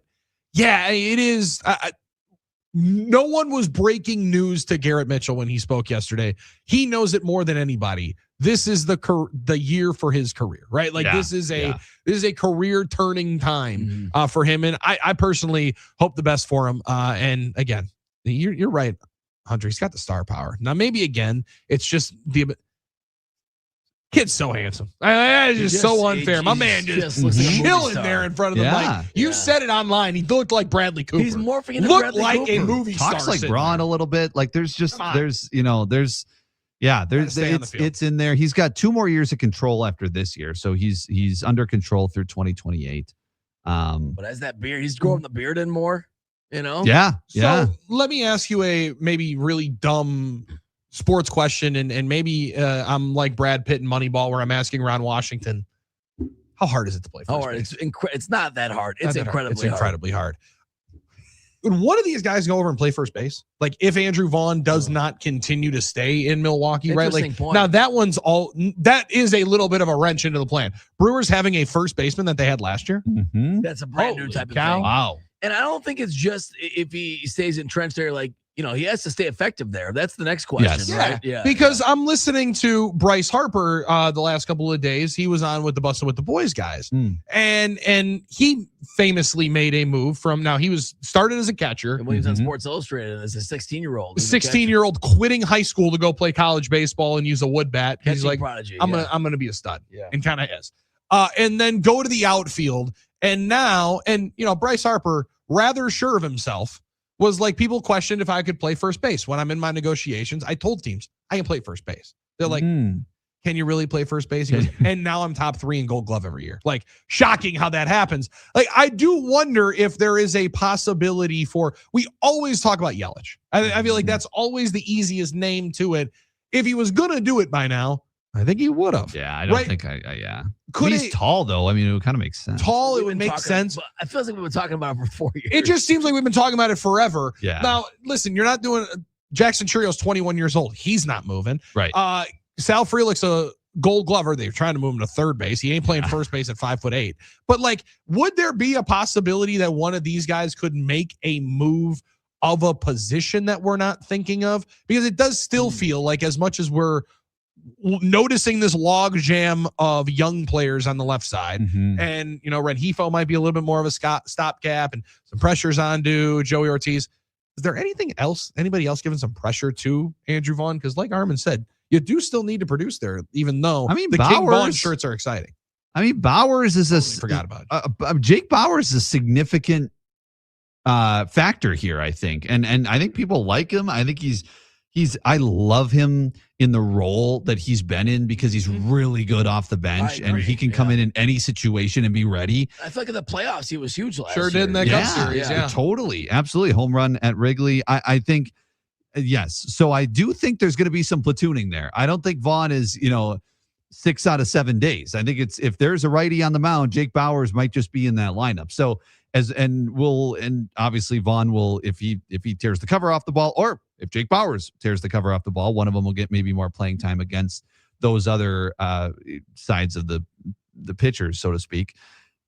yeah, it is. No one was breaking news to Garrett Mitchell when he spoke yesterday. He knows it more than anybody. This is the year for his career, right? Like this is a career turning time for him. And I personally hope the best for him. And again, you're right, Hunter, he's got the star power. Now, maybe again, it's just the kid's so handsome. It's just so unfair. My man just chilling there in front of the mic. You said it online. He looked like Bradley Cooper. He's morphing into Looked Bradley like Cooper. a movie star. Talks like Braun a little bit. Like it's in there. He's got 2 more years of control after this year, so he's under control through 2028. But as that beard, he's growing the beard in more. Yeah. So let me ask you a maybe really dumb sports question, and maybe I'm like Brad Pitt in Moneyball, where I'm asking Ron Washington, how hard is it to play first base? It's not that hard. It's incredibly hard. Would one of these guys go over and play first base? Like if Andrew Vaughn does not continue to stay in Milwaukee, right? Like now that is a little bit of a wrench into the plan. Brewers having a first baseman that they had last year. That's a brand new type of thing. Wow. And I don't think it's just if he stays entrenched there, like, he has to stay effective there. That's the next question, right? Yeah. Because I'm listening to Bryce Harper the last couple of days. He was on with the Bustin' with the Boys guys. And he famously made a move from, now he was started as a catcher. And when he was on Sports Illustrated as a 16-year-old. 16-year-old quitting high school to go play college baseball and use a wood bat. He's like, prodigy, I'm gonna be a stud. Yeah. And kind of is. And then go to the outfield. And now, Bryce Harper, rather sure of himself, was like, people questioned if I could play first base. When I'm in my negotiations, I told teams I can play first base. They're like, can you really play first base? He goes, and now I'm top 3 in Gold Glove every year. Like, shocking how that happens. Like, I do wonder if there is a possibility we always talk about Yelich. I feel like that's always the easiest name to it. If he was going to do it by now, I think he would have. Yeah, I don't think he's tall, though. I mean, it would kind of make sense. Tall, it would make sense. I feel like we've been talking about it for 4 years. It just seems like we've been talking about it forever. Yeah. Now, listen, you're not doing Jackson Churio's 21 years old. He's not moving. Right. Sal Frelick's a Gold Glover. They're trying to move him to third base. He ain't playing first base at 5'8". But like, would there be a possibility that one of these guys could make a move of a position that we're not thinking of? Because it does still feel like, as much as we're noticing this log jam of young players on the left side, and Renjifo might be a little bit more of a stopgap, and some pressure's on Joey Ortiz. Is there anybody else giving some pressure to Andrew Vaughn? Because like Armen said, you do still need to produce there, even though the King Vaughn shirts are exciting. I mean, Bowers is forgot about it. Jake Bowers is a significant factor here, I think. And I think people like him. I think I love him in the role that he's been in because he's really good off the bench and he can come in any situation and be ready. I feel like in the playoffs he was huge last year. Sure did in that Cup series. Yeah, totally. Absolutely. Home run at Wrigley. I think, yes. So I do think there's going to be some platooning there. I don't think Vaughn is, 6 out of 7 days. I think it's, if there's a righty on the mound, Jake Bauers might just be in that lineup. So and obviously Vaughn will, if he tears the cover off the ball, or if Jake Bauers tears the cover off the ball, one of them will get maybe more playing time against those other sides of the pitchers, so to speak.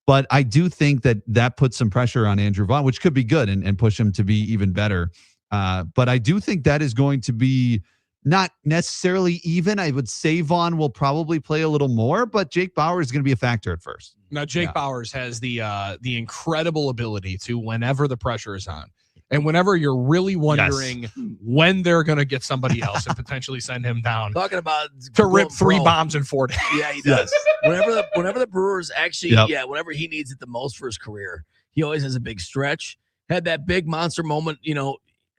But I do think that puts some pressure on Andrew Vaughn, which could be good and push him to be even better. But I do think that is going to be not necessarily even. I would say Vaughn will probably play a little more, but Jake Bauers is going to be a factor at first. Now, Jake Bauers has the incredible ability to, whenever the pressure is on, and whenever you're really wondering when they're going to get somebody else and potentially send him down. Talking about to rip 3 bombs in 4 days. Yeah, he does. Whenever the Brewers actually, whenever he needs it the most for his career, he always has a big stretch. Had that big monster moment,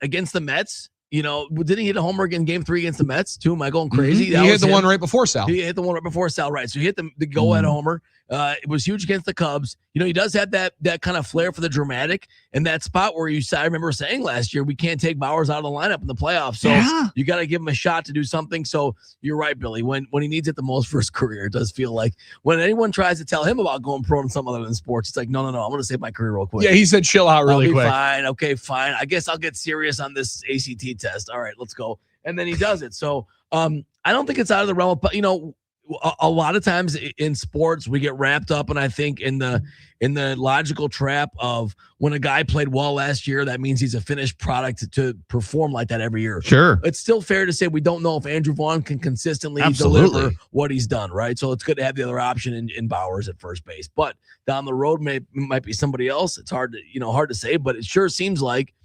against the Mets. Didn't he hit a homer in Game 3 against the Mets too? Am I going crazy? He hit the one right before Sal. He hit the one right before Sal, right? So he hit the go-ahead homer. It was huge against the Cubs. He does have that kind of flair for the dramatic, and that spot where I remember saying last year, we can't take Bauers out of the lineup in the playoffs. So you got to give him a shot to do something. So you're right, Billy. When he needs it the most for his career, it does feel like when anyone tries to tell him about going pro in something other than sports, it's like, no, I'm going to save my career real quick. Yeah, he said chill out really quick. Fine. Okay, fine. I guess I'll get serious on this ACT test. All right, let's go. And then he does it. So I don't think it's out of the realm of, a lot of times in sports we get wrapped up, and I think in the logical trap of when a guy played well last year, that means he's a finished product to perform like that every year. Sure. It's still fair to say we don't know if Andrew Vaughn can consistently deliver what he's done, right? So it's good to have the other option in Bauers at first base. But down the road might be somebody else. It's hard to say, but it sure seems like,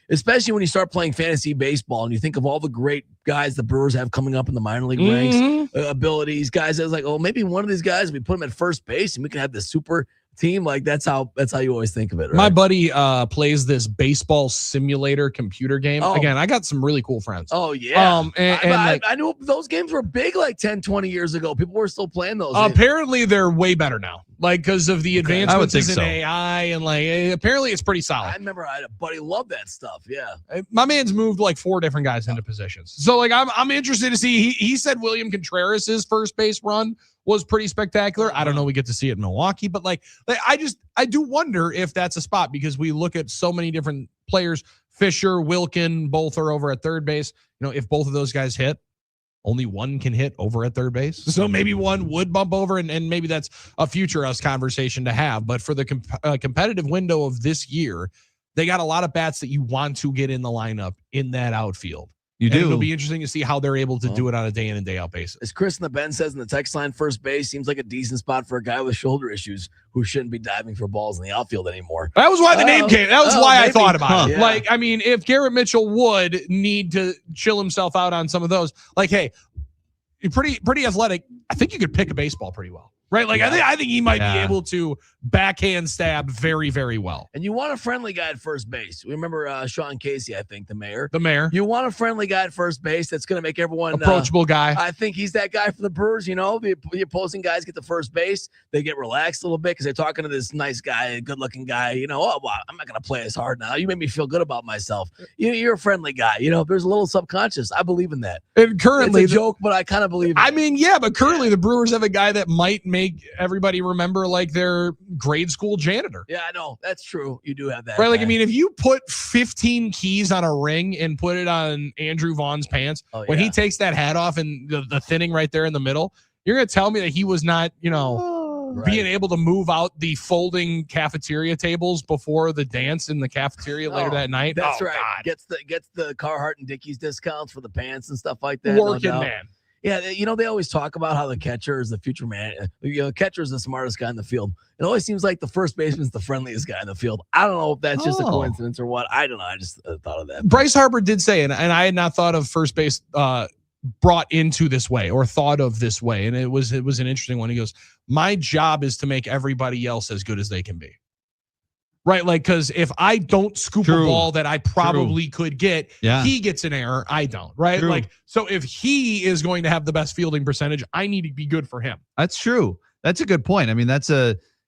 especially when you start playing fantasy baseball and you think of all the great guys the Brewers have coming up in the minor league ranks, abilities, guys that's like, oh, maybe one of these guys, we put him at first base and we can have this super team. Like that's how you always think of it, right? My buddy plays this baseball simulator computer game. Again, I got some really cool friends. Oh yeah. I knew those games were big like 10, 20 years ago. People were still playing those. Apparently they're way better now. Like because of the advancements in AI and apparently it's pretty solid. I remember I had a buddy love that stuff. Yeah. My man's moved 4 different guys into positions. So I'm interested to see. He said William Contreras' first base run was pretty spectacular. I don't know. We get to see it in Milwaukee, but I do wonder if that's a spot because we look at so many different players. Fisher, Wilkin, both are over at third base. If both of those guys hit, only one can hit over at third base. So maybe one would bump over and maybe that's a future us conversation to have. But for the competitive window of this year, they got a lot of bats that you want to get in the lineup in that outfield. It'll be interesting to see how they're able to do it on a day in and day out basis. As Chris in the Ben says in the text line, first base seems like a decent spot for a guy with shoulder issues who shouldn't be diving for balls in the outfield anymore. That was why the name came. That was why I thought about it. Yeah. If Garrett Mitchell would need to chill himself out on some of those, hey, you're pretty athletic. I think you could pick a baseball pretty well. Right? I think he might be able to backhand stab very, very well. And you want a friendly guy at first base. We remember Sean Casey, I think, the mayor. You want a friendly guy at first base that's going to make everyone approachable guy. I think he's that guy for the Brewers. The opposing guys get to first base. They get relaxed a little bit because they're talking to this nice guy, good-looking guy. I'm not going to play as hard now. You made me feel good about myself. You're a friendly guy. There's a little subconscious. I believe in that. And currently, it's a joke, but I kind of believe it. But currently the Brewers have a guy that might make everybody remember their grade school janitor. Yeah, I know. That's true. You do have that. Right? If you put 15 keys on a ring and put it on Andrew Vaughn's pants, when he takes that hat off and the thinning right there in the middle, you're going to tell me that he was not, being able to move out the folding cafeteria tables before the dance in the cafeteria later that night. That's right. God. Gets the Carhartt and Dickies discounts for the pants and stuff like that. Working man. Yeah, they always talk about how the catcher is the future man. Catcher is the smartest guy in the field. It always seems like the first baseman's the friendliest guy in the field. I don't know if that's just a coincidence or what. I don't know. I just thought of that. Bryce Harper did say, and I had not thought of first base brought into this way or thought of this way, and it was an interesting one. He goes, "My job is to make everybody else as good as they can be." right? Like, because if I don't scoop a ball that I probably could get, he gets an error. I don't, right? True. Like, so if he is going to have the best fielding percentage, I need to be good for him. That's true. That's a good point. I mean,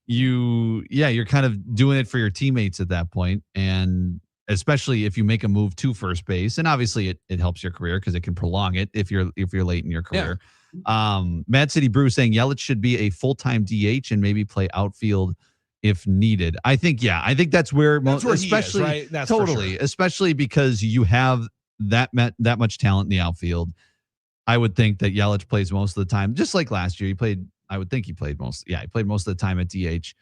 you're kind of doing it for your teammates at that point, and especially if you make a move to first base, and obviously it helps your career because it can prolong it if you're late in your career. Mad City Brew saying Yelich should be a full-time DH and maybe play outfield if needed. I think that's where especially, he is, right? That's totally, especially because you have that much talent in the outfield. I would think that Yelich plays most of the time, just like last year. I would think he played most of the time at DH.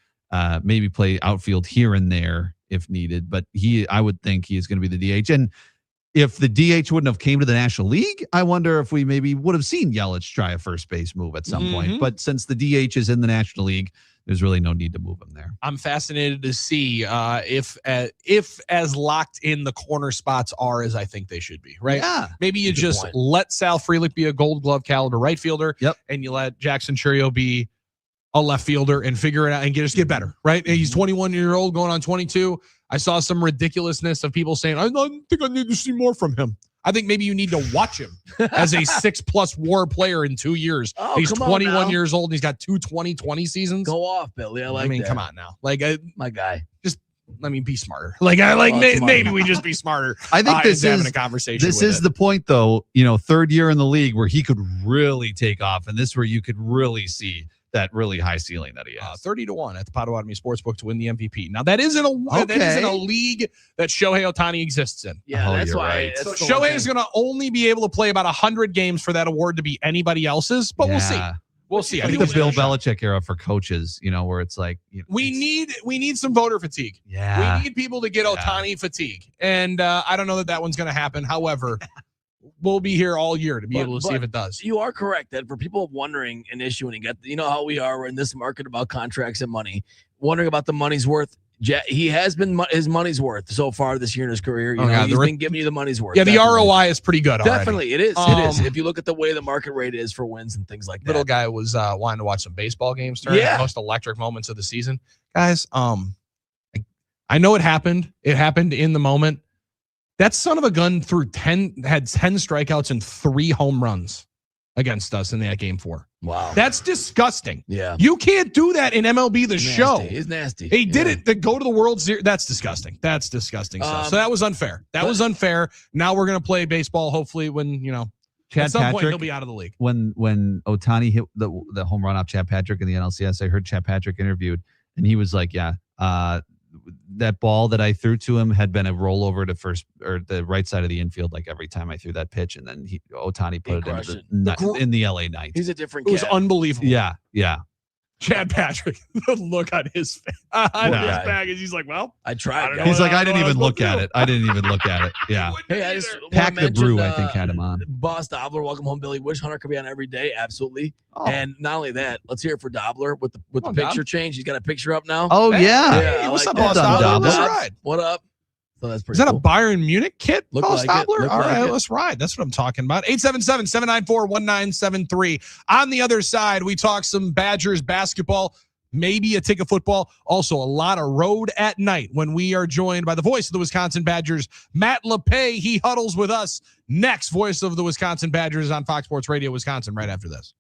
Maybe play outfield here and there if needed, but I would think he is going to be the DH. And if the DH wouldn't have came to the National League, I wonder if we maybe would have seen Yelich try a first base move at some point. But since the DH is in the National League, there's really no need to move him there. I'm fascinated to see if as locked in the corner spots are as I think they should be, right? Yeah. Maybe you just let Sal Frelick be a Gold Glove caliber right fielder, and you let Jackson Churio be a left fielder and figure it out and just get better, right? He's 21-year-old going on 22. I saw some ridiculousness of people saying, I think I need to see more from him. I think maybe you need to watch him as a 6+ WAR player in 2 years. He's 21 years old and he's got 2 2020 seasons. Go off, Billy. I mean, come on now. Like, my guy. Just be smarter. Maybe we just be smarter. I think this is having a conversation. This is the point, though. Third year in the league where he could really take off, and this is where you could really see that really high ceiling that he has. 30-1 at the Potawatomi Sportsbook to win the MVP. Now that isn't a league that Shohei Ohtani exists in. Yeah, that's why. Right. So Shohei is going to only be able to play about 100 games for that award to be anybody else's, but we'll see. We'll see. I think the Bill Belichick era for coaches, where it's like we need some voter fatigue. Yeah, we need people to get Ohtani fatigue, and I don't know that one's going to happen. However, we'll be here all year to be able to see if it does. You are correct that for people wondering an issue, and how we are, we're in this market about contracts and money, wondering about the money's worth. He has been his money's worth so far this year in his career. He's been giving you the money's worth. Yeah, the ROI is pretty good. Definitely, it is. It is. If you look at the way the market rate is for wins and things like that. Little guy was wanting to watch some baseball games during the most electric moments of the season. Guys, I know it happened. It happened in the moment. That son of a gun had 10 strikeouts and 3 home runs against us in that game 4. Wow. That's disgusting. Yeah. You can't do that in MLB Show. It's nasty. He did it to go to the World Series. That's disgusting. That's disgusting stuff. So that was unfair. That was unfair. Now we're going to play baseball, hopefully, when, at some point he'll be out of the league. When Ohtani hit the home run off Chad Patrick in the NLCS, I heard Chad Patrick interviewed, and he was like, that ball that I threw to him had been a rollover to first or the right side of the infield like every time I threw that pitch, and then Ohtani put it in the LA Knights. He's a different cat. It was unbelievable. Yeah. Chad Patrick, the look on his face, on his back, is he's like, well, I tried. He's like, I didn't even look at it. Yeah. Hey, I just Pack the Brew, I think, had him on. Boss Dobler, welcome home, Billy. Wish Hunter could be on every day. Absolutely. Oh. And not only that, let's hear it for Dobler with the picture change. He's got a picture up now. Oh, yeah. Hey, what's up, Boss Dobler? Let's ride. What up? So that's pretty Is that cool. a Bayern Munich kit? Look like All right, it. let's ride. That's what I'm talking about. 877-794-1973. On the other side, we talk some Badgers basketball, maybe a tick of football, also a lot of road at night when we are joined by the voice of the Wisconsin Badgers, Matt Lepay. He huddles with us next. Voice of the Wisconsin Badgers on Fox Sports Radio Wisconsin right after this.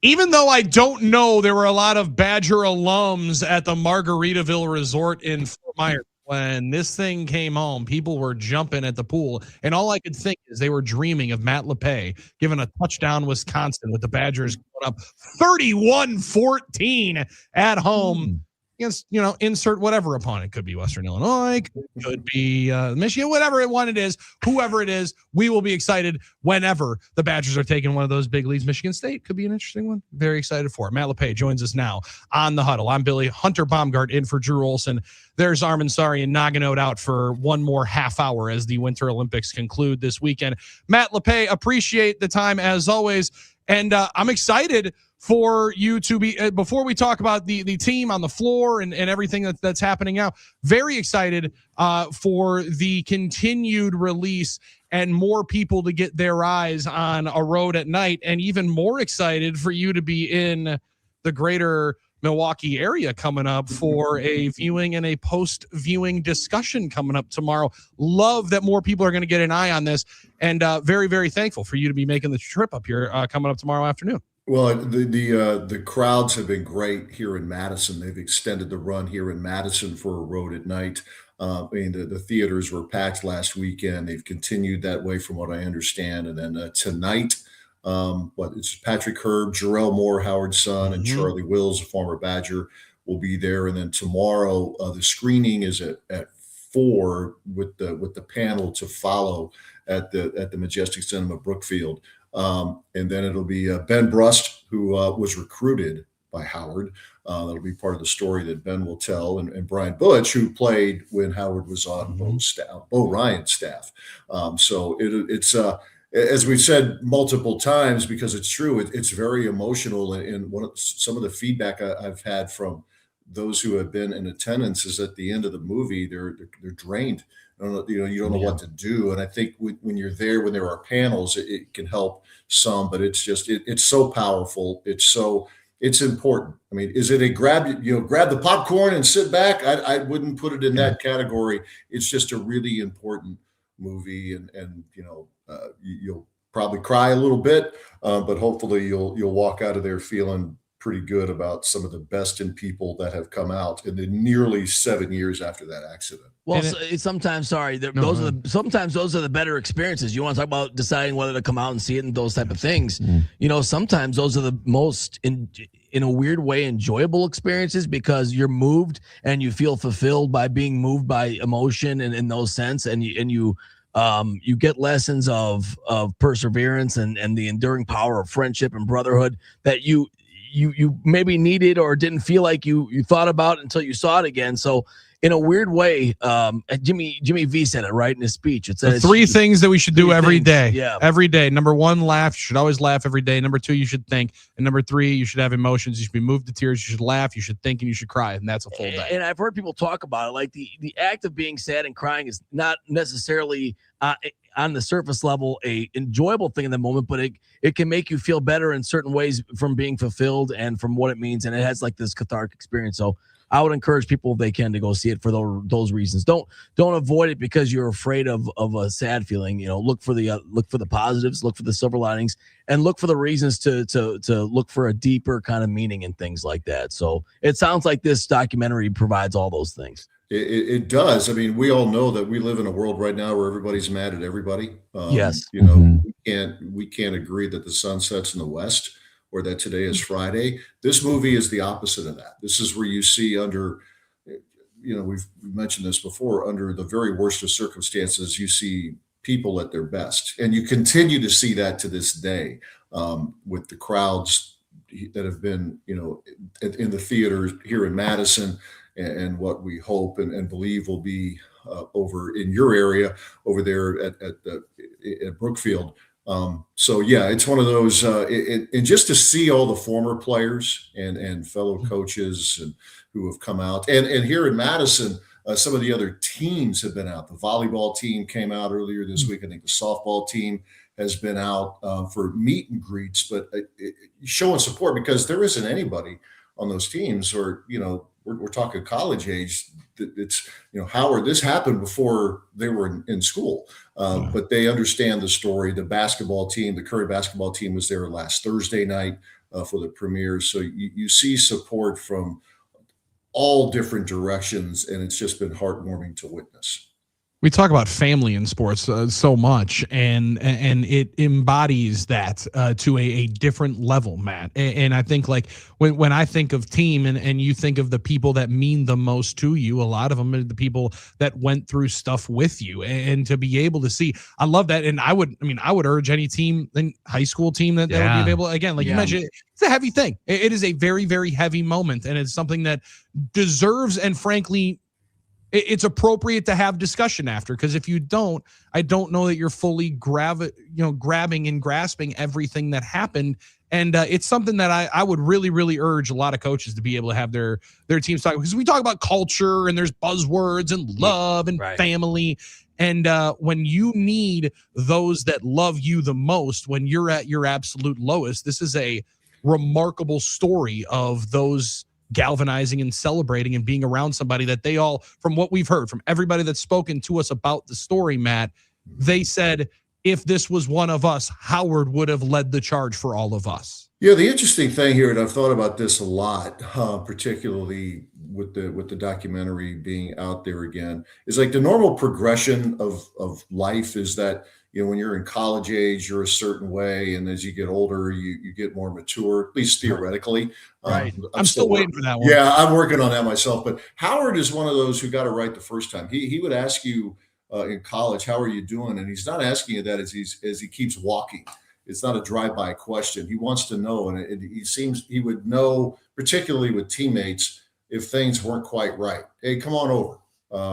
Even though I don't know, there were a lot of Badger alums at the Margaritaville Resort in Fort Myers. When this thing came home, people were jumping at the pool. And all I could think is they were dreaming of Matt Lepay giving a touchdown Wisconsin with the Badgers going up 31-14 at home against, insert whatever opponent. Could be Western Illinois, could be Michigan, whatever it is, whoever it is, we will be excited whenever the Badgers are taking one of those big leads. Michigan State could be an interesting one. Very excited for it. Matt Lepay joins us now on the Huddle. I'm Billy. Hunter Baumgart in for Drew Olson. There's Armen and Nagano out for one more half hour as the Winter Olympics conclude this weekend. Matt Lepay, appreciate the time as always. And I'm excited for you to be, before we talk about the team on the floor and everything that's happening now, very excited for the continued release and more people to get their eyes on A Road at Night, and even more excited for you to be in the greater Milwaukee area coming up for a viewing and a post-viewing discussion coming up tomorrow. Love that more people are going to get an eye on this, and very, very thankful for you to be making the trip up here coming up tomorrow afternoon. Well, the crowds have been great here in Madison. They've extended the run here in Madison for A Road at Night. The theaters were packed last weekend. They've continued that way from what I understand. And then tonight, it's Patrick Herb, Jarrell Moore, Howard's son, and Charlie Wills, a former Badger, will be there. And then tomorrow, the screening is at 4 with the panel to follow at the Majestic Cinema Brookfield. And then it'll be Ben Brust, who was recruited by Howard. That'll be part of the story that Ben will tell, and Brian Butch, who played when Howard was on Bo Ryan's staff. So it's as we've said multiple times, because it's true, it's very emotional. And some of the feedback I've had from those who have been in attendance is at the end of the movie, they're drained. You don't know what to do. And I think when you're there, when there are panels, it can help some, but it's just, it's so powerful. It's important. I mean, is it a grab the popcorn and sit back? I wouldn't put it in that category. It's just a really important movie, and you'll probably cry a little bit, but hopefully you'll walk out of there feeling pretty good about some of the best in people that have come out in the nearly 7 years after that accident. Well, sometimes, those are the better experiences. You want to talk about deciding whether to come out and see it and those type of things. Sometimes those are the most, in a weird way, enjoyable experiences, because you're moved and you feel fulfilled by being moved by emotion and in those sense, and you get lessons of perseverance and the enduring power of friendship and brotherhood that you maybe needed or didn't feel like you thought about until you saw it again. So in a weird way, Jimmy V said it right in his speech. It said three things that we should do every day. Yeah. Every day. Number 1, laugh. You should always laugh every day. Number 2, you should think. And number 3, you should have emotions. You should be moved to tears. You should laugh. You should think, and you should cry. And that's a full day. And I've heard people talk about it. Like the act of being sad and crying is not necessarily on the surface level a enjoyable thing in the moment, but it can make you feel better in certain ways from being fulfilled and from what it means. And it has like this cathartic experience. So I would encourage people, if they can, to go see it for those reasons. Don't avoid it because you're afraid of a sad feeling. Look for the positives, look for the silver linings, and look for the reasons to look for a deeper kind of meaning in things like that. So it sounds like this documentary provides all those things. It does. I mean, we all know that we live in a world right now where everybody's mad at everybody. Yes. We can't agree that the sun sets in the west, or that today is Friday. This movie is the opposite of that. This is where you see we've mentioned this before, under the very worst of circumstances, you see people at their best. And you continue to see that to this day with the crowds that have been, in the theaters here in Madison, and what we hope and believe will be over in your area over there at Brookfield. It's one of those, and just to see all the former players and fellow coaches and who have come out, and here in Madison, some of the other teams have been out. The volleyball team came out earlier this week. I think the softball team has been out for meet and greets, but showing support, because there isn't anybody on those teams, or, we're talking college age. It's, Howard, this happened before they were in school, but they understand the story. The basketball team, the Curry basketball team, was there last Thursday night for the premiere. So you see support from all different directions, and it's just been heartwarming to witness. We talk about family in sports so much, and it embodies that to a different level, Matt. And I think, like, when I think of team, and you think of the people that mean the most to you, a lot of them are the people that went through stuff with you, and to be able to see, I love that. And I would urge any team, in high school team that would be available. Again, like you mentioned, it's a heavy thing. It is a very, very heavy moment, and it's something that deserves, and frankly, it's appropriate to have discussion after, because if you don't, I don't know that you're fully grabbing and grasping everything that happened. And it's something that I would really, really urge a lot of coaches to be able to have their teams talk, because we talk about culture and there's buzzwords and love and family. And when you need those that love you the most, when you're at your absolute lowest, this is a remarkable story of those galvanizing and celebrating and being around somebody that they all, from what we've heard from everybody that's spoken to us about the story, Matt, they said, if this was one of us, Howard would have led the charge for all of us. Yeah, the interesting thing here, and I've thought about this a lot, particularly with the documentary being out there again, is like the normal progression of life is that, when you're in college age, you're a certain way, and as you get older, you get more mature, at least theoretically. Right. I'm still waiting for that one. Yeah, I'm working on that myself. But Howard is one of those who got it right the first time. He would ask you in college, how are you doing? And he's not asking you that as he keeps walking. It's not a drive-by question. He wants to know, and he would know, particularly with teammates, if things weren't quite right. Hey, come on over.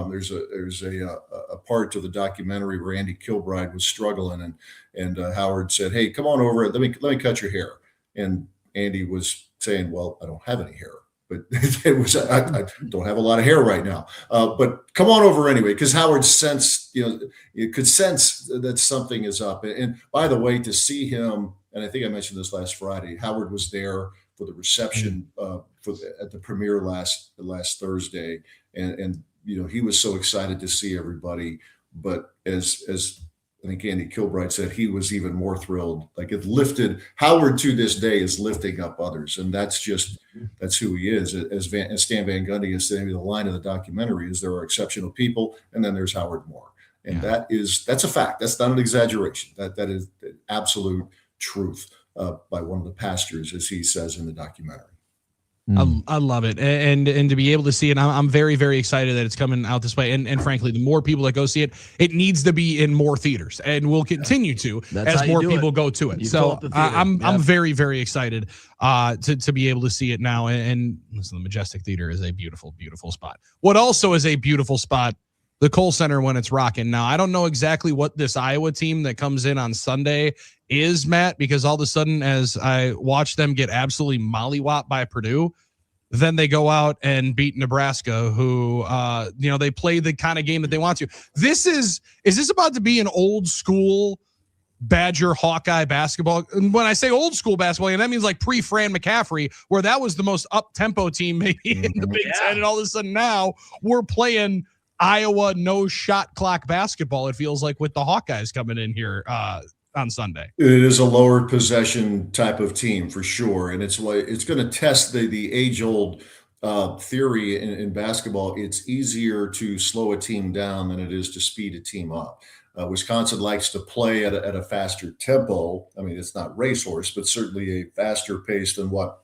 There's a part to the documentary where Andy Kilbride was struggling, and Howard said, "Hey, come on over. Let me cut your hair." And Andy was saying, "Well, I don't have any hair, but I don't have a lot of hair right now. But come on over anyway," because Howard sensed, you could sense that something is up. And by the way, to see him, and I think I mentioned this last Friday, Howard was there for the reception at the premiere last Thursday, and he was so excited to see everybody. But as I think Andy Kilbride said, he was even more thrilled. Like, it lifted Howard to this day is lifting up others, and that's who he is. As Stan Van Gundy is saying, the line of the documentary is there are exceptional people, and then there's Howard Moore, and that's a fact. That's not an exaggeration. That is the absolute truth by one of the pastors, as he says in the documentary. I love it, and to be able to see it, I'm very, very excited that it's coming out this way. And frankly, the more people that go see it, it needs to be in more theaters, and will continue to as more people go to it. So I'm very, very excited to be able to see it now. And listen, the Majestic Theater is a beautiful, beautiful spot. What also is a beautiful spot, the Kohl Center, when it's rocking. Now, I don't know exactly what this Iowa team that comes in on Sunday is, Matt, because all of a sudden, as I watch them get absolutely mollywopped by Purdue, then they go out and beat Nebraska, who, they play the kind of game that they want to. Is this about to be an old school Badger Hawkeye basketball? And when I say old school basketball, and that means like pre-Fran McCaffrey, where that was the most up-tempo team maybe in the Big Ten, and all of a sudden now we're playing Iowa no shot clock basketball, it feels like, with the Hawkeyes coming in here on Sunday. It is a lower possession type of team for sure, and it's going to test the age-old theory in basketball. It's easier to slow a team down than it is to speed a team up. Wisconsin likes to play at a faster tempo. I mean, it's not racehorse, but certainly a faster pace than what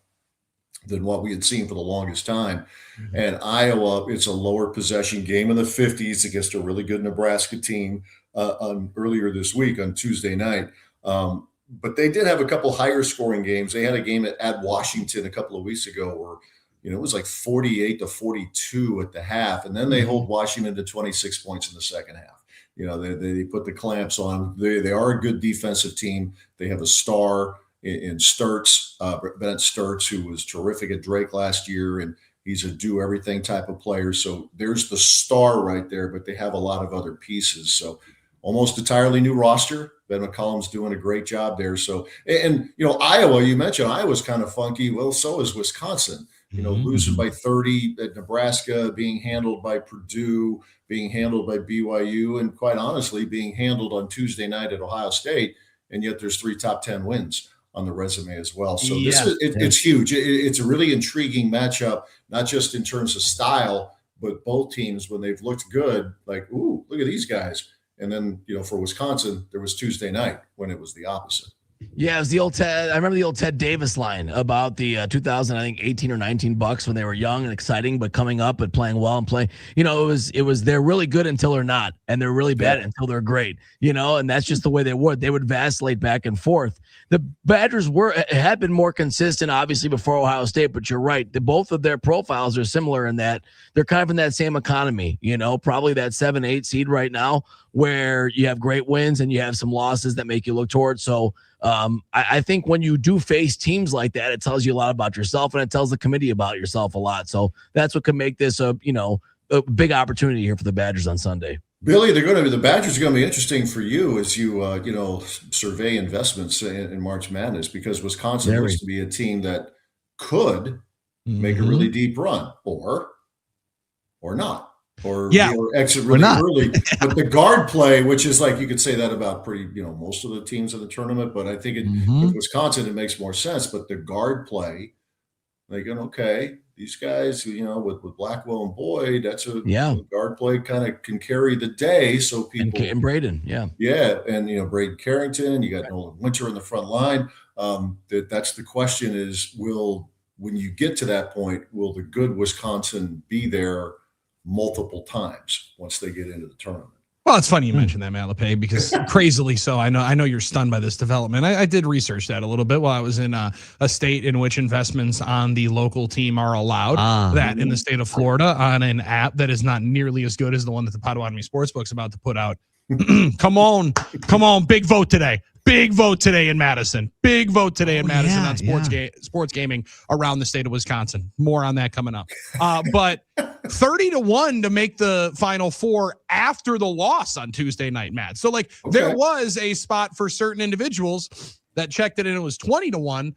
we had seen for the longest time. Mm-hmm. And Iowa, it's a lower possession game in the 50s against a really good Nebraska team earlier this week on Tuesday night. But they did have a couple higher scoring games. They had a game at Washington a couple of weeks ago where, it was like 48-42 at the half. And then they hold Washington to 26 points in the second half. They put the clamps on. They are a good defensive team. They have a star in Sturts, Bennett Sturts, who was terrific at Drake last year, and He's a do everything type of player. So there's the star right there, but they have a lot of other pieces. So almost entirely new roster. Ben McCollum's doing a great job there. So, and Iowa, you mentioned Iowa's kind of funky. Well, so is Wisconsin. Losing by 30 at Nebraska, being handled by Purdue, being handled by BYU, and quite honestly, being handled on Tuesday night at Ohio State. And yet there's 3 top 10 wins on the resume as well. So it's huge. It's a really intriguing matchup, not just in terms of style, but both teams, when they've looked good, like, ooh, look at these guys. And then, for Wisconsin, there was Tuesday night when it was the opposite. Yeah, it was the old Ted. I remember the old Ted Davis line about the 2018 or 19 Bucks when they were young and exciting, but coming up and playing well and play. It was they're really good until they're not, and they're really bad until they're great. And that's just the way they would. They would vacillate back and forth. The Badgers had been more consistent, obviously, before Ohio State, but you're right. Both of their profiles are similar in that they're kind of in that same economy, probably that 7-8 seed right now, where you have great wins and you have some losses that make you look towards. So I think when you do face teams like that, it tells you a lot about yourself, and it tells the committee about yourself a lot. So that's what could make this a big opportunity here for the Badgers on Sunday. Billy, the Badgers are going to be interesting for you as you survey investments in March Madness, because Wisconsin looks to be a team that could make a really deep run, or not. Or exit really early. But the guard play, which is like, you could say that about most of the teams in the tournament, but I think with Wisconsin, it makes more sense. But the guard play, okay, these guys, with Blackwell and Boyd, that's a guard play kind of can carry the day. So people and Braden, and Braden Carrington, you got Nolan Winter in the front line. That's the question: is when you get to that point, will the good Wisconsin be there multiple times once they get into the tournament? Well, it's funny you mentioned that, Matt Lepay, because crazily so. I know you're stunned by this development. I did research that a little bit while I was in a state in which investments on the local team are allowed. That in the state of Florida, on an app that is not nearly as good as the one that the Potawatomi Sportsbook's about to put out. Come on, big vote today. Big vote today in Madison. Big vote today in Madison on sports gaming around the state of Wisconsin. More on that coming up. But 30-1 to make the Final Four after the loss on Tuesday night, Matt. So there was a spot for certain individuals that checked it, and it was 20-1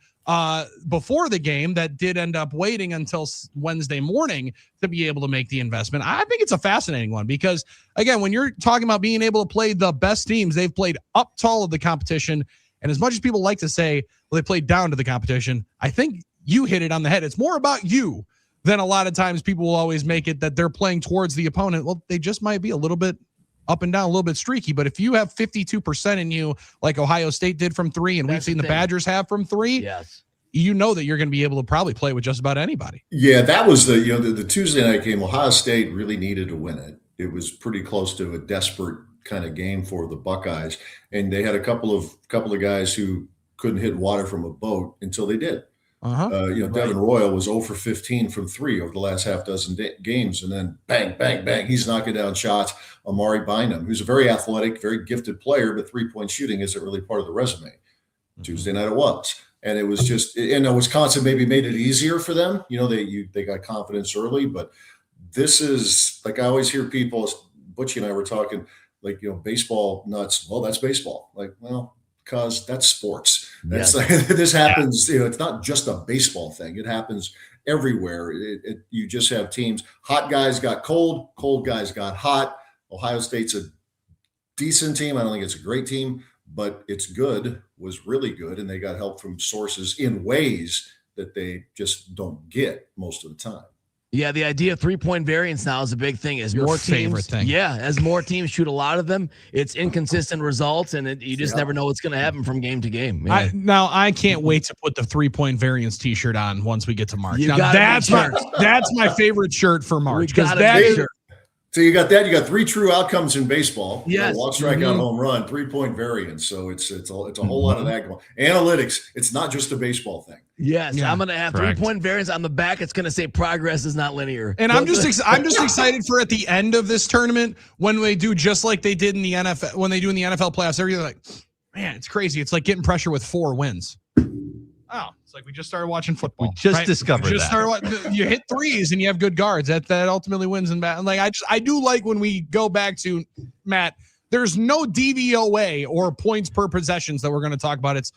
before the game that did end up waiting until Wednesday morning to be able to make the investment. I think it's a fascinating one because, again, when you're talking about being able to play the best teams, they've played up tall of the competition. And as much as people like to say, well, they played down to the competition, I think you hit it on the head. It's more about you than a lot of times people will always make it that they're playing towards the opponent. Well, they just might be a little bit up and down, a little bit streaky. But if you have 52% in you, like Ohio State did from 3, and we've seen the Badgers have from 3, you know that you're going to be able to probably play with just about anybody. Yeah, that was the Tuesday night game. Ohio State really needed to win it. It was pretty close to a desperate kind of game for the Buckeyes, and they had a couple of guys who couldn't hit water from a boat until they did. Devin Royal was 0 for 15 from 3 over the last half dozen games, and then bang, bang, bang, he's knocking down shots. Amari Bynum, who's a very athletic, very gifted player, but 3-point shooting isn't really part of the resume. Tuesday night it was. And it was just, Wisconsin maybe made it easier for them. They got confidence early, but this is, like, I always hear people, Butchie and I were talking, baseball nuts. Well, that's baseball. Because that's sports. That's this happens. It's not just a baseball thing. It happens everywhere. You just have teams. Hot guys got cold. Cold guys got hot. Ohio State's a decent team. I don't think it's a great team, but it's good. Was really good, and they got help from sources in ways that they just don't get most of the time. Yeah, the idea of 3-point variance now is a big thing. As Your more favorite teams, thing. As more teams shoot a lot of them, it's inconsistent results, and you just never know what's going to happen from game to game. Yeah. I can't wait to put the 3-point variance T-shirt on once we get to March. That's my favorite shirt for March, because that is. So you got that. You got 3 true outcomes in baseball. Yes. Walk, strikeout, home run, 3-point variance. So it's a whole lot of that going. Analytics. It's not just a baseball thing. Yes, I'm going to have 3-point variance on the back. It's going to say progress is not linear. And I'm just excited for at the end of this tournament when they do just like they did in the NFL, when they do in the NFL playoffs. They're like, man, it's crazy. It's like getting pressure with 4 wins. Oh, It's like we just started watching football. We just discovered that. You hit threes and you have good guards. That ultimately wins in bat. Like I do like when we go back to Matt. There's no DVOA or points per possessions that we're going to talk about. It's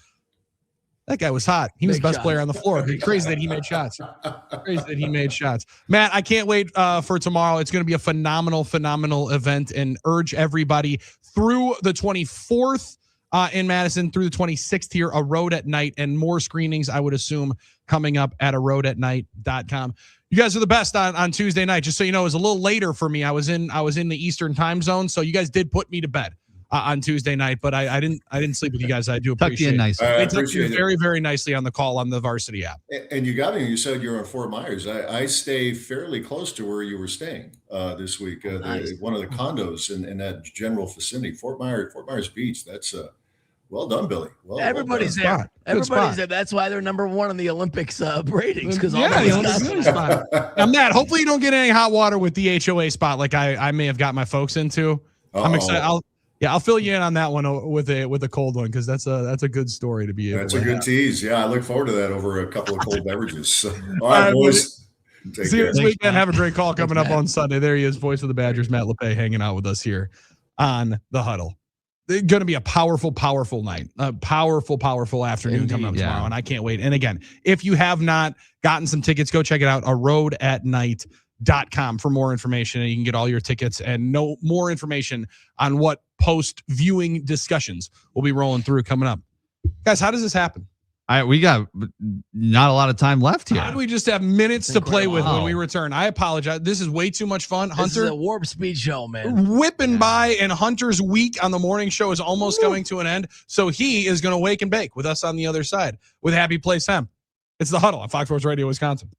that guy was hot. He was the best player on the floor. Crazy that he made shots. Crazy that he made shots. Matt, I can't wait for tomorrow. It's going to be a phenomenal event, and urge everybody through the 24th in Madison, through the 26th here, a road at night, and more screenings, I would assume, coming up at aroadatnight.com. You guys are the best on Tuesday night. Just so you know, it was a little later for me. I was in the Eastern time zone, so you guys did put me to bed on Tuesday night, but I didn't sleep with you guys. I do appreciate it. They tucked you very, very nicely on the call on the Varsity app. And you got me. You said you're in Fort Myers. I stay fairly close to where you were staying this week. Nice. One of the condos in that general vicinity, Fort Myers Beach. That's well done, Billy. Everybody's well there. Everybody's there. That's why they're number one in the Olympics ratings. Because the Olympics spot. Now, Matt, hopefully you don't get any hot water with the HOA spot like I may have got my folks into. I'm excited. I'll fill you in on that one with a cold one, because that's a good story to be able. That's a good tease. Yeah, I look forward to that over a couple of cold beverages. So, all right, boys. See you this weekend. Have a great call coming up on Sunday. There he is, voice of the Badgers, Matt Lepay, hanging out with us here on the Huddle. It's going to be a powerful night, a powerful afternoon coming up tomorrow, and I can't wait. And again, if you have not gotten some tickets, go check it out, aroadatnight.com for more information, and you can get all your tickets and know more information on what post-viewing discussions we'll be rolling through coming up. Guys, how does this happen? We got not a lot of time left here. How do we just have minutes to play with when we return? I apologize. This is way too much fun. Hunter, this is a warp speed show, man. Whipping by, and Hunter's week on the morning show is almost coming to an end. So he is going to wake and bake with us on the other side with Happy Place Hem. It's the Huddle on Fox Sports Radio, Wisconsin.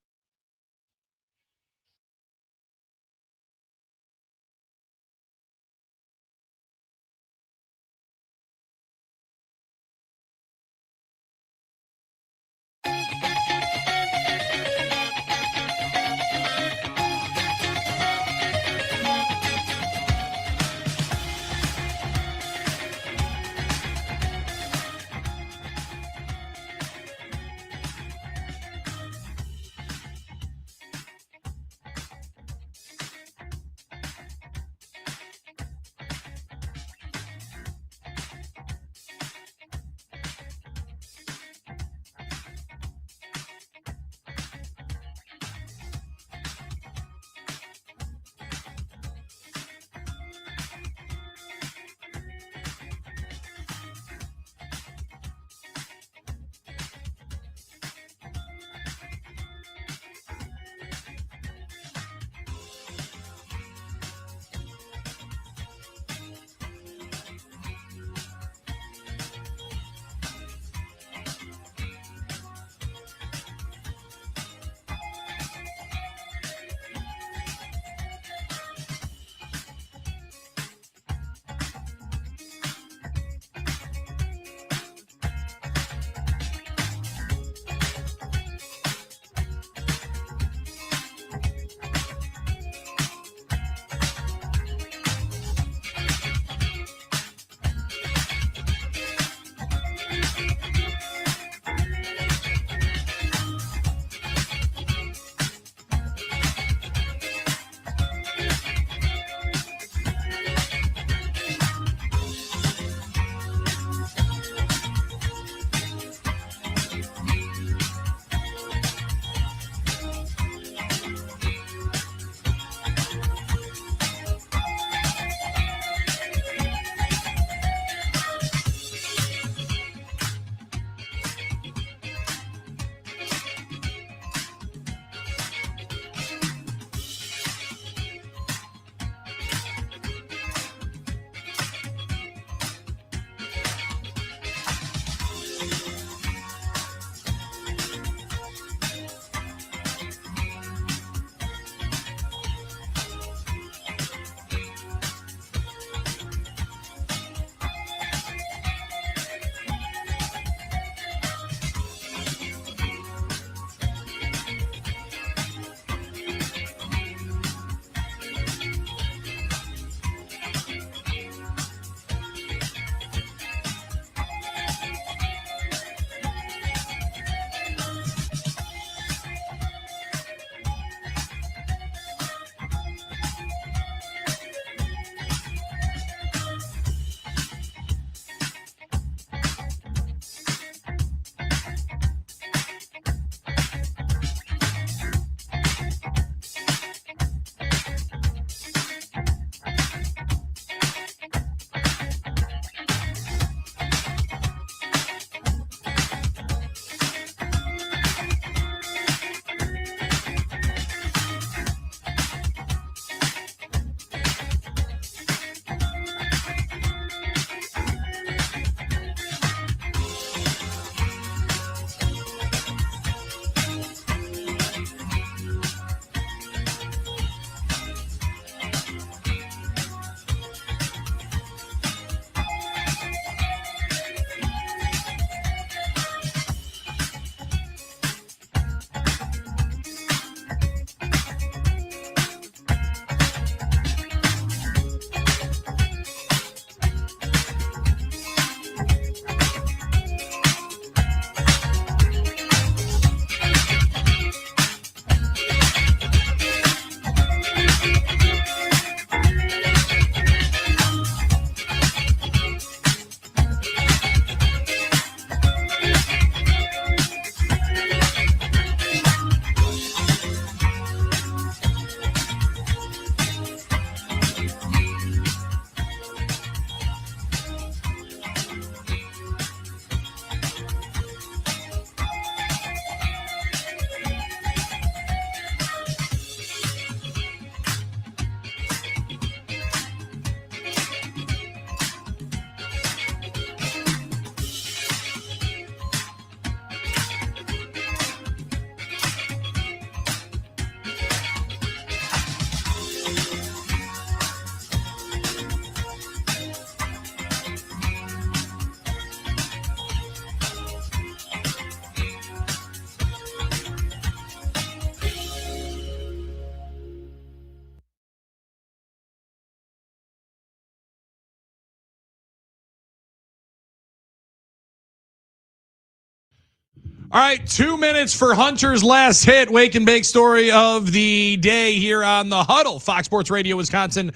All right, 2 minutes for Hunter's last hit. Wake and bake story of the day here on the Huddle. Fox Sports Radio, Wisconsin.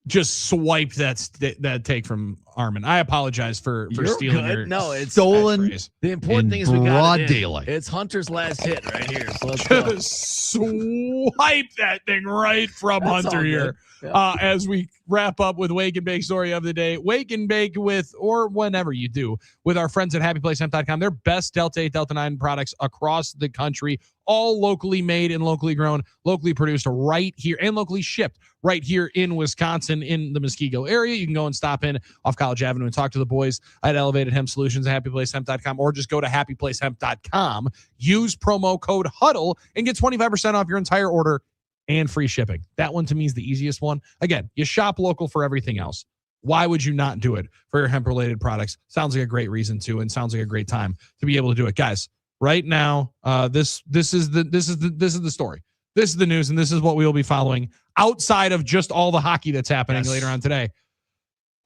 Just swiped that take from Armen. I apologize for stealing your it's stolen. The important thing is we got broad it in. daylight. It's Hunter's last hit right here. So let's go. Just swipe that thing right from That's Hunter all here. good. Yeah. As we wrap up with Wake and Bake story of the day. Wake and Bake with, or whenever you do, with our friends at happyplacehemp.com. Their best Delta 8, Delta 9 products across the country, all locally made and locally grown, locally produced right here, and locally shipped right here in Wisconsin in the Muskego area. You can go and stop in off College Avenue and talk to the boys at Elevated Hemp Solutions at happyplacehemp.com, or just go to happyplacehemp.com, use promo code HUDDLE, and get 25% off your entire order and free shipping. That one to me is the easiest one. Again, you shop local for everything else. Why would you not do it for your hemp related products? Sounds like a great reason to, and sounds like a great time to be able to do it. Guys, right now, this is the story. This is the news, and this is what we will be following outside of just all the hockey that's happening later on today.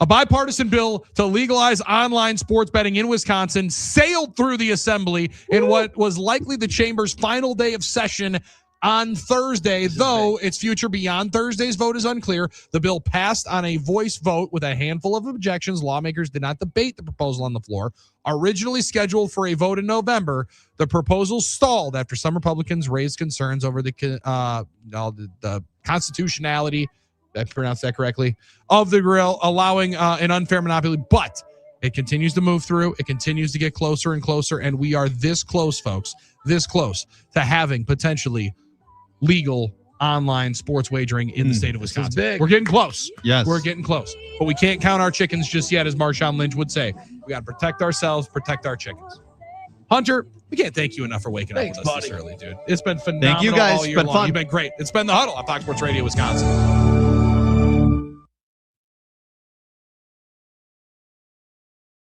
A bipartisan bill to legalize online sports betting in Wisconsin sailed through the assembly in what was likely the chamber's final day of session on Thursday, though its future beyond Thursday's vote is unclear. The bill passed on a voice vote with a handful of objections. Lawmakers did not debate the proposal on the floor. Originally scheduled for a vote in November, the proposal stalled after some Republicans raised concerns over the constitutionality, did I pronounce that correctly, of the grill, allowing an unfair monopoly. But it continues to move through. It continues to get closer and closer, and we are this close, folks, this close to having potentially legal online sports wagering in the state of Wisconsin. We're getting close. Yes. We're getting close. But we can't count our chickens just yet, as Marshawn Lynch would say. We got to protect ourselves, protect our chickens. Hunter, we can't thank you enough for waking up with us this early, dude. It's been phenomenal. Thank you, guys. All year Been long. fun. You've been great. It's been the Huddle on Fox Sports Radio, Wisconsin.